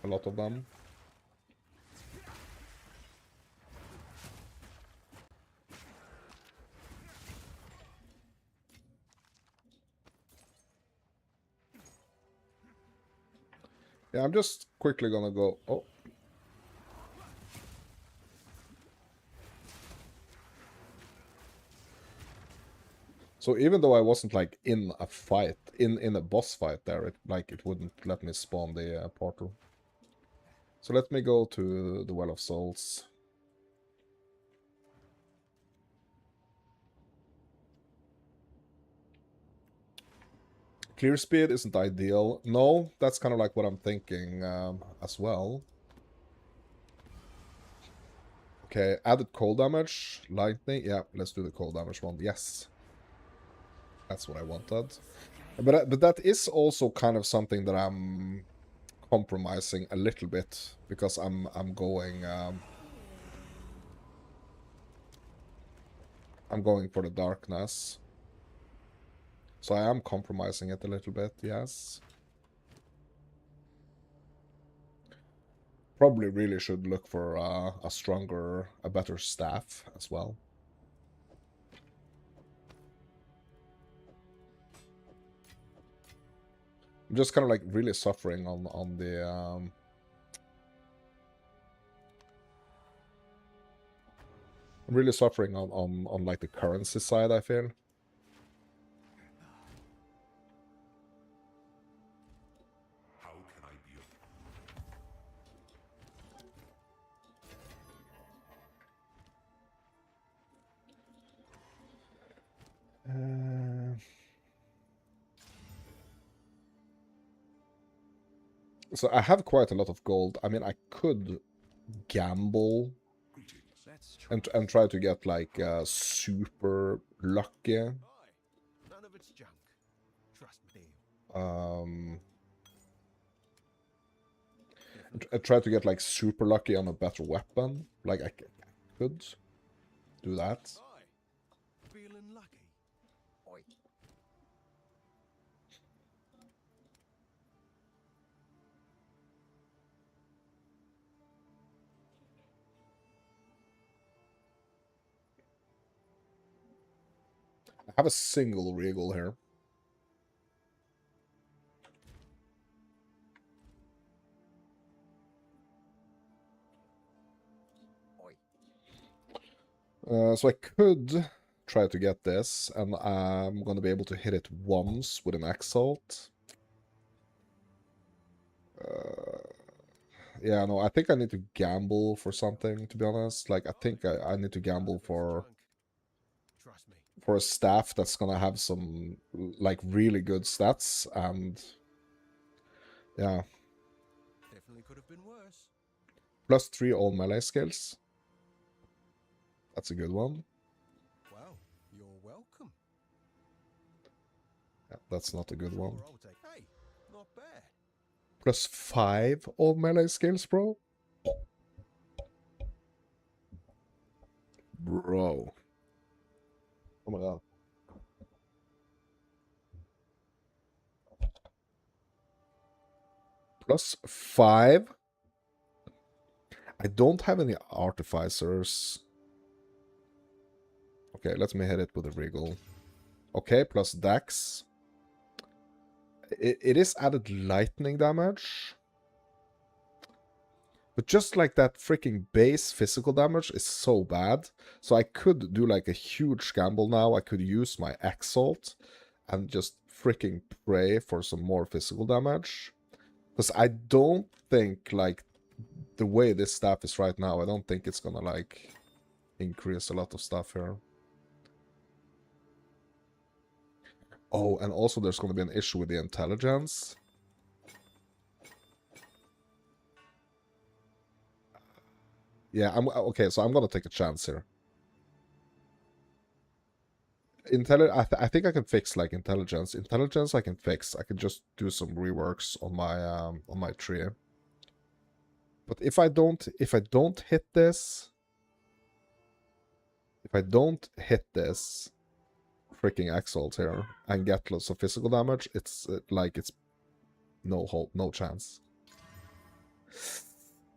A lot of them. Yeah, I'm just quickly gonna go... Oh. So even though I wasn't like in a fight, in a boss fight there, it wouldn't let me spawn the portal. So let me go to the Well of Souls. Clear speed isn't ideal. No, that's kind of like what I'm thinking as well. Okay, added cold damage, lightning. Yeah, let's do the cold damage one. Yes, that's what I wanted. But that is also kind of something that I'm compromising a little bit because I'm going for the darkness. So I am compromising it a little bit, yes. Probably really should look for a stronger, a better staff as well. I'm just kind of like really suffering on the... I'm really suffering on like the currency side, I feel. So I have quite a lot of gold. I mean, I could gamble and try to get like super lucky. None of it's junk. Trust me. I try to get like super lucky on a better weapon. Like I could do that. Feeling lucky. Oi. I have a single regal here. So I could try to get this, and I'm going to be able to hit it once with an exalt. Yeah, no, I think I need to gamble for something, to be honest. Like, I think I need to gamble for a staff that's going to have some, like, really good stats, and Yeah. Definitely could have been worse. +3 all melee skills. That's a good one. Well, you're welcome. Yeah, that's not a good one. Hey, not bad. +5 all melee skills, bro. Bro. Oh my god. +5. I don't have any artificers. Okay, let me hit it with a wriggle. Okay, plus dex. It is added lightning damage. But just like that freaking base physical damage is so bad. So I could do like a huge gamble now. I could use my Exalt and just freaking pray for some more physical damage. Because I don't think, like, the way this staff is right now, I don't think it's gonna, like, increase a lot of stuff here. Oh, and also there's gonna be an issue with the intelligence. Yeah, okay, so I'm gonna take a chance here. I think I can fix, like, intelligence. Intelligence I can fix. I can just do some reworks on my tree. But if I don't hit this, freaking Exalt here and get lots of physical damage, it's like it's no hope, no chance.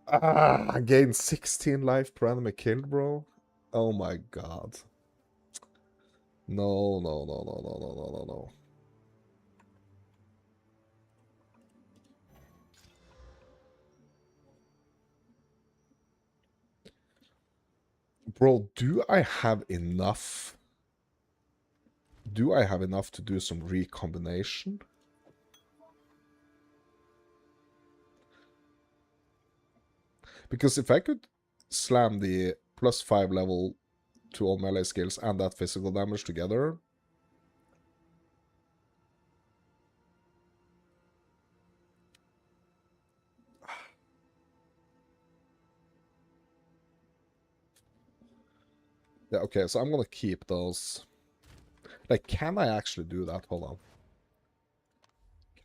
I gained 16 life per enemy killed, bro. Oh my god. No, no, no, no, no, no, no, no, no. Bro, do I have enough? Do I have enough to do some recombination? Because if I could slam the +5 level to all melee skills and that physical damage together... Yeah, okay, so I'm gonna keep those. Like, can I actually do that? Hold on.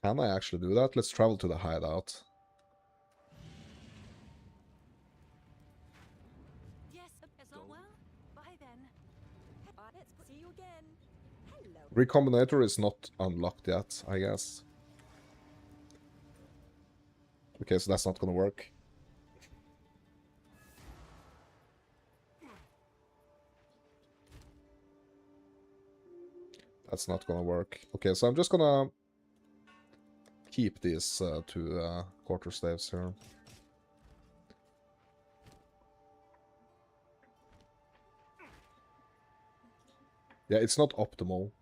Can I actually do that? Let's travel to the hideout. Yes, it's not well. Bye then. Let's see you again. Hello. Recombinator is not unlocked yet, I guess. Okay, so that's not gonna work. That's not gonna work. Okay, so I'm just gonna keep these two quarterstaves here. Yeah, it's not optimal.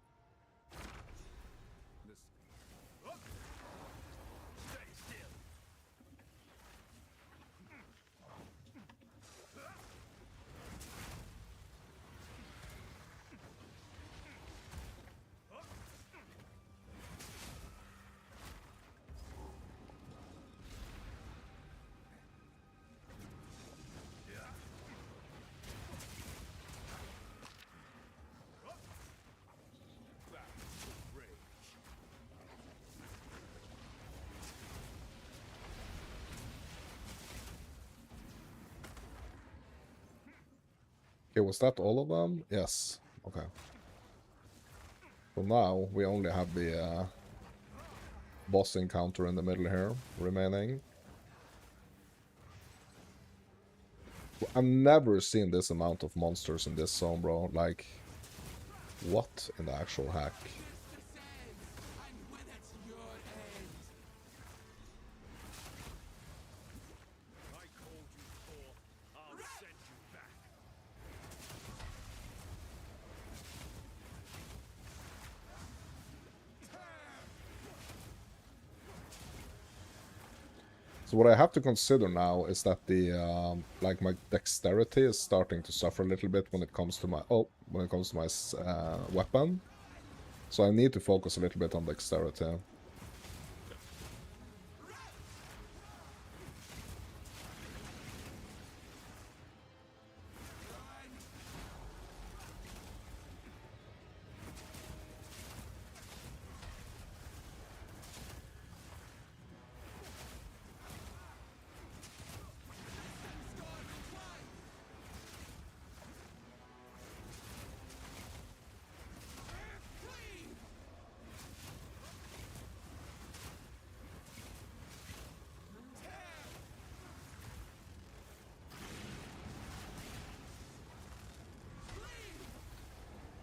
Okay, was that all of them? Yes. Okay. So now we only have the boss encounter in the middle here remaining. I've never seen this amount of monsters in this zone, bro. Like, what in the actual heck? So what I have to consider now is that the like my dexterity is starting to suffer a little bit when it comes to my weapon. So I need to focus a little bit on dexterity.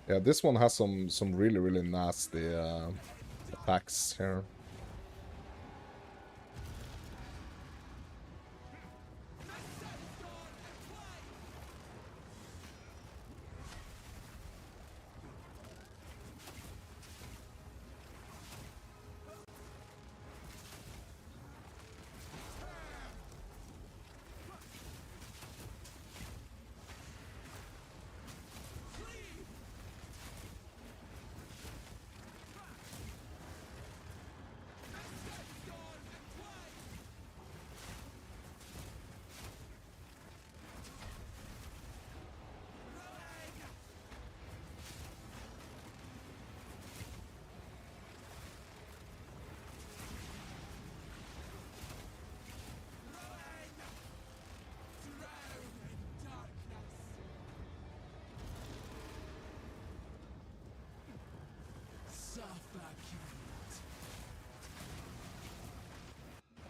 Yeah, this one has some really, really nasty attacks here.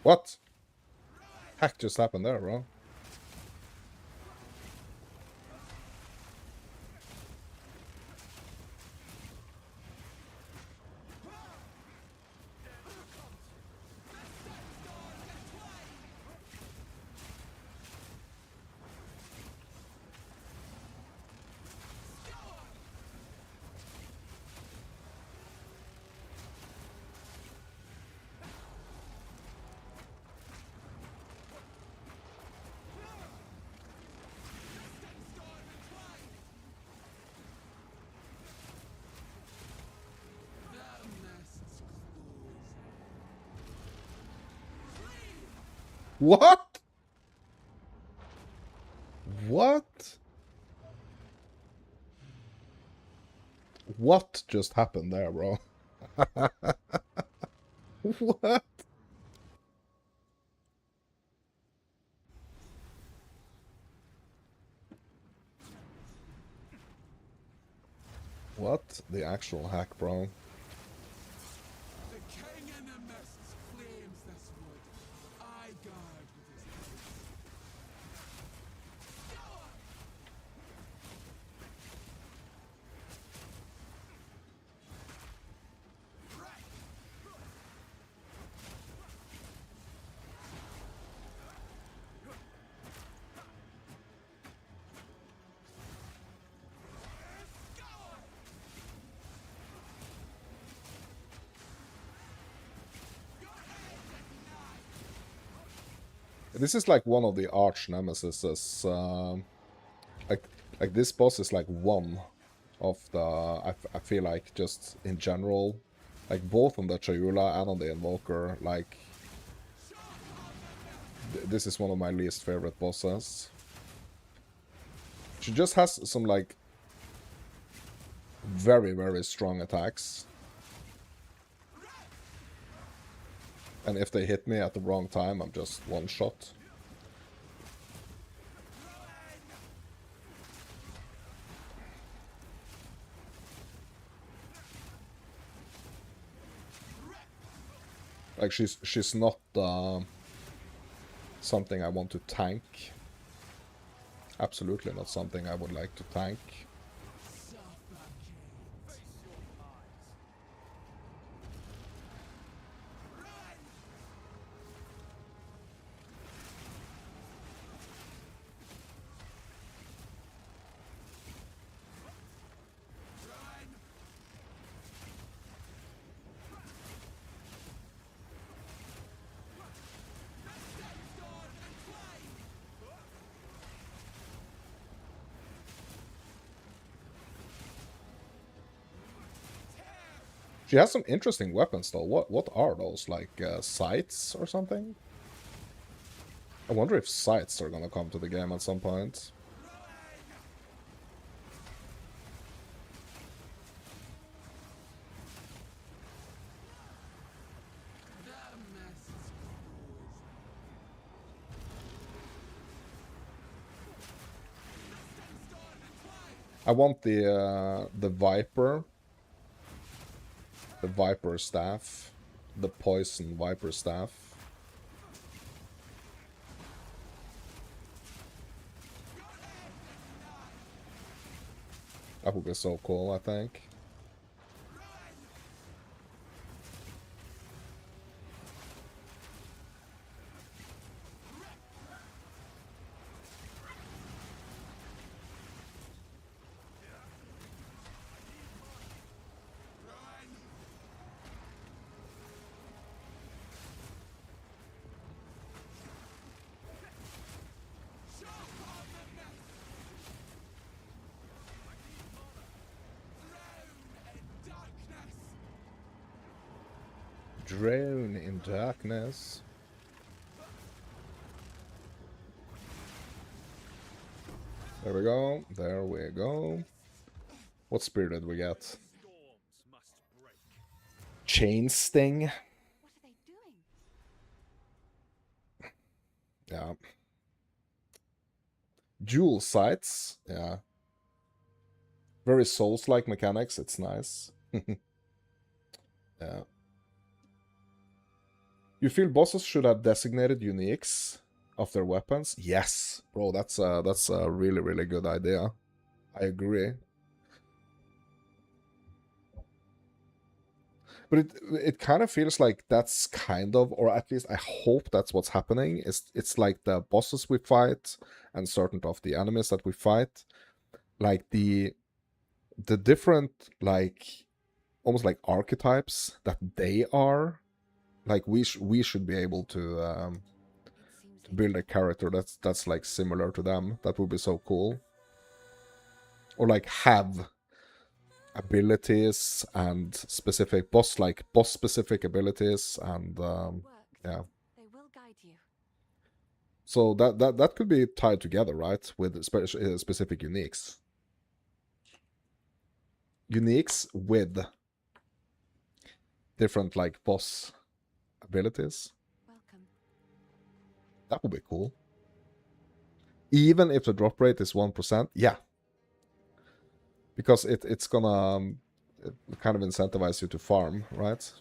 What? Heck just happened there, bro? What? What? What just happened there, bro? What? What the actual heck, bro? The king in the mists claims this wood. I guard with his This is like one of the arch nemesis. Like this boss is like one of the. I feel like just in general, like both on the Chayula and on the Invoker. Like this is one of my least favorite bosses. She just has some like very, very strong attacks. And if they hit me at the wrong time, I'm just one shot. Like she's not something I want to tank. Absolutely not something I would like to tank. She has some interesting weapons though. What are those? Like scythes or something? I wonder if scythes are gonna come to the game at some point. I want the Viper. The Viper Staff. The Poison Viper Staff. That would be so cool, I think. Drown in darkness. There we go. There we go. What spear did we get? Chain Sting. What are they doing? Yeah. Dual sights. Yeah. Very Souls-like mechanics. It's nice. Yeah. You feel bosses should have designated uniques of their weapons? Yes, bro. That's a really, really good idea. I agree. But it kind of feels like that's kind of, or at least I hope that's what's happening. It's like the bosses we fight and certain of the enemies that we fight, like the different, like almost like archetypes that they are. Like we should be able to build a character that's like similar to them. That would be so cool. Or like have abilities and specific boss specific abilities and yeah. They will guide you. So that could be tied together, right, with specific uniques. Uniques with different like boss abilities. Welcome. That would be cool. Even if the drop rate is 1%, yeah. Because it's gonna kind of incentivize you to farm, right?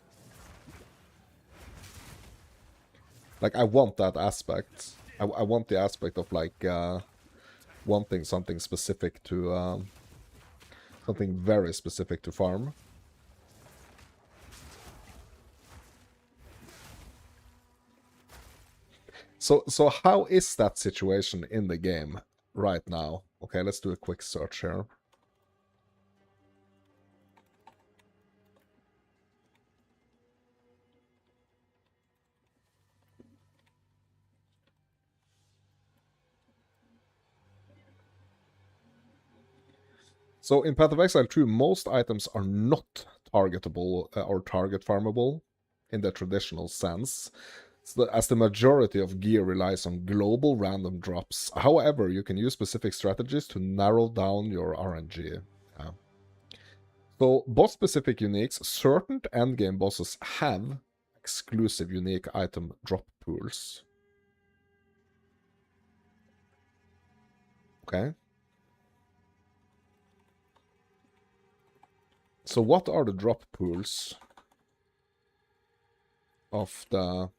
Like, I want that aspect. I want the aspect of, like, wanting something specific to... something very specific to farm. So how is that situation in the game right now? Okay, let's do a quick search here. So in Path of Exile 2, most items are not targetable or target farmable in the traditional sense, as the majority of gear relies on global random drops. However, you can use specific strategies to narrow down your RNG. Yeah. So boss-specific uniques, certain endgame bosses have exclusive unique item drop pools. Okay. So what are the drop pools of the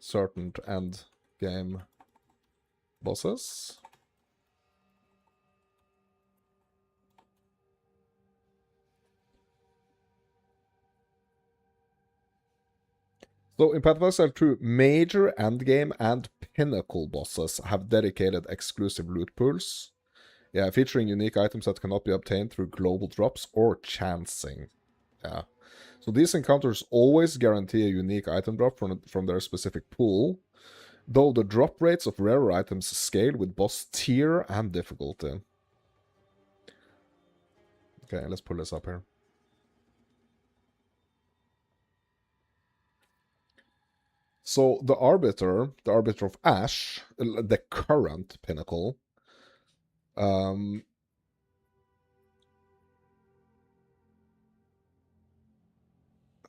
certain end game bosses? So in Path of Exile 2, major endgame and pinnacle bosses have dedicated exclusive loot pools. Yeah, featuring unique items that cannot be obtained through global drops or chancing. Yeah. So these encounters always guarantee a unique item drop from their specific pool, though the drop rates of rarer items scale with boss tier and difficulty. Okay, let's pull this up here. So the Arbiter of Ash, the current pinnacle,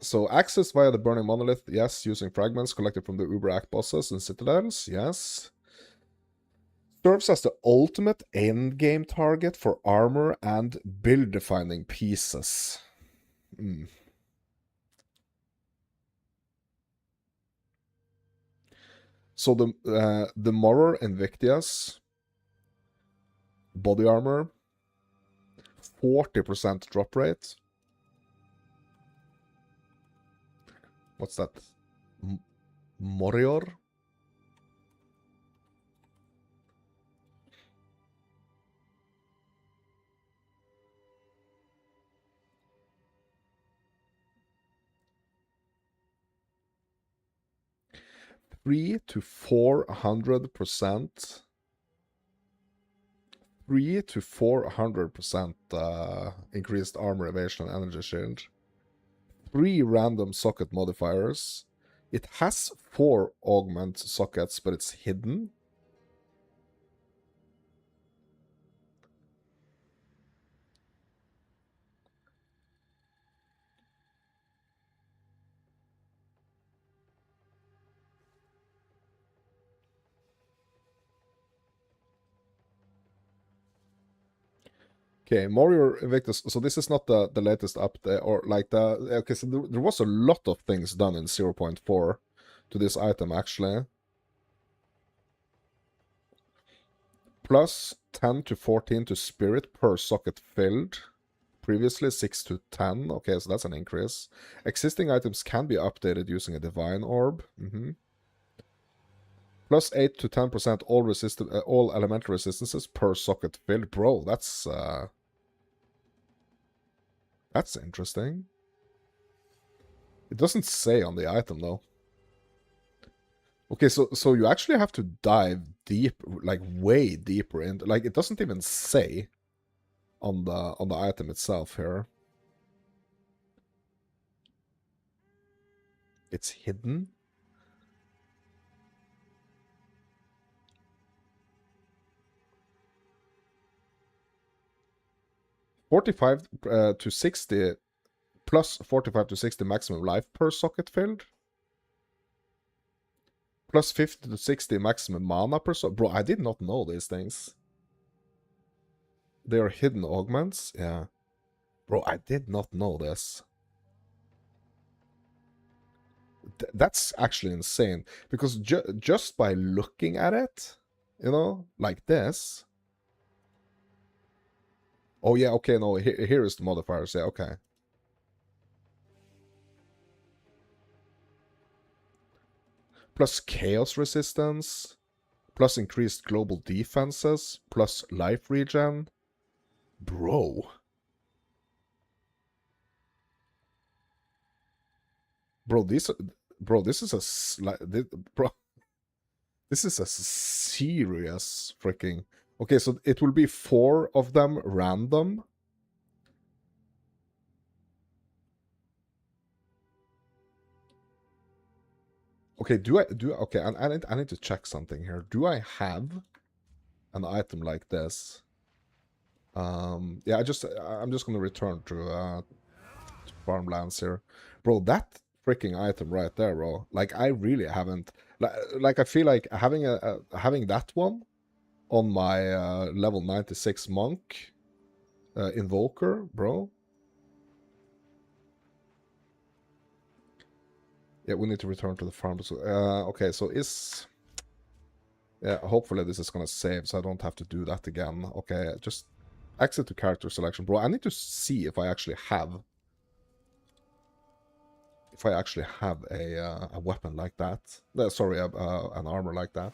so access via the Burning Monolith, yes. Using fragments collected from the Uber-Act bosses and citadels, yes. Serves as the ultimate endgame target for armor and build-defining pieces. So the Morror Invictia's body armor 40% drop rate. What's that? Morior? Three to 400%. 3 to 400% increased armor evasion and energy shield. 3 random socket modifiers. It has 4 augment sockets, but it's hidden. Okay, Warrior Invictus. So this is not the latest update, or like the... Okay, so there was a lot of things done in 0.4 to this item, actually. Plus 10 to 14 to Spirit per socket filled. Previously 6 to 10. Okay, so that's an increase. Existing items can be updated using a Divine Orb. Plus 8 to 10% all elemental resistances per socket filled. Bro, that's interesting. It doesn't say on the item, though. Okay, so you actually have to dive deep, like way deeper into... Like, it doesn't even say on the item itself here. It's hidden. +45 to 60 maximum life per socket filled. +50 to 60 maximum mana per socket. Bro, I did not know these things. They are hidden augments. Yeah. Bro, I did not know this. That's actually insane. Because just by looking at it, you know, like this... Oh, yeah, okay, no, here is the modifiers. Yeah, okay. Plus chaos resistance, plus increased global defenses, plus life regen. Bro. Bro, this is a this is a serious freaking... Okay, so it will be 4 of them random. Okay, okay, I need to check something here. Do I have an item like this? Yeah, I'm just gonna return to farmlands here. Bro, that freaking item right there, bro. Like, I really haven't... Like I feel like having having that one on my level 96 monk invoker, bro. Yeah, we need to return to the farm. So, okay, so yeah, hopefully this is gonna save, so I don't have to do that again. Okay, just exit to character selection, bro. I need to see if I actually have a weapon like that. Sorry, an armor like that.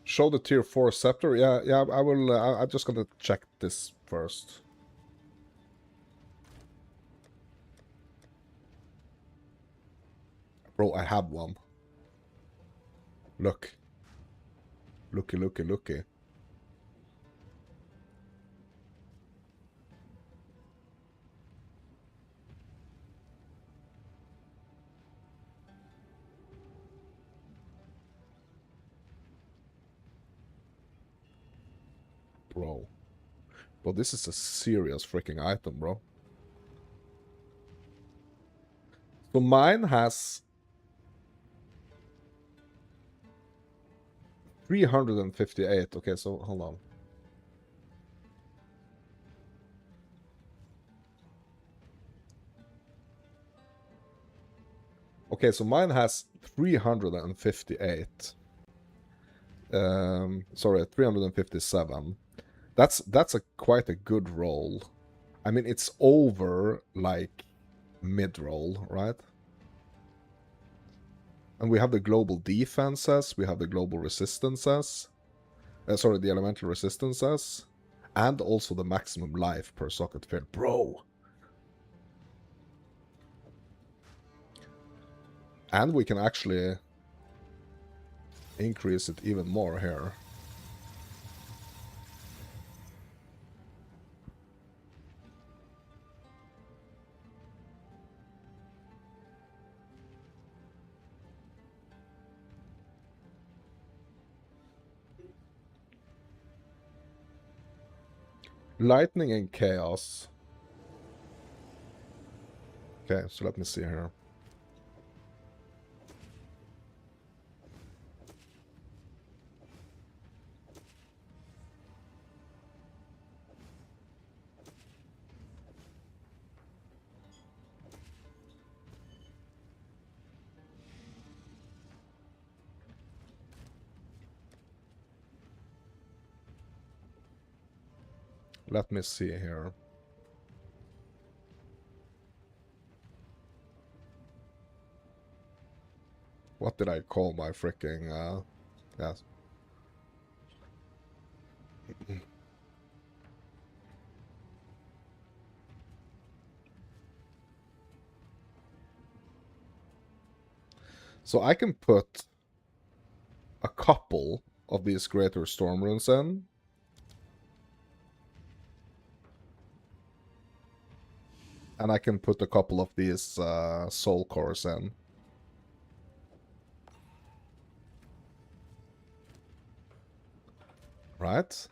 Show the tier 4 scepter. Yeah, I will. I'm just gonna check this first. Bro, I have one. Look. Looky. Bro. Bro, this is a serious freaking item, bro. So mine has 358. Okay, so hold on. Okay, so mine has 358. Sorry, 357. That's quite a good roll. I mean, it's over, like, mid-roll, right? And we have the global defenses, we have the global resistances. Sorry, the elemental resistances. And also the maximum life per socket field. Bro! And we can actually increase it even more here. Lightning and chaos. Okay, so let me see here. Let me see here. What did I call my freaking, yes. So I can put a couple of these greater storm runes in. And I can put a couple of these soul cores in. Right?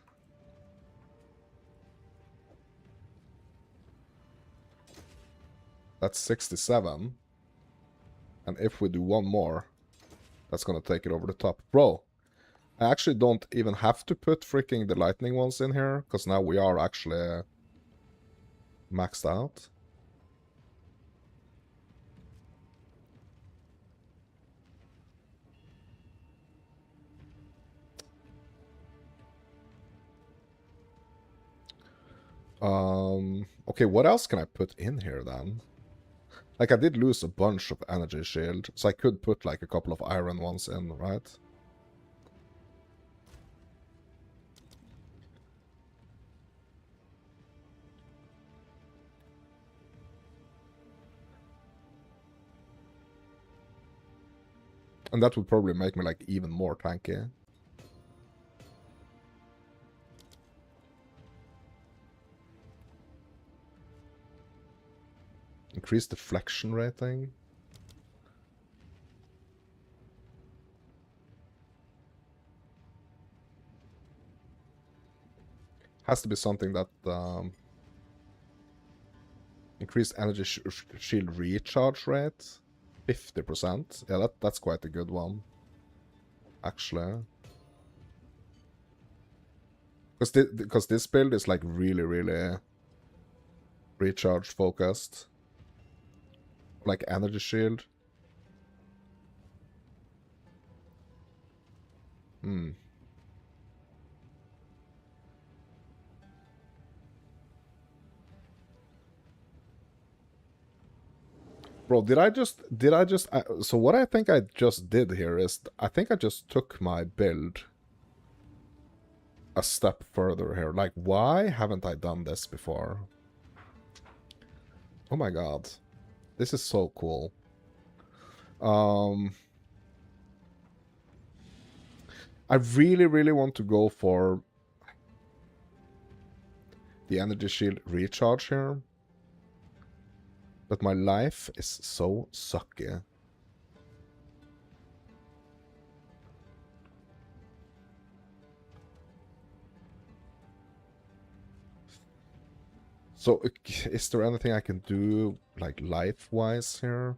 That's 67. And if we do one more, that's gonna take it over the top. Bro, I actually don't even have to put freaking the lightning ones in here, because now we are actually maxed out. Okay, what else can I put in here then? Like, I did lose a bunch of energy shield, so I could put like a couple of iron ones in, right? And that would probably make me like even more tanky. Increase deflection rating. Has to be something that increased energy shield recharge rate. 50%. Yeah, that's quite a good one. Actually. Because this build is like really recharge focused. Like energy shield. Bro, so what I think I just did here is, I think I just took my build a step further here. Like, why haven't I done this before? Oh my god. This is so cool. I really want to go for the energy shield recharge here. But my life is so sucky. So, is there anything I can do, like, life-wise here?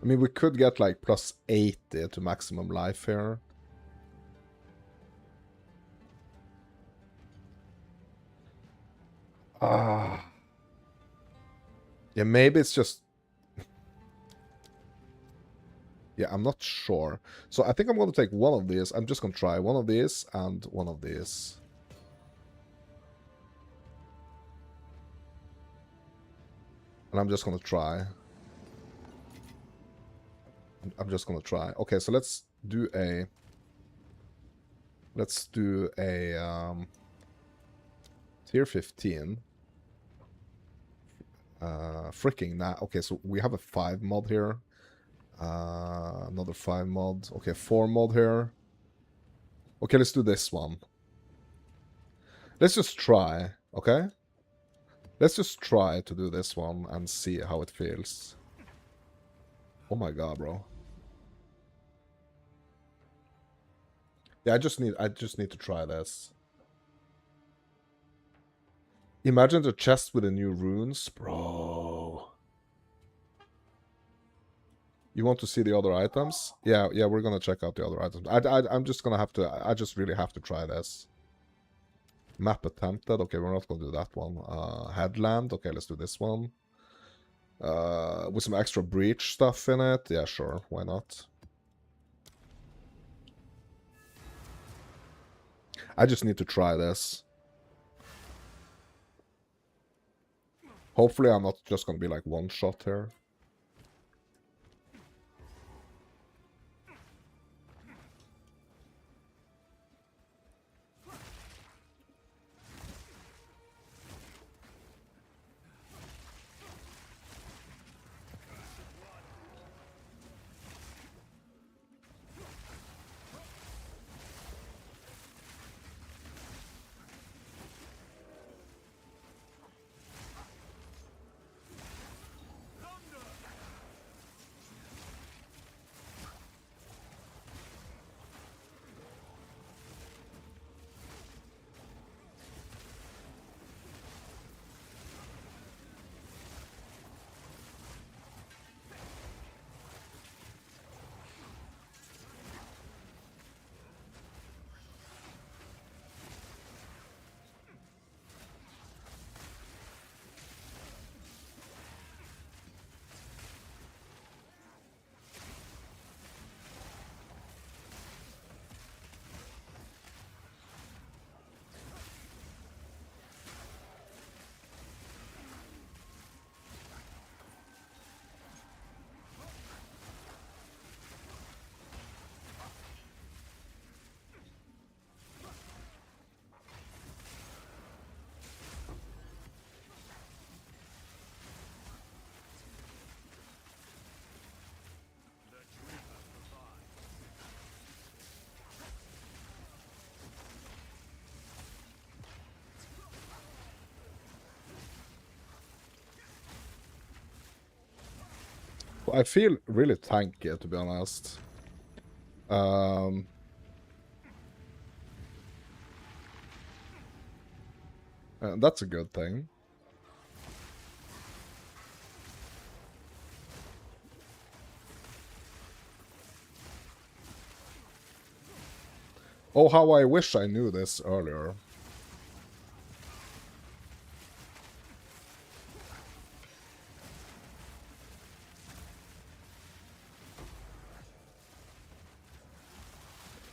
I mean, we could get, like, plus 80 to maximum life here. Ah. Yeah, maybe it's just... Yeah, I'm not sure. So I think I'm going to take one of these. I'm just going to try one of these and one of these. And I'm just going to try. I'm just going to try. Okay, so let's do a... Let's do a tier 15. Freaking nah. Okay, so we have a 5 mod here. Another 5 mod. Okay, 4 mod here. Okay, let's do this one. Let's just try, okay? Let's just try to do this one and see how it feels. Oh my god, bro. Yeah, I just need to try this. Imagine the chest with the new runes, bro. You want to see the other items? Yeah, we're gonna check out the other items. I'm just gonna have to. I just really have to try this. Map attempted. Okay, we're not gonna do that one. Headland. Okay, let's do this one. With some extra breach stuff in it. Yeah, sure. Why not? I just need to try this. Hopefully I'm not just gonna be like one shot here. I feel really tanky, to be honest. That's a good thing. Oh, how I wish I knew this earlier.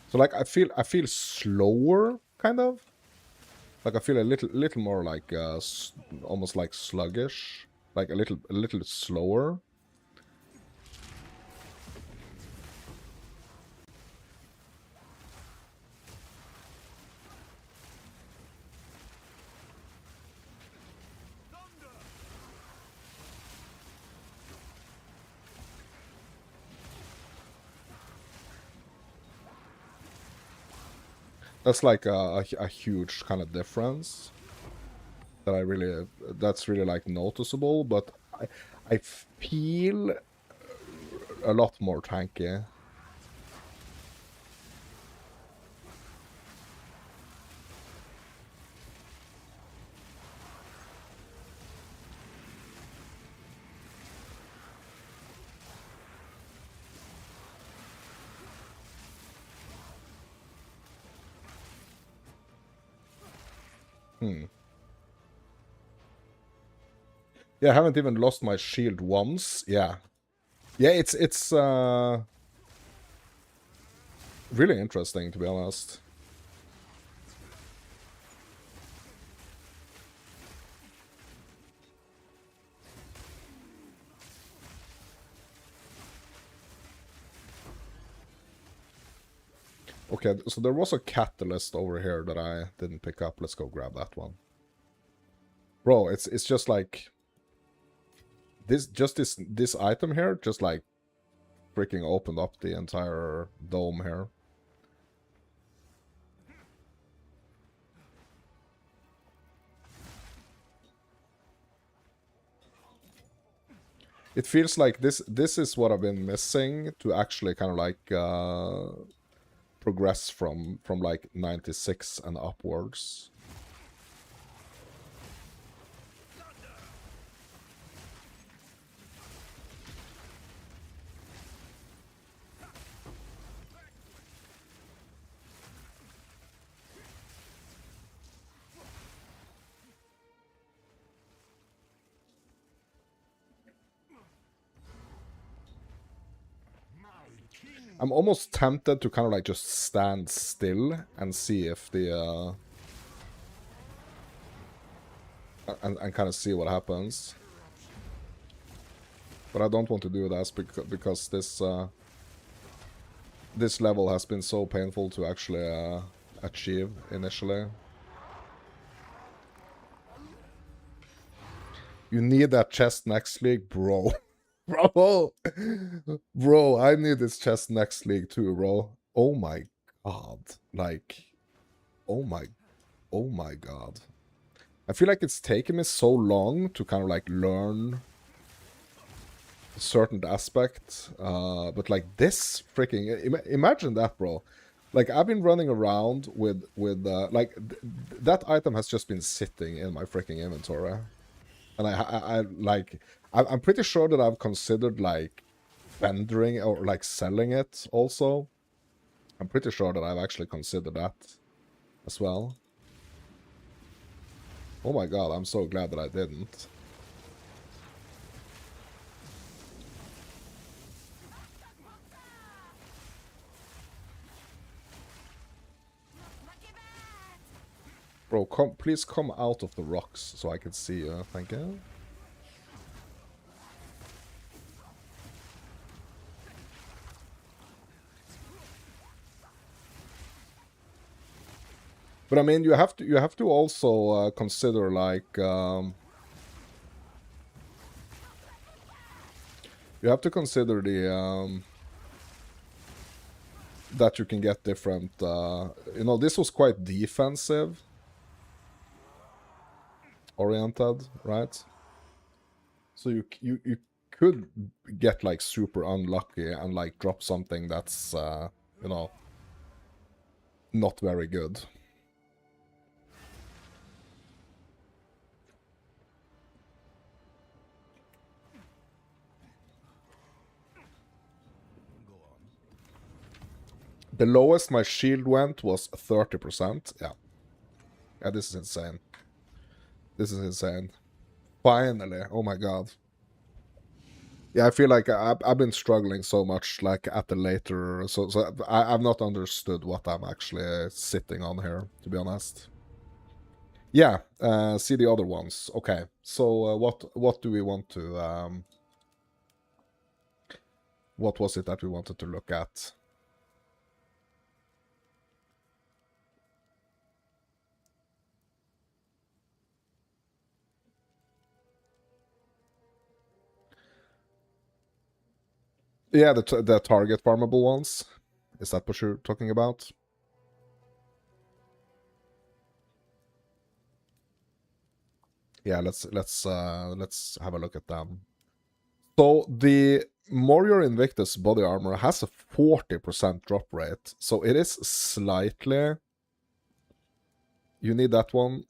So like I feel slower, kind of. Like I feel a little more like almost like sluggish, like a little slower. That's like a huge kind of difference that that's really like noticeable, but I feel a lot more tanky. Yeah, I haven't even lost my shield once. Yeah. Yeah, it's really interesting, to be honest. Okay, so there was a catalyst over here that I didn't pick up. Let's go grab that one. Bro, it's just like this item here just like freaking opened up the entire dome here. It feels like this is what I've been missing to actually kind of like progress from like 96 and upwards. I'm almost tempted to kind of like just stand still and see if the and kind of see what happens. But I don't want to do that because this level has been so painful to actually achieve initially. You need that chest next league, bro. Bro! Bro, I need this chest next league too, bro. Oh my god. Like, oh my god. I feel like it's taken me so long to kind of like learn a certain aspect. But like this freaking... imagine that, bro. Like, I've been running around with like, that item has just been sitting in my freaking inventory. And I'm pretty sure that I've considered like vendoring or like selling it also. I'm pretty sure that I've actually considered that as well. Oh my god, I'm so glad that I didn't. Bro, please come out of the rocks so I can see you. Thank you. But I mean, you have to also consider like you have to consider the that you can get different. You know, this was quite defensive oriented, right? So you could get like super unlucky and like drop something that's you know, not very good. The lowest my shield went was 30%. Yeah. Yeah, this is insane. This is insane. Finally. Oh my god. Yeah, I feel like I've been struggling so much, like, at the later... So I've not understood what I'm actually sitting on here, to be honest. Yeah, see the other ones. Okay, so what do we want to... what was it that we wanted to look at? Yeah, the target farmable ones. Is that what you're talking about? Yeah, let's have a look at them. So the Warrior Invictus body armor has a 40% drop rate, so it is slightly... You need that one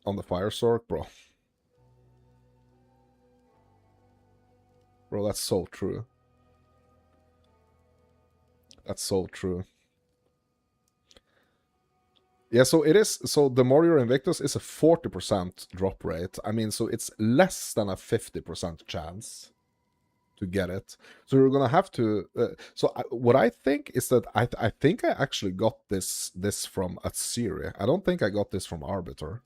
on the Fire Sword, bro. Bro, that's so true. That's so true. Yeah, so it is. So the Warrior Invictus is a 40% drop rate. I mean, so it's less than a 50% chance to get it. So you're gonna have to. What I think is that I think I actually got this from Atziri. I don't think I got this from Arbiter.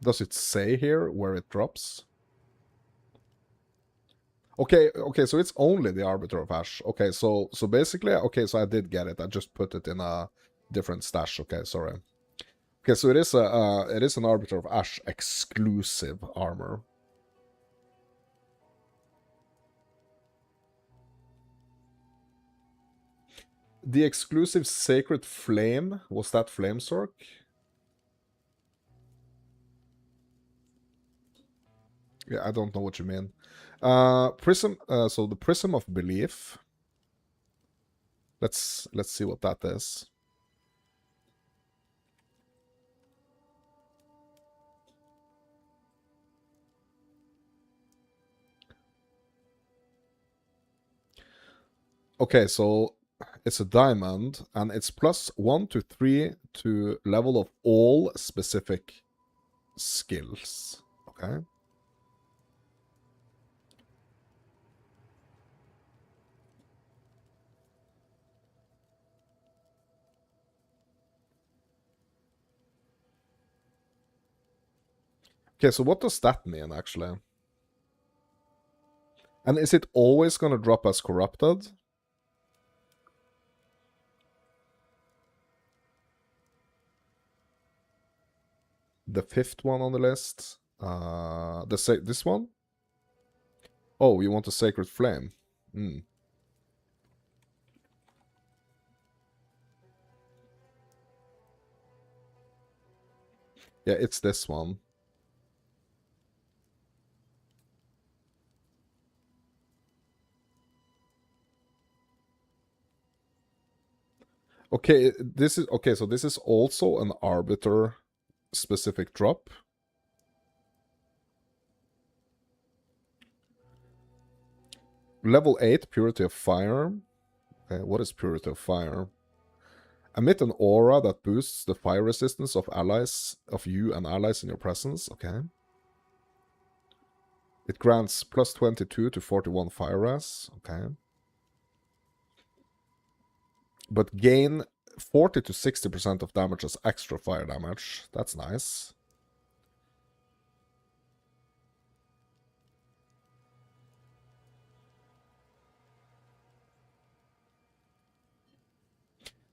Does it say here where it drops? Okay, so it's only the Arbiter of Ash. Okay, so basically, okay, so I did get it. I just put it in a different stash. Okay, sorry. Okay, so it is an Arbiter of Ash exclusive armor. The exclusive Sacred Flame, was that Flame Sork? Yeah, I don't know what you mean. Prism, so the Prism of Belief. Let's see what that is. Okay, so it's a diamond, and it's +1 to 3 to level of all specific skills. Okay. Okay, so what does that mean, actually? And is it always going to drop as corrupted? The 5th one on the list. This one? Oh, you want a Sacred Flame? Hmm. Yeah, it's this one. Okay, this is okay, so this is also an Arbiter specific drop. Level 8, Purity of Fire. Okay, what is Purity of Fire? Emit an aura that boosts the fire resistance of allies, of you and allies in your presence. Okay. It grants +22 to 41 fire res. Okay. But gain 40 to 60% of damage as extra fire damage. That's nice.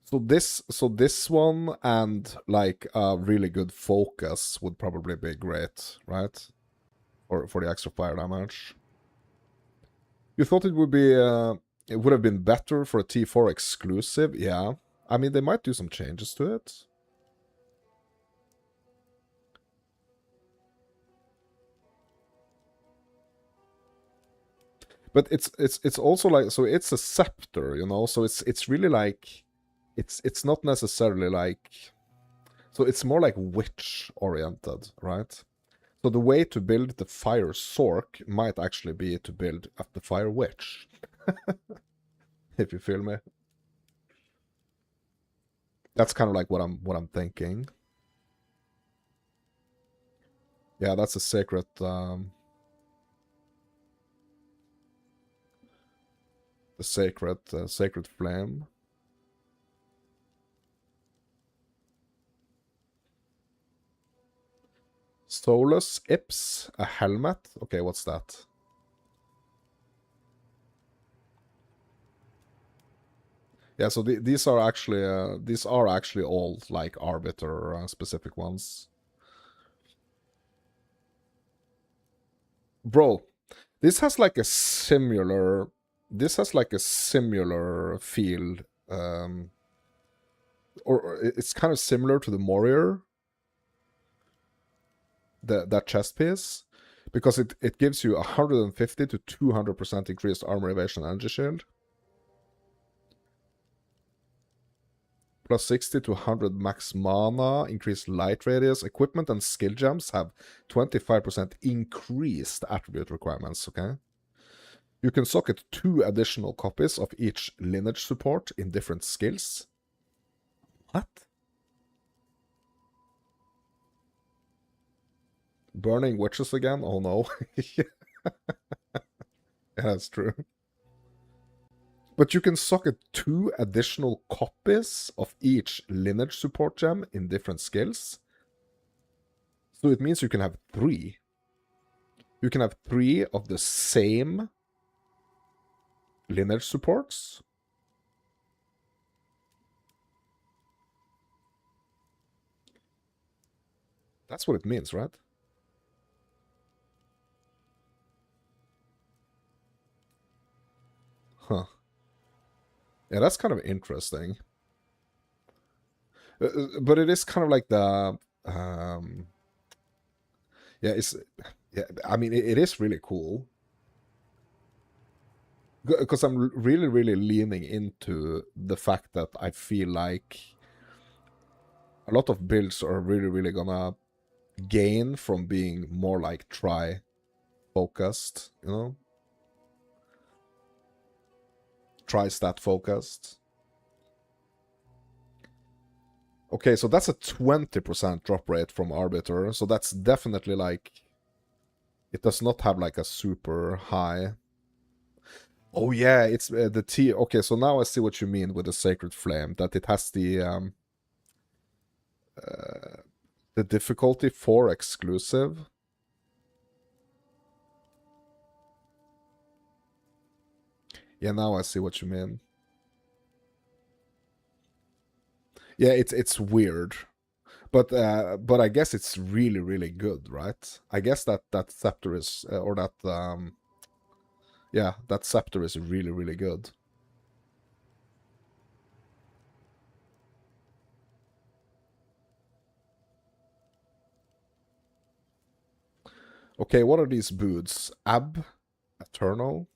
So this one and like a really good focus would probably be great, right? Or for the extra fire damage. You thought it would be it would have been better for a T4 exclusive, yeah. I mean, they might do some changes to it. But it's also like, so it's a scepter, you know, so it's really like it's not necessarily like, so it's more like witch oriented, right? So the way to build the fire Sork might actually be to build up the fire witch. If you feel me. That's kind of like what I'm thinking. Yeah, that's a sacred the sacred flame. Solus Ips, a helmet. Okay, what's that? Yeah, so these are actually all like Arbiter specific ones. Bro, this has like a similar feel, or it's kind of similar to the Warrior, that chest piece, because it gives you 150 to 200% increased armor evasion and energy shield, Plus 60 to 100 max mana, increased light radius. Equipment and skill gems have 25% increased attribute requirements, okay? You can socket 2 additional copies of each lineage support in different skills. What? Burning witches again? Oh no. Yeah, that's true. But you can socket 2 additional copies of each lineage support gem in different skills. So it means you can have 3. You can have 3 of the same lineage supports. That's what it means, right? Huh. Yeah, that's kind of interesting. But it is kind of like the... yeah, it's... Yeah, I mean, it is really cool. Because I'm really, really leaning into the fact that I feel like a lot of builds are really, really gonna gain from being more like try-focused, you know? Tri-stat focused. Okay, so that's a 20% drop rate from Arbiter, so that's definitely like... It does not have like a super high... Oh yeah, it's the T... Okay, so now I see what you mean with the Sacred Flame, that it has the difficulty for exclusive. Yeah, now I see what you mean. Yeah, it's weird, but I guess it's really, really good, right? I guess that scepter is or that yeah, that scepter is really, really good. Okay, what are these boots? Ab Eternal.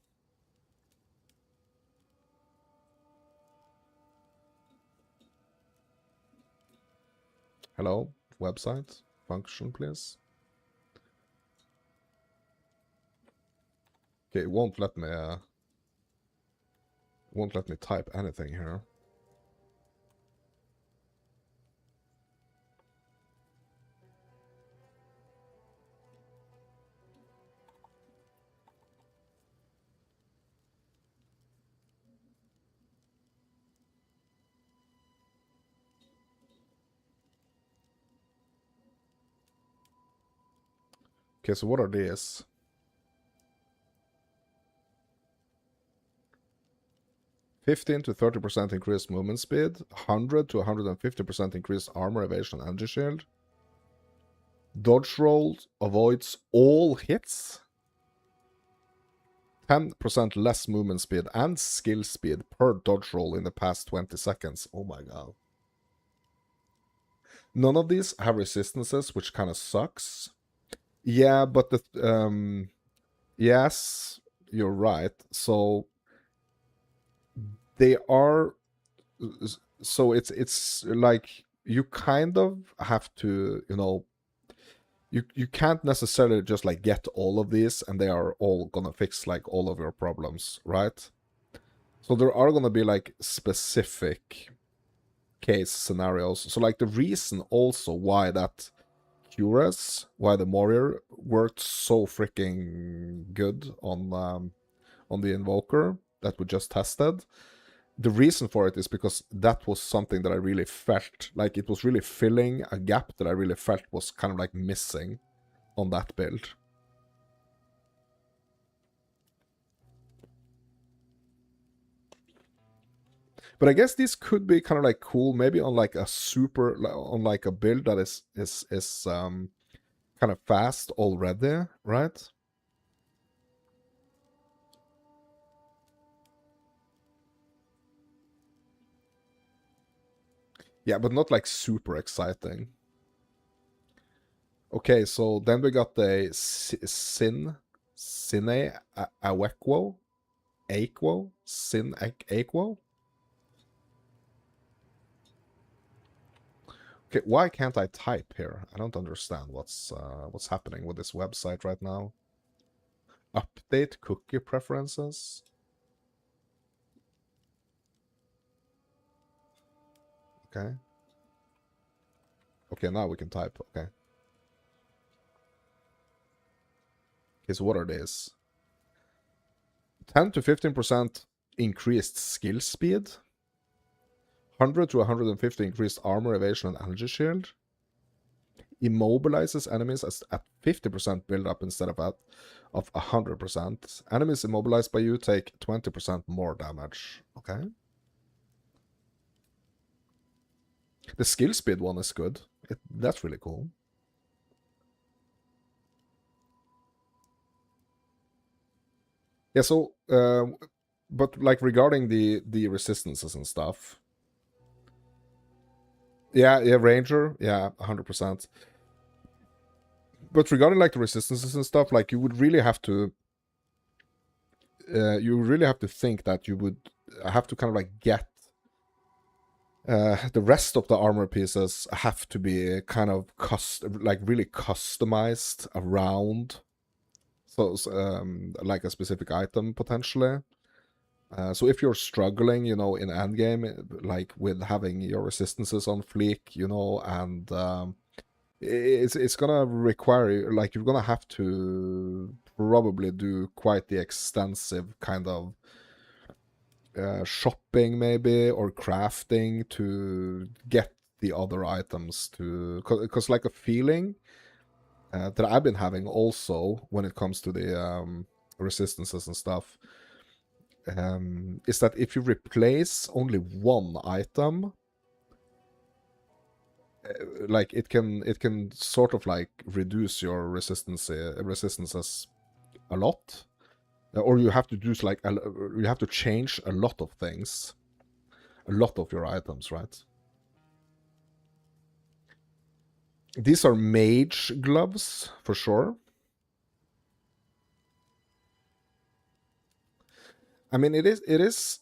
Hello, website function, please. Okay, it won't let me type anything here. Okay, so what are these? $15 to 30% increased movement speed, 100 to 150% increased armor evasion energy shield. Dodge roll avoids all hits. 10% less movement speed and skill speed per dodge roll in the past 20 seconds. Oh my god. None of these have resistances, which kind of sucks. Yeah, but the yes, you're right. So they are, so it's like you kind of have to, you know, you can't necessarily just like get all of these and they are all gonna fix like all of your problems, right? So there are gonna be like specific case scenarios. So like the reason also why that Cures, why the Warrior worked so freaking good on the Invoker that we just tested. The reason for it is because that was something that I really felt, like it was really filling a gap that I really felt was kind of like missing on that build. But I guess these could be kind of like cool, maybe on like a super, on like a build that is kind of fast already, right? Yeah, but not like super exciting. Okay, so then we got the Sine Awekwo, Aquo, Sin Aquo. Okay, why can't I type here? I don't understand what's happening with this website right now. Update cookie preferences. Okay. Okay, now we can type. Okay. Okay, so what are these? 10 to 15% increased skill speed. 100 to 150 increased armor, evasion, and energy shield. Immobilizes enemies at 50% build up instead of 100%. Enemies immobilized by you take 20% more damage. Okay. The skill speed one is good. That's really cool. Yeah, so, but like regarding the resistances and stuff. Yeah, Ranger, yeah, 100%. But regarding like the resistances and stuff, like you would really have to, think that you would have to kind of like get the rest of the armor pieces have to be kind of really customized around, so like a specific item potentially. So if you're struggling, you know, in endgame, like with having your resistances on fleek, you know, and it's gonna require, like, you're gonna have to probably do quite the extensive kind of shopping maybe, or crafting to get the other items to, because like a feeling that I've been having also when it comes to the resistances and stuff, is that if you replace only one item, like it can sort of like reduce your resistances a lot, or you have to do like you have to change a lot of things, a lot of your items, right? These are mage gloves for sure. I mean, it is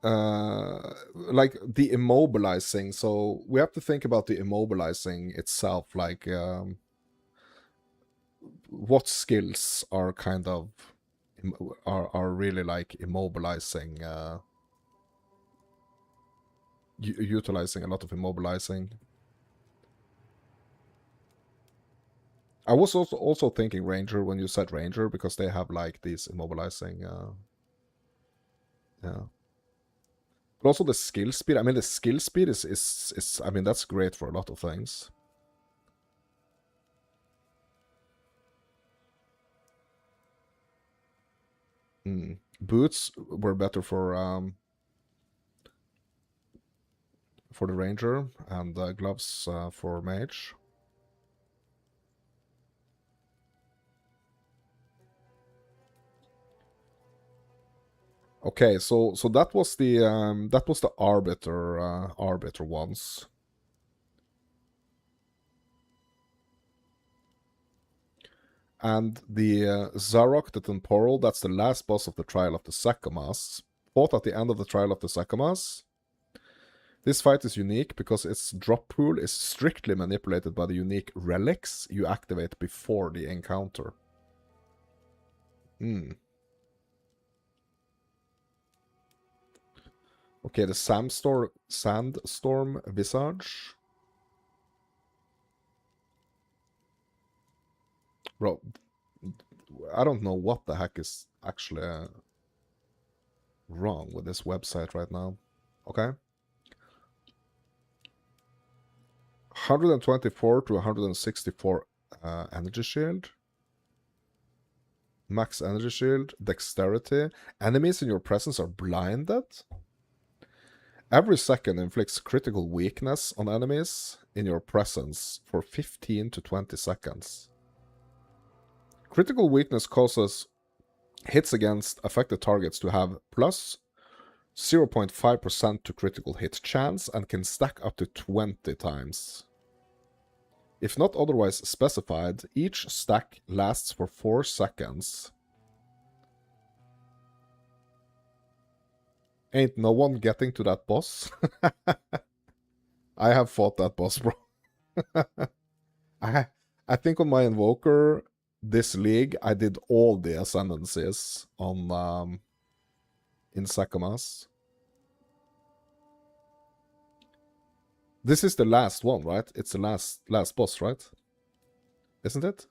like the immobilizing. So we have to think about the immobilizing itself, like what skills are kind of are really like immobilizing, utilizing a lot of immobilizing. I was also thinking Ranger when you said Ranger, because they have like these immobilizing, yeah. But also the skill speed. I mean, the skill speed is I mean, that's great for a lot of things. Boots were better for the Ranger, and gloves for Mage. Okay, so that was the arbiter ones. And the Zarok the Temporal, that's the last boss of the Trial of the Sakamas. Fought at the end of the Trial of the Sakamas. This fight is unique because its drop pool is strictly manipulated by the unique relics you activate before the encounter. Okay, the Sandstorm Visage. Bro, I don't know what the heck is actually wrong with this website right now. Okay. 124 to 164 energy shield. Max energy shield, dexterity. Enemies in your presence are blinded. Every second inflicts critical weakness on enemies in your presence for 15 to 20 seconds. Critical weakness causes hits against affected targets to have plus 0.5% to critical hit chance and can stack up to 20 times. If not otherwise specified, each stack lasts for 4 seconds. Ain't no one getting to that boss. I have fought that boss, bro. I think on my Invoker, this league, I did all the ascendancies on in Sakamas. This is the last one, right? It's the last boss, right? Isn't it?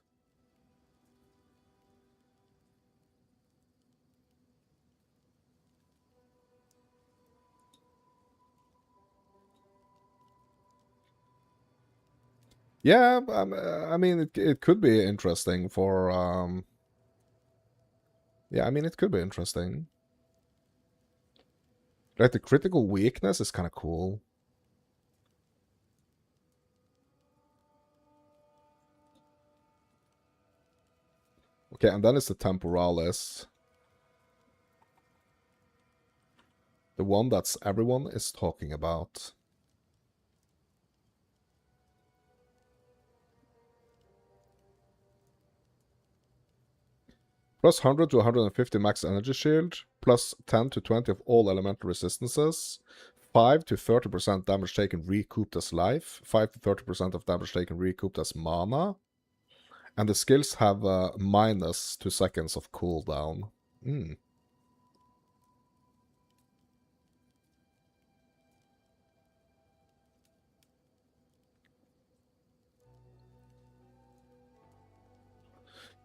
Yeah, I mean, it could be interesting for... Yeah, I mean, it could be interesting. Like, the critical weakness is kind of cool. Okay, and then it's the Temporalis. The one that's everyone is talking about. Plus 100 to 150 max energy shield. Plus 10 to 20 of all elemental resistances. 5 to 30% damage taken recouped as life. 5 to 30% of damage taken recouped as mana. And the skills have minus 2 seconds of cooldown.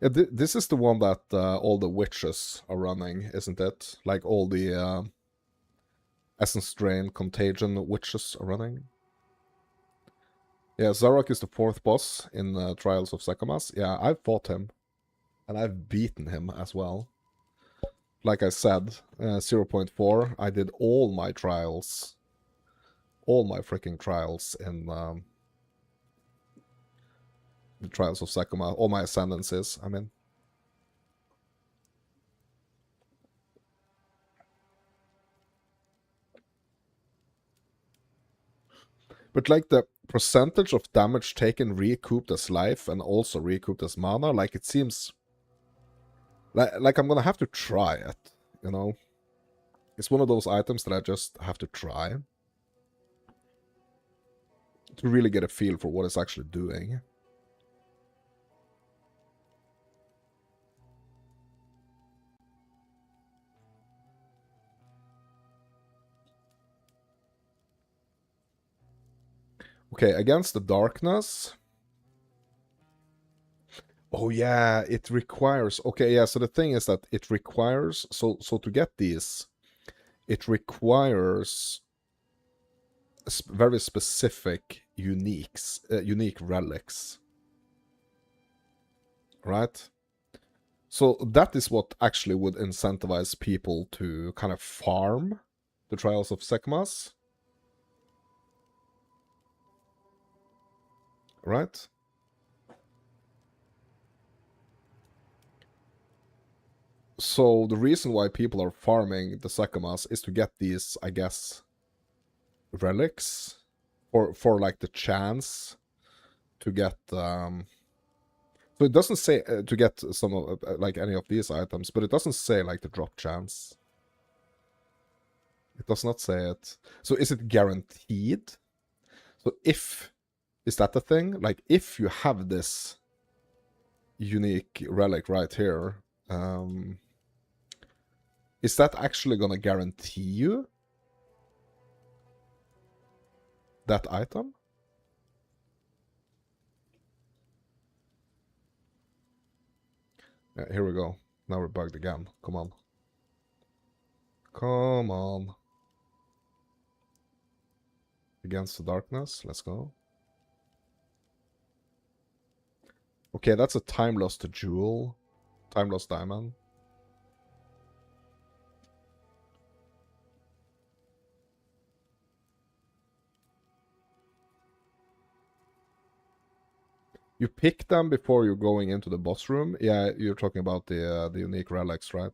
Yeah, this is the one that all the witches are running, isn't it? Like all the Essence Drain, Contagion witches are running. Yeah, Zarok is the 4th boss in Trials of Sakamas. Yeah, I've fought him. And I've beaten him as well. Like I said, 0.4, I did all my trials. All my freaking trials in the Trials of Sakuma. All my ascendancies, I mean. But like the percentage of damage taken recouped as life and also recouped as mana, like it seems... Like I'm gonna have to try it, you know? It's one of those items that I just have to try. To really get a feel for what it's actually doing. Okay, against the darkness... Oh yeah, it requires... Okay, yeah, so the thing is that it requires... So to get these, it requires very specific unique relics. Right? So that is what actually would incentivize people to kind of farm the Trials of Sekmas. Right? So the reason why people are farming the Sakamas is to get these, I guess, relics, or for like the chance to get... So it doesn't say to get some of like any of these items, but it doesn't say like the drop chance. It does not say it. So is it guaranteed? So if... Is that the thing? Like if you have this unique relic right here, is that actually gonna guarantee you that item? Yeah, here we go. Now we're bugged again. Come on. Come on. Against the darkness. Let's go. Okay, that's a time lost jewel. Time lost diamond. You pick them before you're going into the boss room. Yeah, you're talking about the unique relics, right?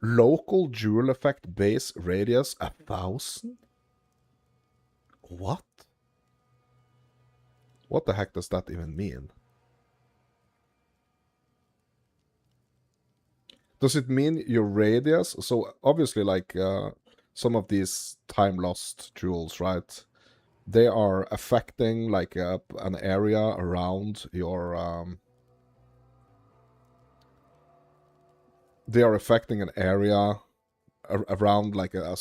Local jewel effect base radius 1,000? What? What the heck does that even mean? Does it mean your radius? So obviously, like, some of these time-lost jewels, right? They are affecting like an area around your they are affecting an area around like a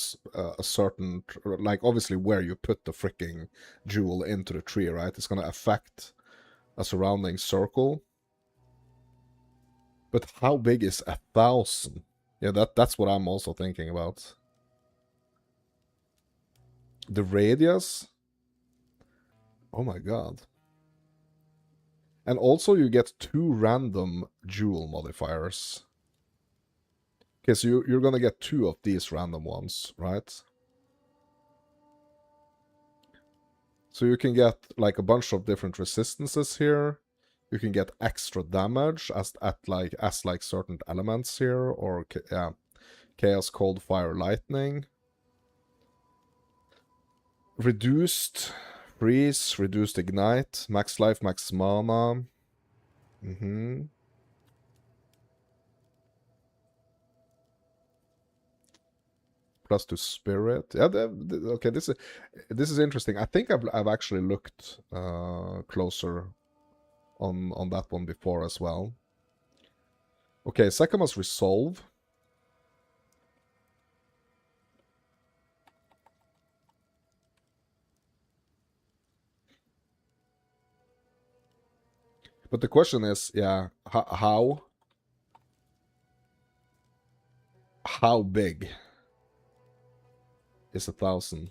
certain, like obviously where you put the freaking jewel into the tree, right? It's gonna affect a surrounding circle. But how big is 1,000? Yeah, that's what I'm also thinking about. The radius? Oh my god. And also you get 2 random jewel modifiers. Okay, so you're gonna get 2 of these random ones, right? So you can get like a bunch of different resistances here. You can get extra damage as like certain elements here, or yeah, chaos, cold, fire, lightning. Reduced freeze, reduced ignite, max life, max mana. Plus to spirit. Yeah, okay. This is interesting. I think I've actually looked closer on that one before as well. Okay, Sekama's resolve. But the question is, yeah, how big is 1,000?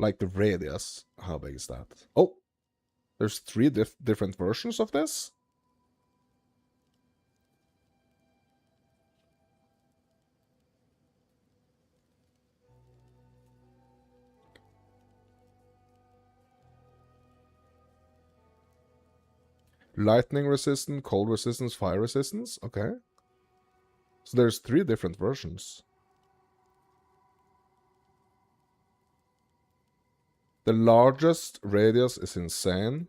Like the radius, how big is that? Oh, there's 3 different versions of this? Lightning resistant, cold resistance, fire resistance. Okay. So there's 3 different versions. The largest radius is insane.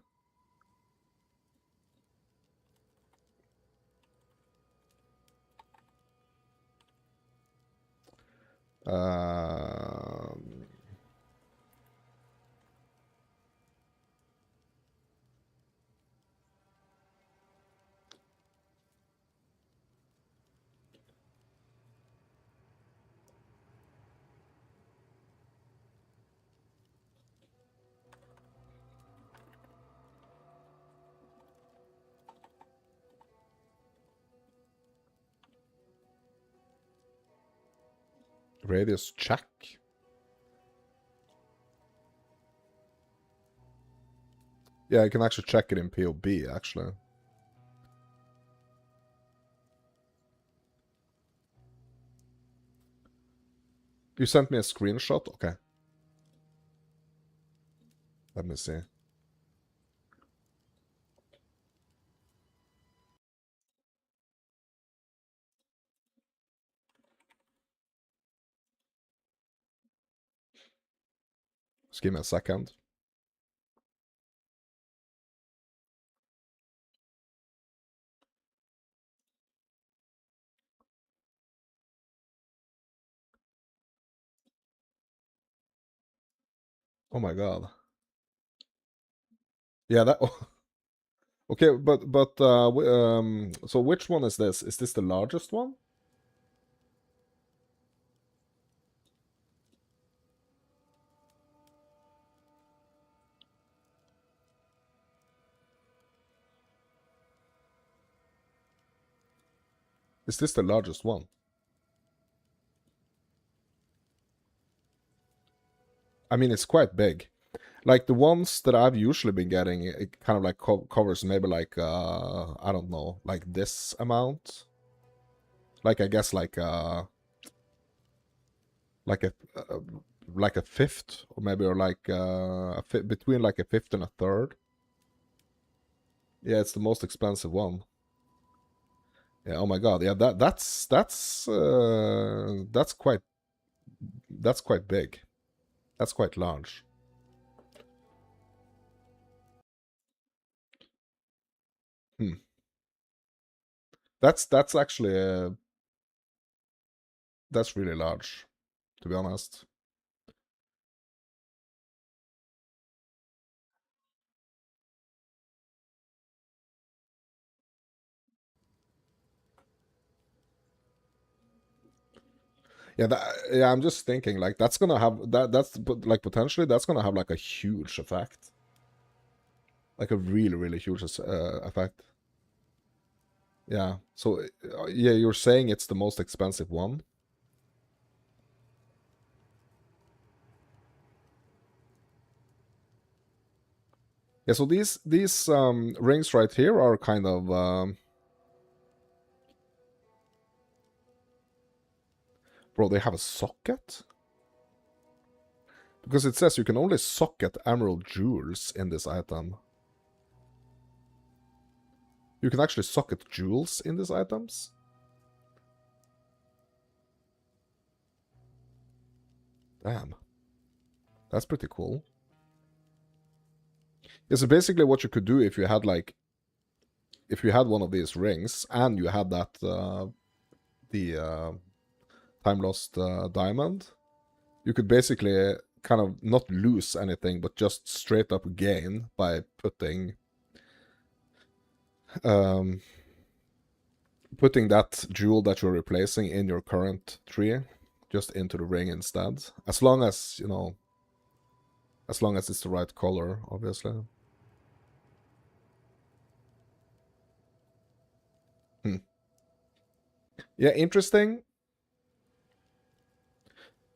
Radius check. Yeah, I can actually check it in POB, actually. You sent me a screenshot? Okay. Let me see. Just give me a second. Oh my god. Yeah, that... Okay, but so which one is this? Is this the largest one? Is this the largest one? I mean, it's quite big. Like the ones that I've usually been getting, it kind of like covers maybe like I don't know, like this amount. Like I guess like like a like a fifth, or maybe, or like between like a fifth and a third. Yeah, it's the most expensive one. Yeah. Oh my god. Yeah. That's quite big. That's quite large. Hmm. That's actually that's really large, to be honest. Yeah, yeah. I'm just thinking like that's gonna have like potentially that's gonna have like a huge effect, like a really huge effect. Yeah. So yeah, you're saying it's the most expensive one. Yeah. So these rings right here are kind of bro. They have a socket. Because it says you can only socket emerald jewels in this item. You can actually socket jewels in these items? Damn. That's pretty cool. Yeah, so basically what you could do if you had like... If you had one of these rings and you had that... Time Lost diamond, you could basically kind of not lose anything, but just straight up gain by putting... putting that jewel that you're replacing in your current tree just into the ring instead. As long as, you know, as long as it's the right color, obviously. Yeah, interesting.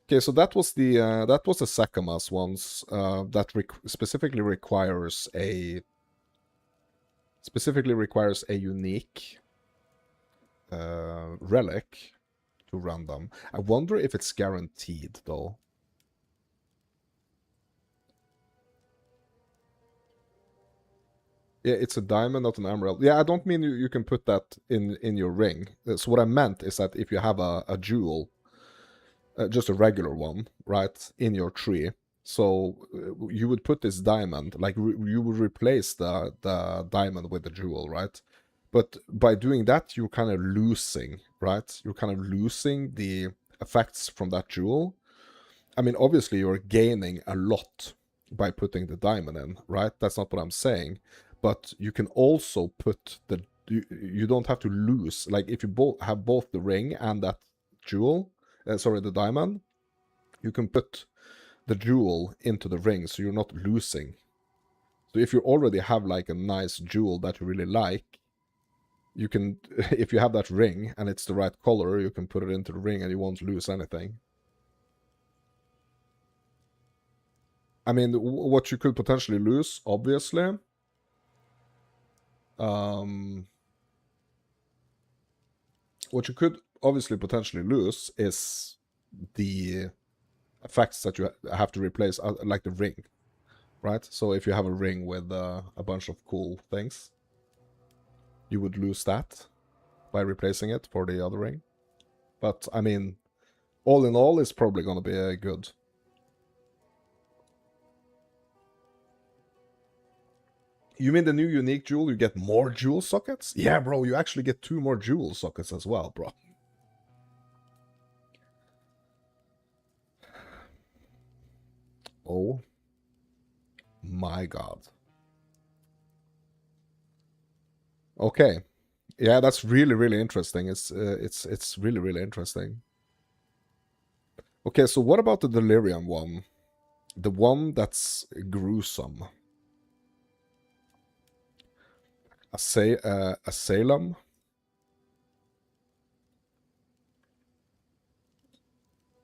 Okay, so that was the Sakamas ones that specifically requires a unique relic to run them. I wonder if it's guaranteed though. Yeah, it's a diamond, not an emerald. Yeah, I don't mean you can put that in your ring. So what I meant is that if you have a jewel, just a regular one, right, in your tree, so you would put this diamond, like you would replace the diamond with the jewel, right? But by doing that, you're kind of losing, right? You're kind of losing the effects from that jewel. I mean, obviously, you're gaining a lot by putting the diamond in, right? That's not what I'm saying. But you can also put the... You don't have to lose. Like, if you have both the ring and that jewel, sorry, the diamond, you can put the jewel into the ring, so you're not losing. So if you already have, like, a nice jewel that you really like, you can... If you have that ring, and it's the right color, you can put it into the ring and you won't lose anything. I mean, what you could potentially lose, obviously. What you could obviously potentially lose is the effects that you have to replace, like the ring, right? So if you have a ring with a bunch of cool things, you would lose that by replacing it for the other ring. But, I mean, all in all, it's probably going to be good. You mean the new unique jewel, you get more jewel sockets? Yeah, bro, you actually get 2 more jewel sockets as well, bro. Oh my god. Okay. Yeah, that's really interesting. It's really interesting. Okay, so what about the Delirium one? The one that's gruesome. Asylum?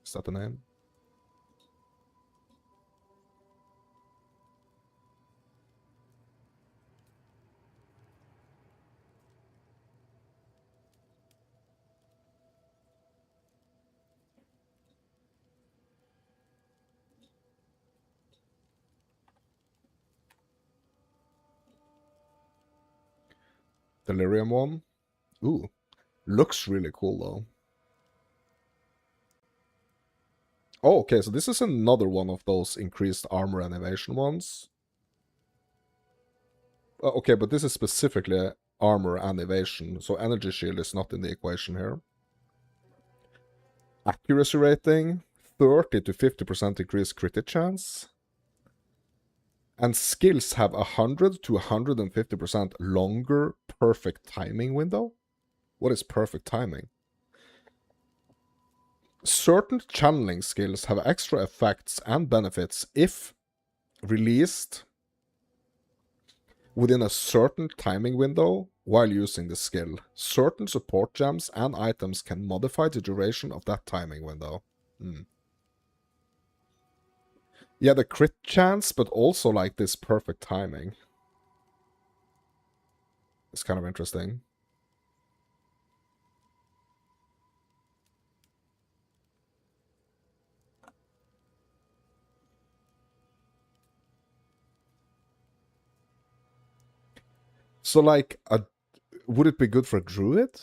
Is that the name? Delirium one? Ooh. Looks really cool, though. Oh, okay, so this is another one of those increased armor and evasion ones. Okay, but this is specifically armor and evasion, so energy shield is not in the equation here. Accuracy rating, 30 to 50% increased crit chance. And skills have 100 to 150% longer perfect timing window. What is perfect timing? Certain channeling skills have extra effects and benefits if released within a certain timing window while using the skill. Certain support gems and items can modify the duration of that timing window. Yeah, the crit chance, but also like this perfect timing. It's kind of interesting. So like, would it be good for a druid?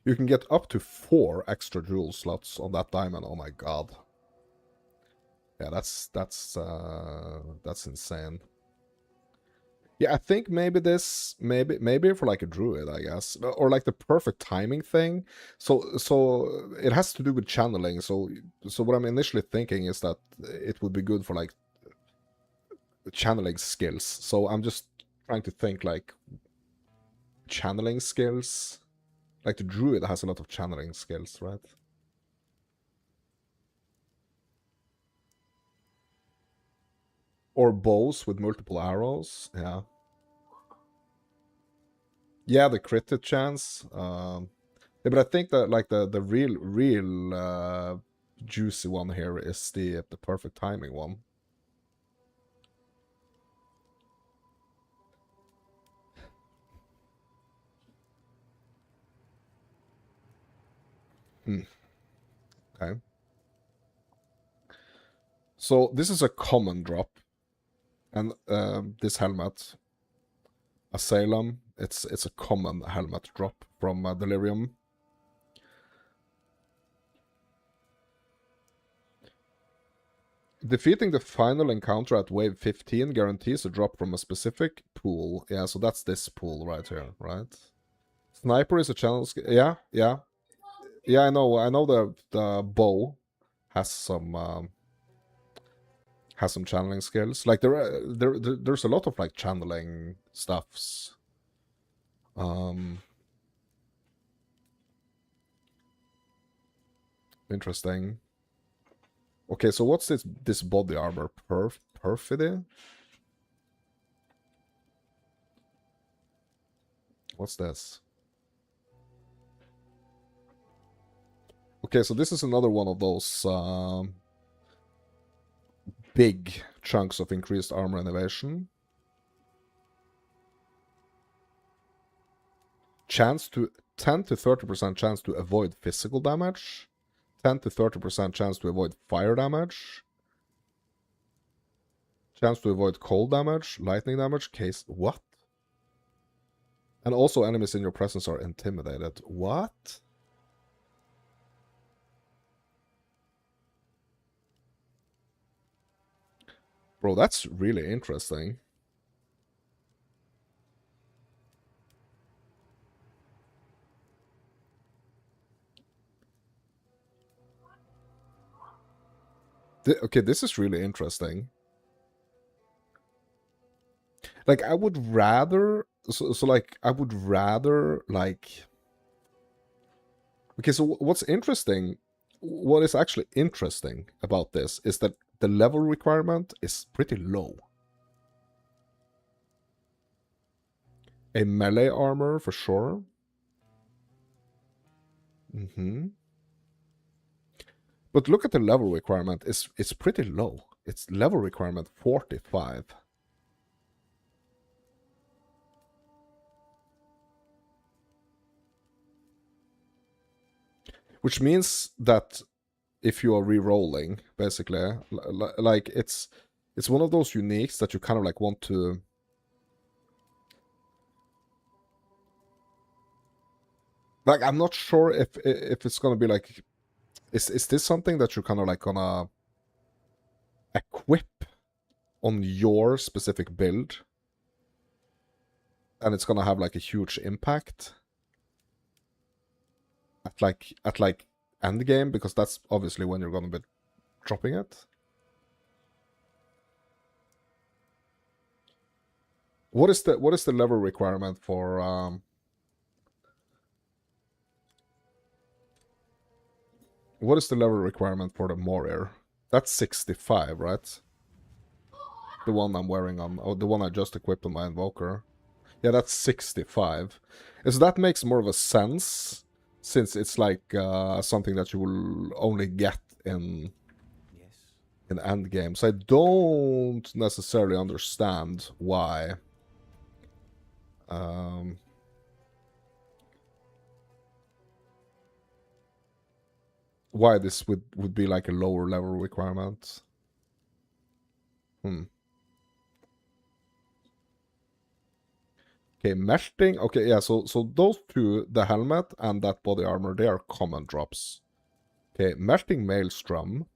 You can get up to 4 extra jewel slots on that diamond. Oh my god. Yeah, that's insane. Yeah, I think maybe this, maybe for like a druid, I guess, or like the perfect timing thing. So it has to do with channeling. So what I'm initially thinking is that it would be good for like channeling skills. So I'm just trying to think like channeling skills. Like the druid has a lot of channeling skills, right? Or bows with multiple arrows, yeah. Yeah, the crit chance. Yeah, but I think that like the real juicy one here is the perfect timing one. Okay. So this is a common drop, and this helmet, Asylum, it's a common helmet drop from Delirium. Defeating the final encounter at wave 15 guarantees a drop from a specific pool. Yeah, so that's this pool right here, right? Sniper is a challenge. Yeah, yeah. Yeah, I know the bow has some channeling skills. Like there's a lot of like channeling stuffs. Interesting. Okay, so what's this body armor? Perfidy? What's this? Okay, so this is another one of those big chunks of increased armor and evasion. Chance to 10 to 30% chance to avoid physical damage. 10 to 30% chance to avoid fire damage. Chance to avoid cold damage, lightning damage, case... What? And also enemies in your presence are intimidated. What? Bro, that's really interesting. Okay, this is really interesting. Like, I would rather... So like, I would rather, like... Okay, so what's interesting... What is actually interesting about this is that the level requirement is pretty low. A melee armor, for sure. But look at the level requirement. It's pretty low. It's level requirement 45. Which means that if you are re-rolling, basically, like it's one of those uniques that you kind of like want to... Like, I'm not sure if it's gonna be like, is this something that you're kind of like gonna equip on your specific build, and it's gonna have like a huge impact at like end game, because that's obviously when you're gonna be dropping it. What is the level requirement for what is the level requirement for the Morir? That's 65, right? The one I'm wearing on, or the one I just equipped on my Invoker. Yeah, that's 65. So that makes more of a sense, since it's like something that you will only get in end game. So I don't necessarily understand why. Why this would be like a lower level requirement. Okay, melting. Okay, yeah, so those two, the helmet and that body armor, they are common drops. Okay, melting maelstrom.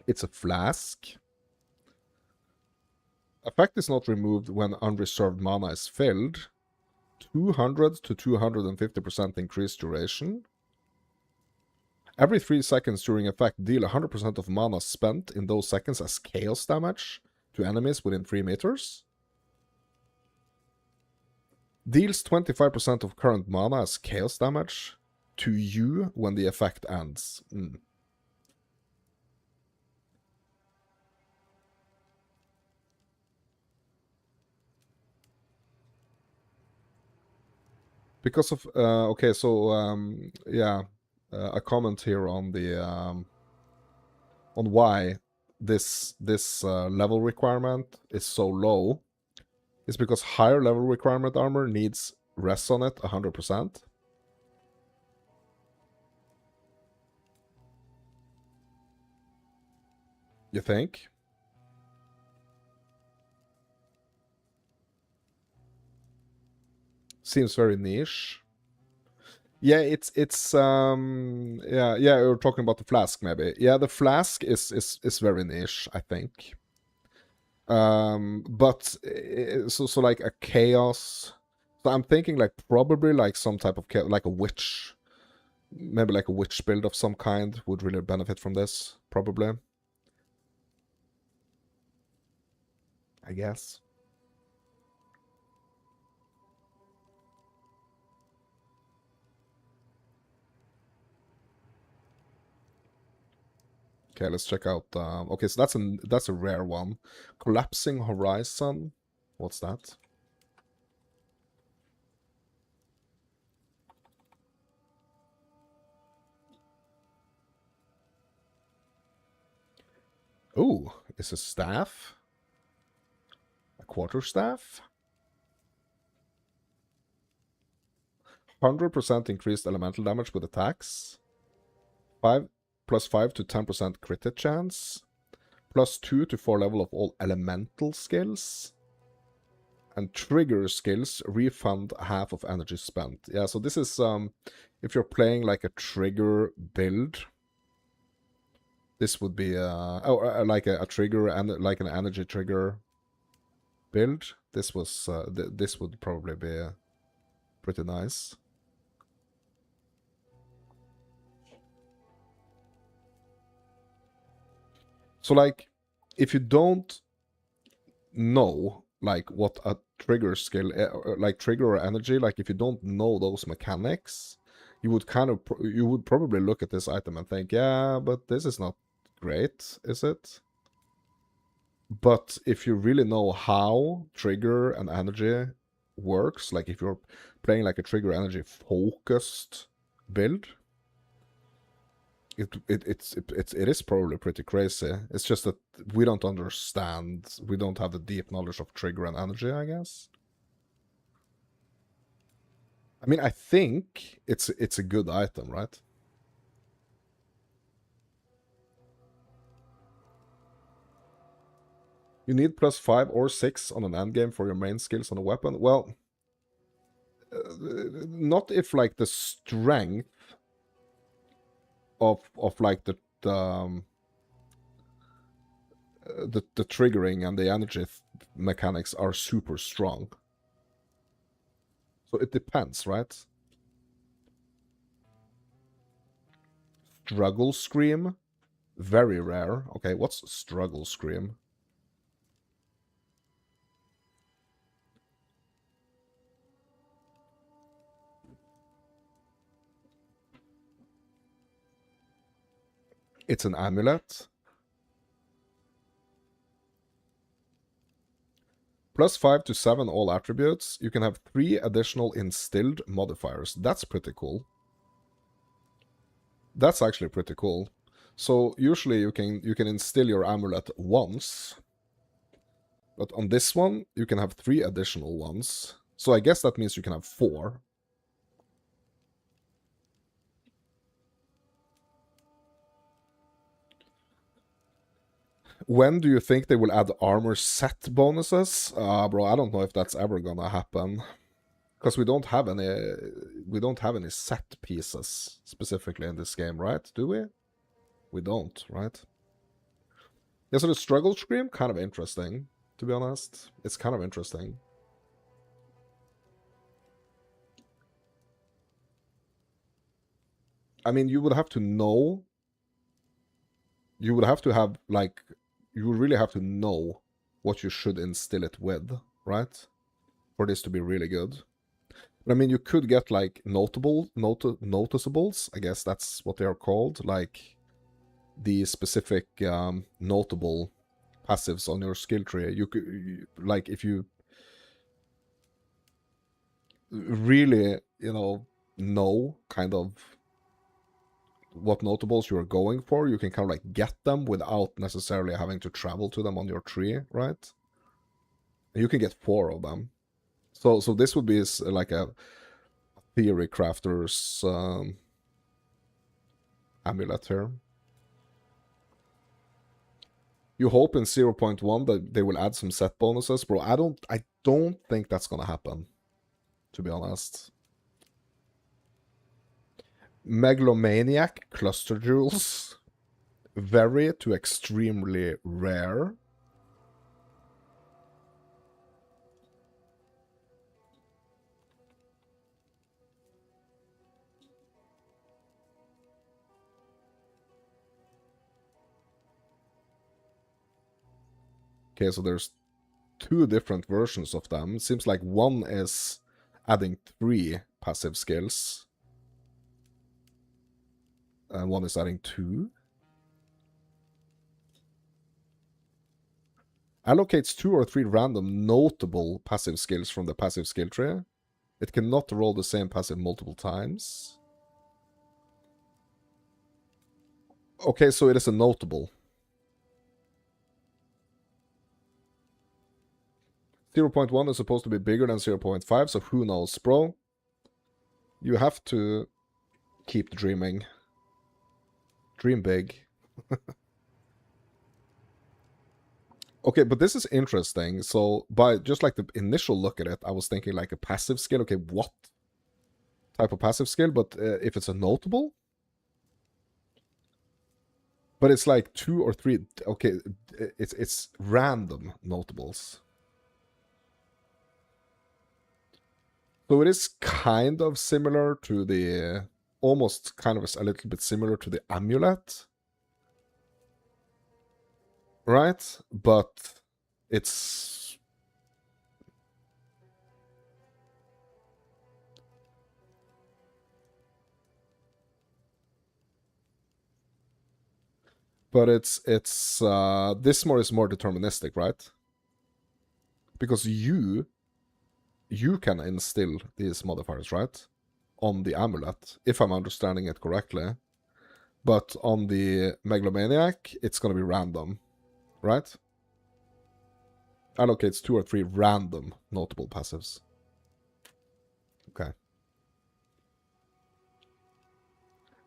It's a flask. Effect is not removed when unreserved mana is filled. 200 to 250% increased duration. Every 3 seconds during effect, deal 100% of mana spent in those seconds as chaos damage to enemies within 3 meters. Deals 25% of current mana as chaos damage to you when the effect ends. Because of okay, so yeah, a comment here on the on why this level requirement is so low is because higher level requirement armor needs res on it 100%. You think? Seems very niche. Yeah, it's yeah, you're talking about the flask maybe. Yeah, the flask is very niche, I think. But so like a chaos. So I'm thinking like probably like some type of chaos, like a witch, maybe like a witch build of some kind would really benefit from this, probably. I guess. Okay, let's check out. Okay, so that's a rare one. Collapsing Horizon. What's that? Ooh, it's a staff. A quarterstaff. 100% increased elemental damage with attacks. 5 plus 5 to 10% crit hit chance. Plus 2 to 4 level of all elemental skills. And trigger skills refund half of energy spent. Yeah, so this is if you're playing like a trigger build, this would be like a trigger and like an energy trigger build. This was this would probably be pretty nice. So like, if you don't know like what a trigger skill, like trigger or energy, like if you don't know those mechanics, you would you would probably look at this item and think, yeah, but this is not great, is it? But if you really know how trigger and energy works, like if you're playing like a trigger energy focused build, it is probably pretty crazy. It's just that we don't understand. We don't have the deep knowledge of trigger and energy, I guess. I mean, I think it's a good item, right? You need +5 or 6 on an endgame for your main skills on a weapon. Well, not if like the strength of like the triggering and the energy mechanics are super strong. So it depends, right? Struggle Scream, very rare. Okay, what's Struggle Scream? It's an amulet. +5 to 7 all attributes. You can have 3 additional instilled modifiers. That's pretty cool. That's actually pretty cool. So usually you can instill your amulet once. But on this one, you can have 3 additional ones. So I guess that means you can have 4. When do you think they will add armor set bonuses? Bro, I don't know if that's ever gonna happen. Because we don't have any set pieces specifically in this game, right? Do we? We don't, right? Yeah, so the Struggle Scream, kind of interesting, to be honest. It's kind of interesting. I mean, you would have to know. You would have to have, like, you would really have to know what you should instill it with, right? For this to be really good. But I mean, you could get, like, noticeables. I guess that's what they are called. Like, the specific notable passives on your skill tree. You could, like, if you really, know kind of what notables you're going for, you can kind of like get them without necessarily having to travel to them on your tree, right? You can get 4 of them. So this would be like a theory crafter's amulet here. You hope in 0.1 that they will add some set bonuses, bro. I don't think that's gonna happen, to be honest. Megalomaniac cluster jewels, very to extremely rare. Okay, so there's 2 different versions of them. It seems like one is adding 3 passive skills. And one is adding 2. Allocates 2 or 3 random notable passive skills from the passive skill tree. It cannot roll the same passive multiple times. Okay, so it is a notable. 0.1 is supposed to be bigger than 0.5, so who knows, bro? You have to keep dreaming. Dream big. Okay, but this is interesting. So by just like the initial look at it, I was thinking like a passive skill. Okay, what type of passive skill? But if it's a notable? But it's like 2 or 3. Okay, it's random notables. So it is kind of similar to the, almost kind of a little bit similar to the amulet. Right? But it's... But it's this more is more deterministic, right? Because you can instill these modifiers, right? On the amulet, if I'm understanding it correctly. But on the Megalomaniac, it's going to be random, right? Allocates 2 or 3 random notable passives. Okay.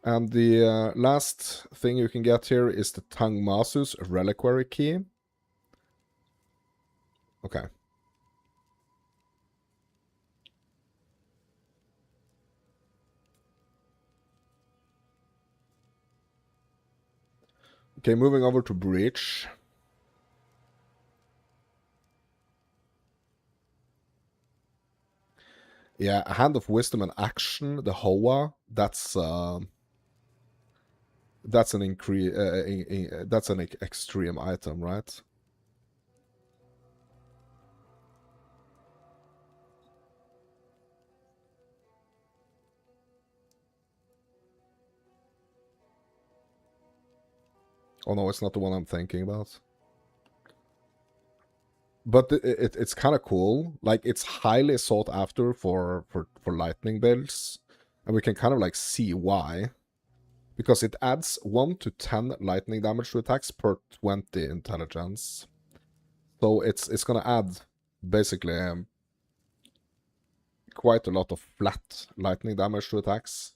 And the last thing you can get here is the Tangmasu's Reliquary Key. Okay. Okay, moving over to Breach. Yeah, a Hand of Wisdom and Action, the Hoa, that's an increase. That's an extreme item, right? Oh no, it's not the one I'm thinking about. But it's kind of cool. Like, it's highly sought after for lightning builds, and we can kind of like see why. Because it adds 1 to 10 lightning damage to attacks per 20 intelligence. So it's gonna add basically quite a lot of flat lightning damage to attacks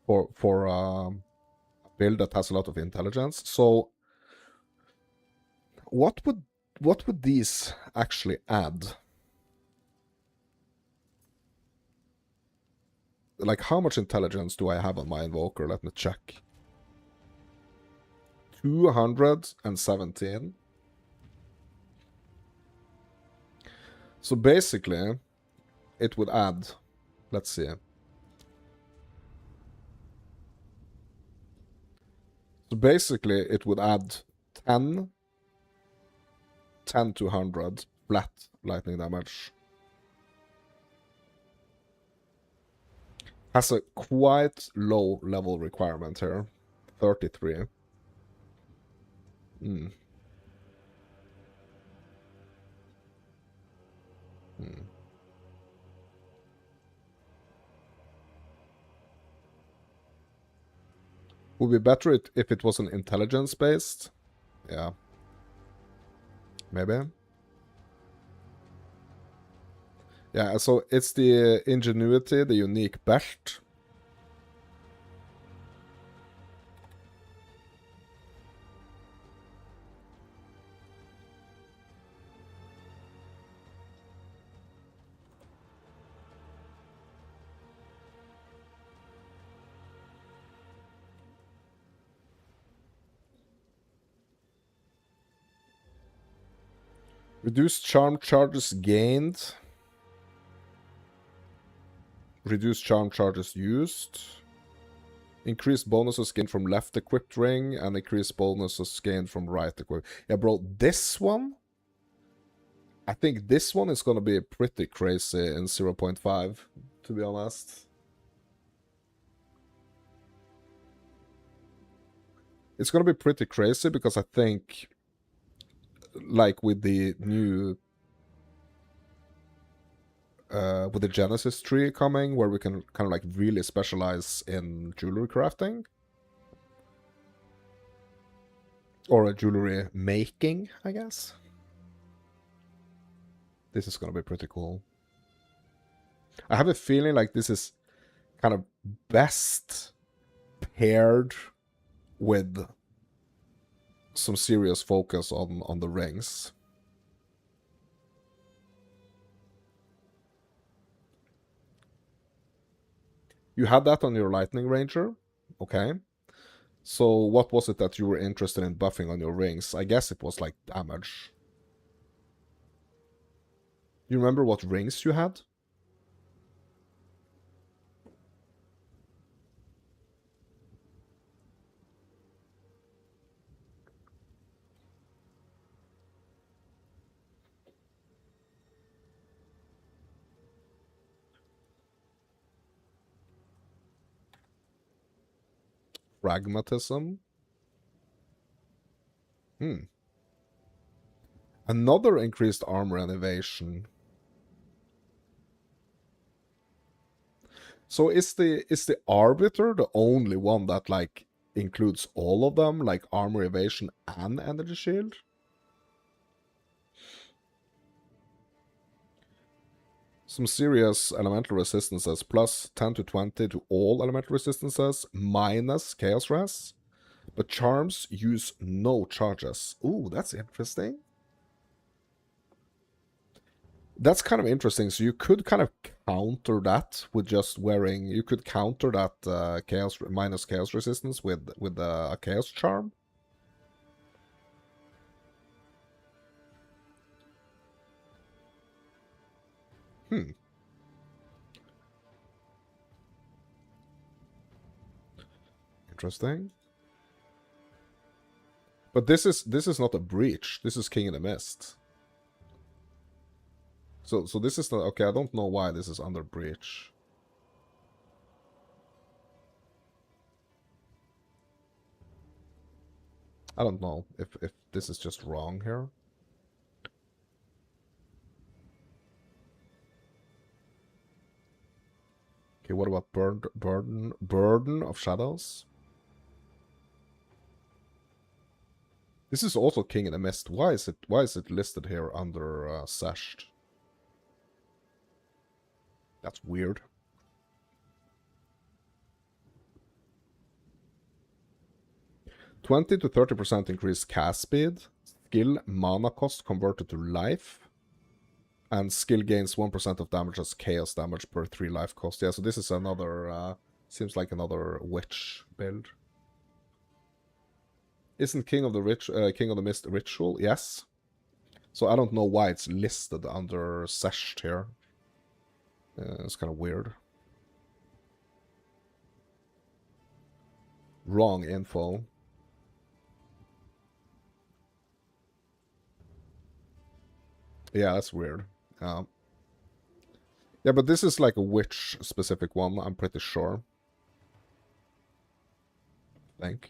for a build that has a lot of intelligence. So what would these actually add? Like, how much intelligence do I have on my invoker? Let me check. 217. So basically, it would add, let's see. So basically, it would add 10 to 100 flat lightning damage. Has a quite low level requirement here. 33. Would be better if it was an intelligence based. Yeah. Maybe. Yeah, so it's the ingenuity, the unique belt. Reduced charm charges gained. Reduced charm charges used. Increased bonuses gained from left equipped ring, and increased bonuses gained from right equipped. Yeah, bro, this one, I think this one is gonna be pretty crazy in 0.5, to be honest. It's gonna be pretty crazy because I think, like with the new with the Genesis tree coming, where we can kind of like really specialize in jewelry crafting. Or a jewelry making, I guess. This is gonna be pretty cool. I have a feeling like this is kind of best paired with some serious focus on the rings. You had that on your Lightning Ranger, okay. So what was it that you were interested in buffing on your rings? I guess it was like damage. You remember what rings you had? Pragmatism. Another increased armor and evasion. So is the Arbiter the only one that like includes all of them, like armor, evasion, and energy shield? Some serious elemental resistances, plus 10 to 20 to all elemental resistances, minus chaos res. But charms use no charges. Ooh, that's interesting. That's kind of interesting. So you could kind of counter that with just wearing. You could counter that chaos minus chaos resistance with a chaos charm. Interesting. But this is not a breach. This is King in the Mist. So this is not okay. I don't know why this is under breach. I don't know if this is just wrong here. Okay, what about burden of shadows? This is also King in the Mist. Why is it listed here under Sashed? That's weird. $20 to 30% increased cast speed, skill mana cost converted to life, and skill gains 1% of damage as chaos damage per 3 life cost. Yeah, so this is another, seems like another witch build. Isn't King of the Mist ritual? Yes. So I don't know why it's listed under Sashed here. It's kind of weird. Wrong info. Yeah, that's weird. Yeah, but this is like a witch specific one, I'm pretty sure. I think.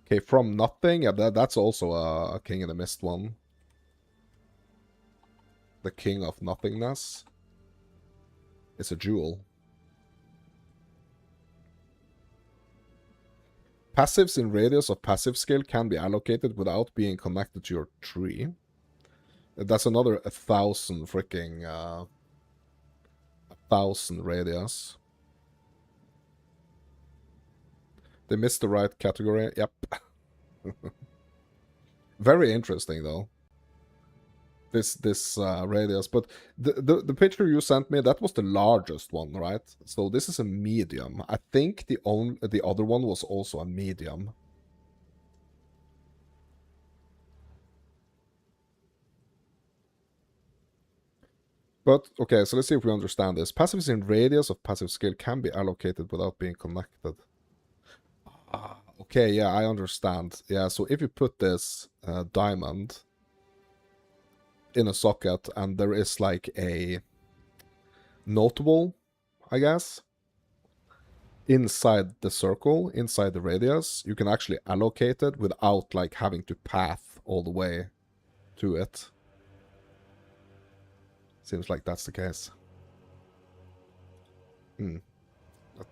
Okay, from nothing. Yeah, that's also a King in the Mist one. The King of Nothingness. It's a jewel. Passives in radius of passive skill can be allocated without being connected to your tree. That's another 1,000 freaking 1,000 radius. They missed the right category. Yep. Very interesting though. This radius, but the picture you sent me, that was the largest one, right? So this is a medium. I think the other one was also a medium. But okay, so let's see if we understand this. Passives in radius of passive skill can be allocated without being connected. Okay, yeah, I understand. Yeah, so if you put this diamond in a socket and there is like a notable, I guess, inside the circle, inside the radius, you can actually allocate it without like having to path all the way to it. Seems like that's the case.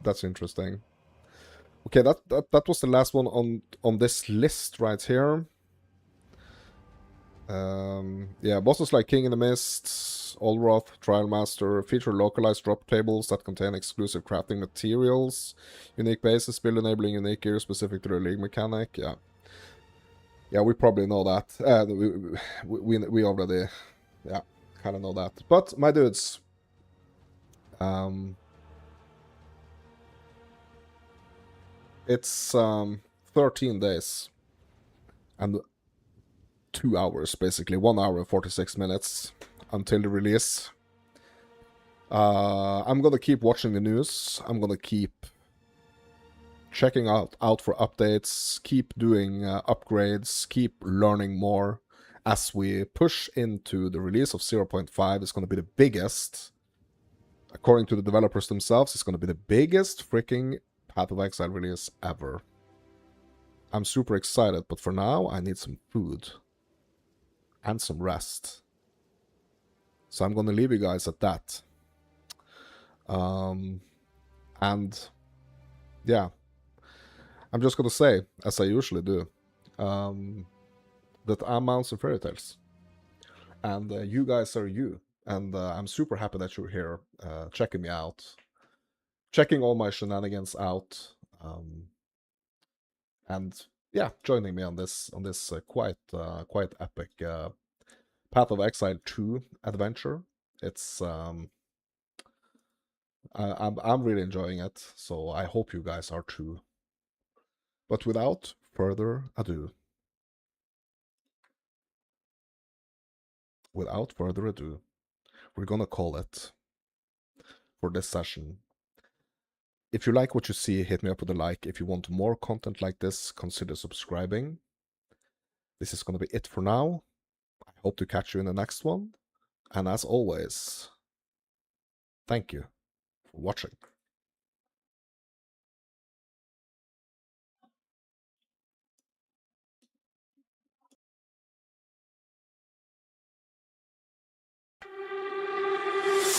That's interesting. Okay, that was the last one on this list right here. Yeah, bosses like King in the Mist, Olroth, Trial Master feature localized drop tables that contain exclusive crafting materials, unique bases, build enabling unique gear specific to the league mechanic. Yeah, we probably know that. We already, yeah, kind of know that. But my dudes, it's 13 days and 2 hours, basically 1 hour and 46 minutes until the release. I'm gonna keep watching the news. I'm gonna keep checking out for updates, keep doing upgrades, keep learning more as we push into the release of 0.5. It's gonna be the biggest, according to the developers themselves, it's gonna be the biggest freaking Path of Exile release ever. I'm super excited, but for now I need some food and some rest. So I'm gonna leave you guys at that. And yeah, I'm just gonna say, as I usually do, that I'm Mounts and Fairy Tales. And you guys are you. And I'm super happy that you're here, checking me out, checking all my shenanigans out, and yeah, joining me on this quite epic Path of Exile 2 adventure. It's I'm really enjoying it, so I hope you guys are too. But without further ado, we're gonna call it for this session. If you like what you see, hit me up with a like. If you want more content like this, consider subscribing. This is gonna be it for now. I hope to catch you in the next one. And as always, thank you for watching.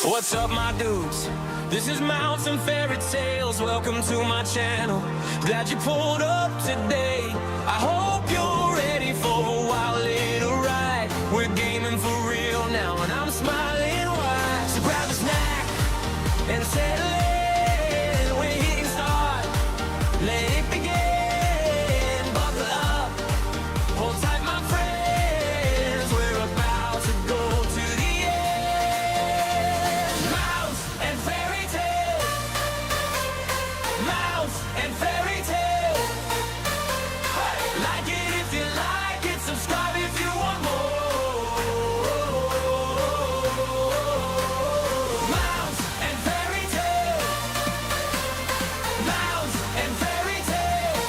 What's up, my dudes? This is Mounts and Fairy Tales. Welcome to my channel. Glad you pulled up today. I hope you're ready for a wild little ride. We're gaming for real now, and I'm smiling wide. So grab a snack and settle in. We're hitting start. Let it begin. Buckle up. Hold tight, my friends. We're about to go to the end. Mouse and fairy tales. Mouse and fairy tales. Like it if you like it. Subscribe if you want more. Mouse and fairy tales. Mouse and fairy tales.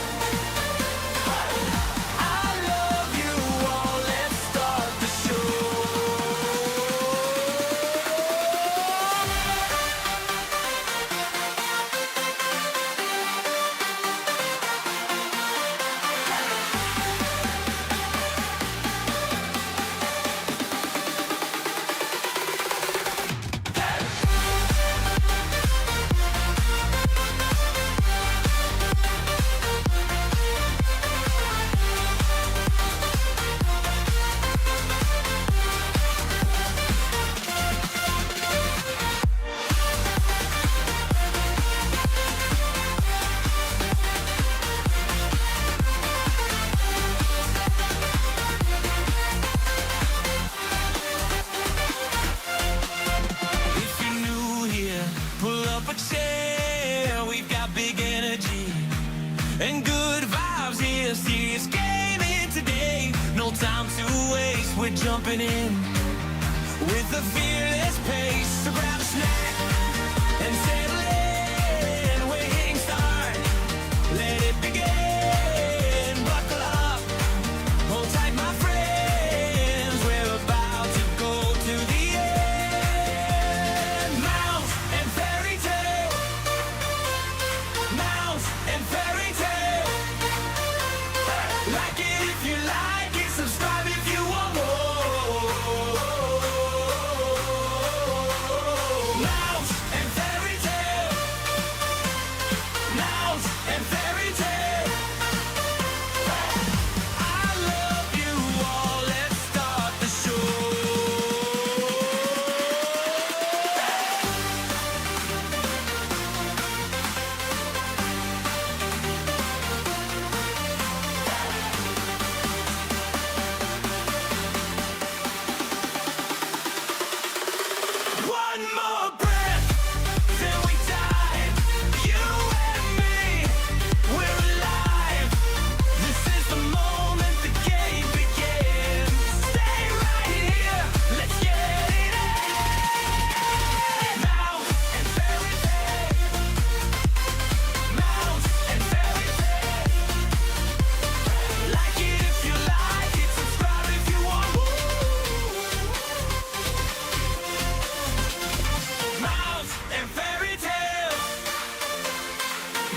I love you all. Let's start the show. If you're new here, pull up a chair. We've got big energy and good vibes here. Serious gaming today. No time to waste. We're jumping in with a fearless pace. So grab a snack and settle in. We're hitting start. Let it begin. Buckle up. Hold tight, my friends. We're about to go to the end. Mouse and fairy tale. Mouse and fairy tale. Like it if you like it. Subscribe if you want more. Mouse and fairy tale. Mouse and fairy tale. I love you all. Let's start the show. One more breath till we die. You and me, we're alive. This is the moment the game begins. Stay right here, let's get it in. Mouse and fairy tale. Mouse and fairy tale. Like it if you like it. Subscribe if you want more. Mouse and fairy tale.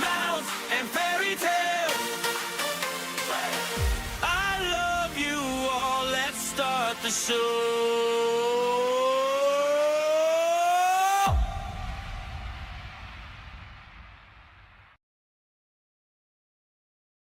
Mouse and fairy tale. I love you all. Let's start the show.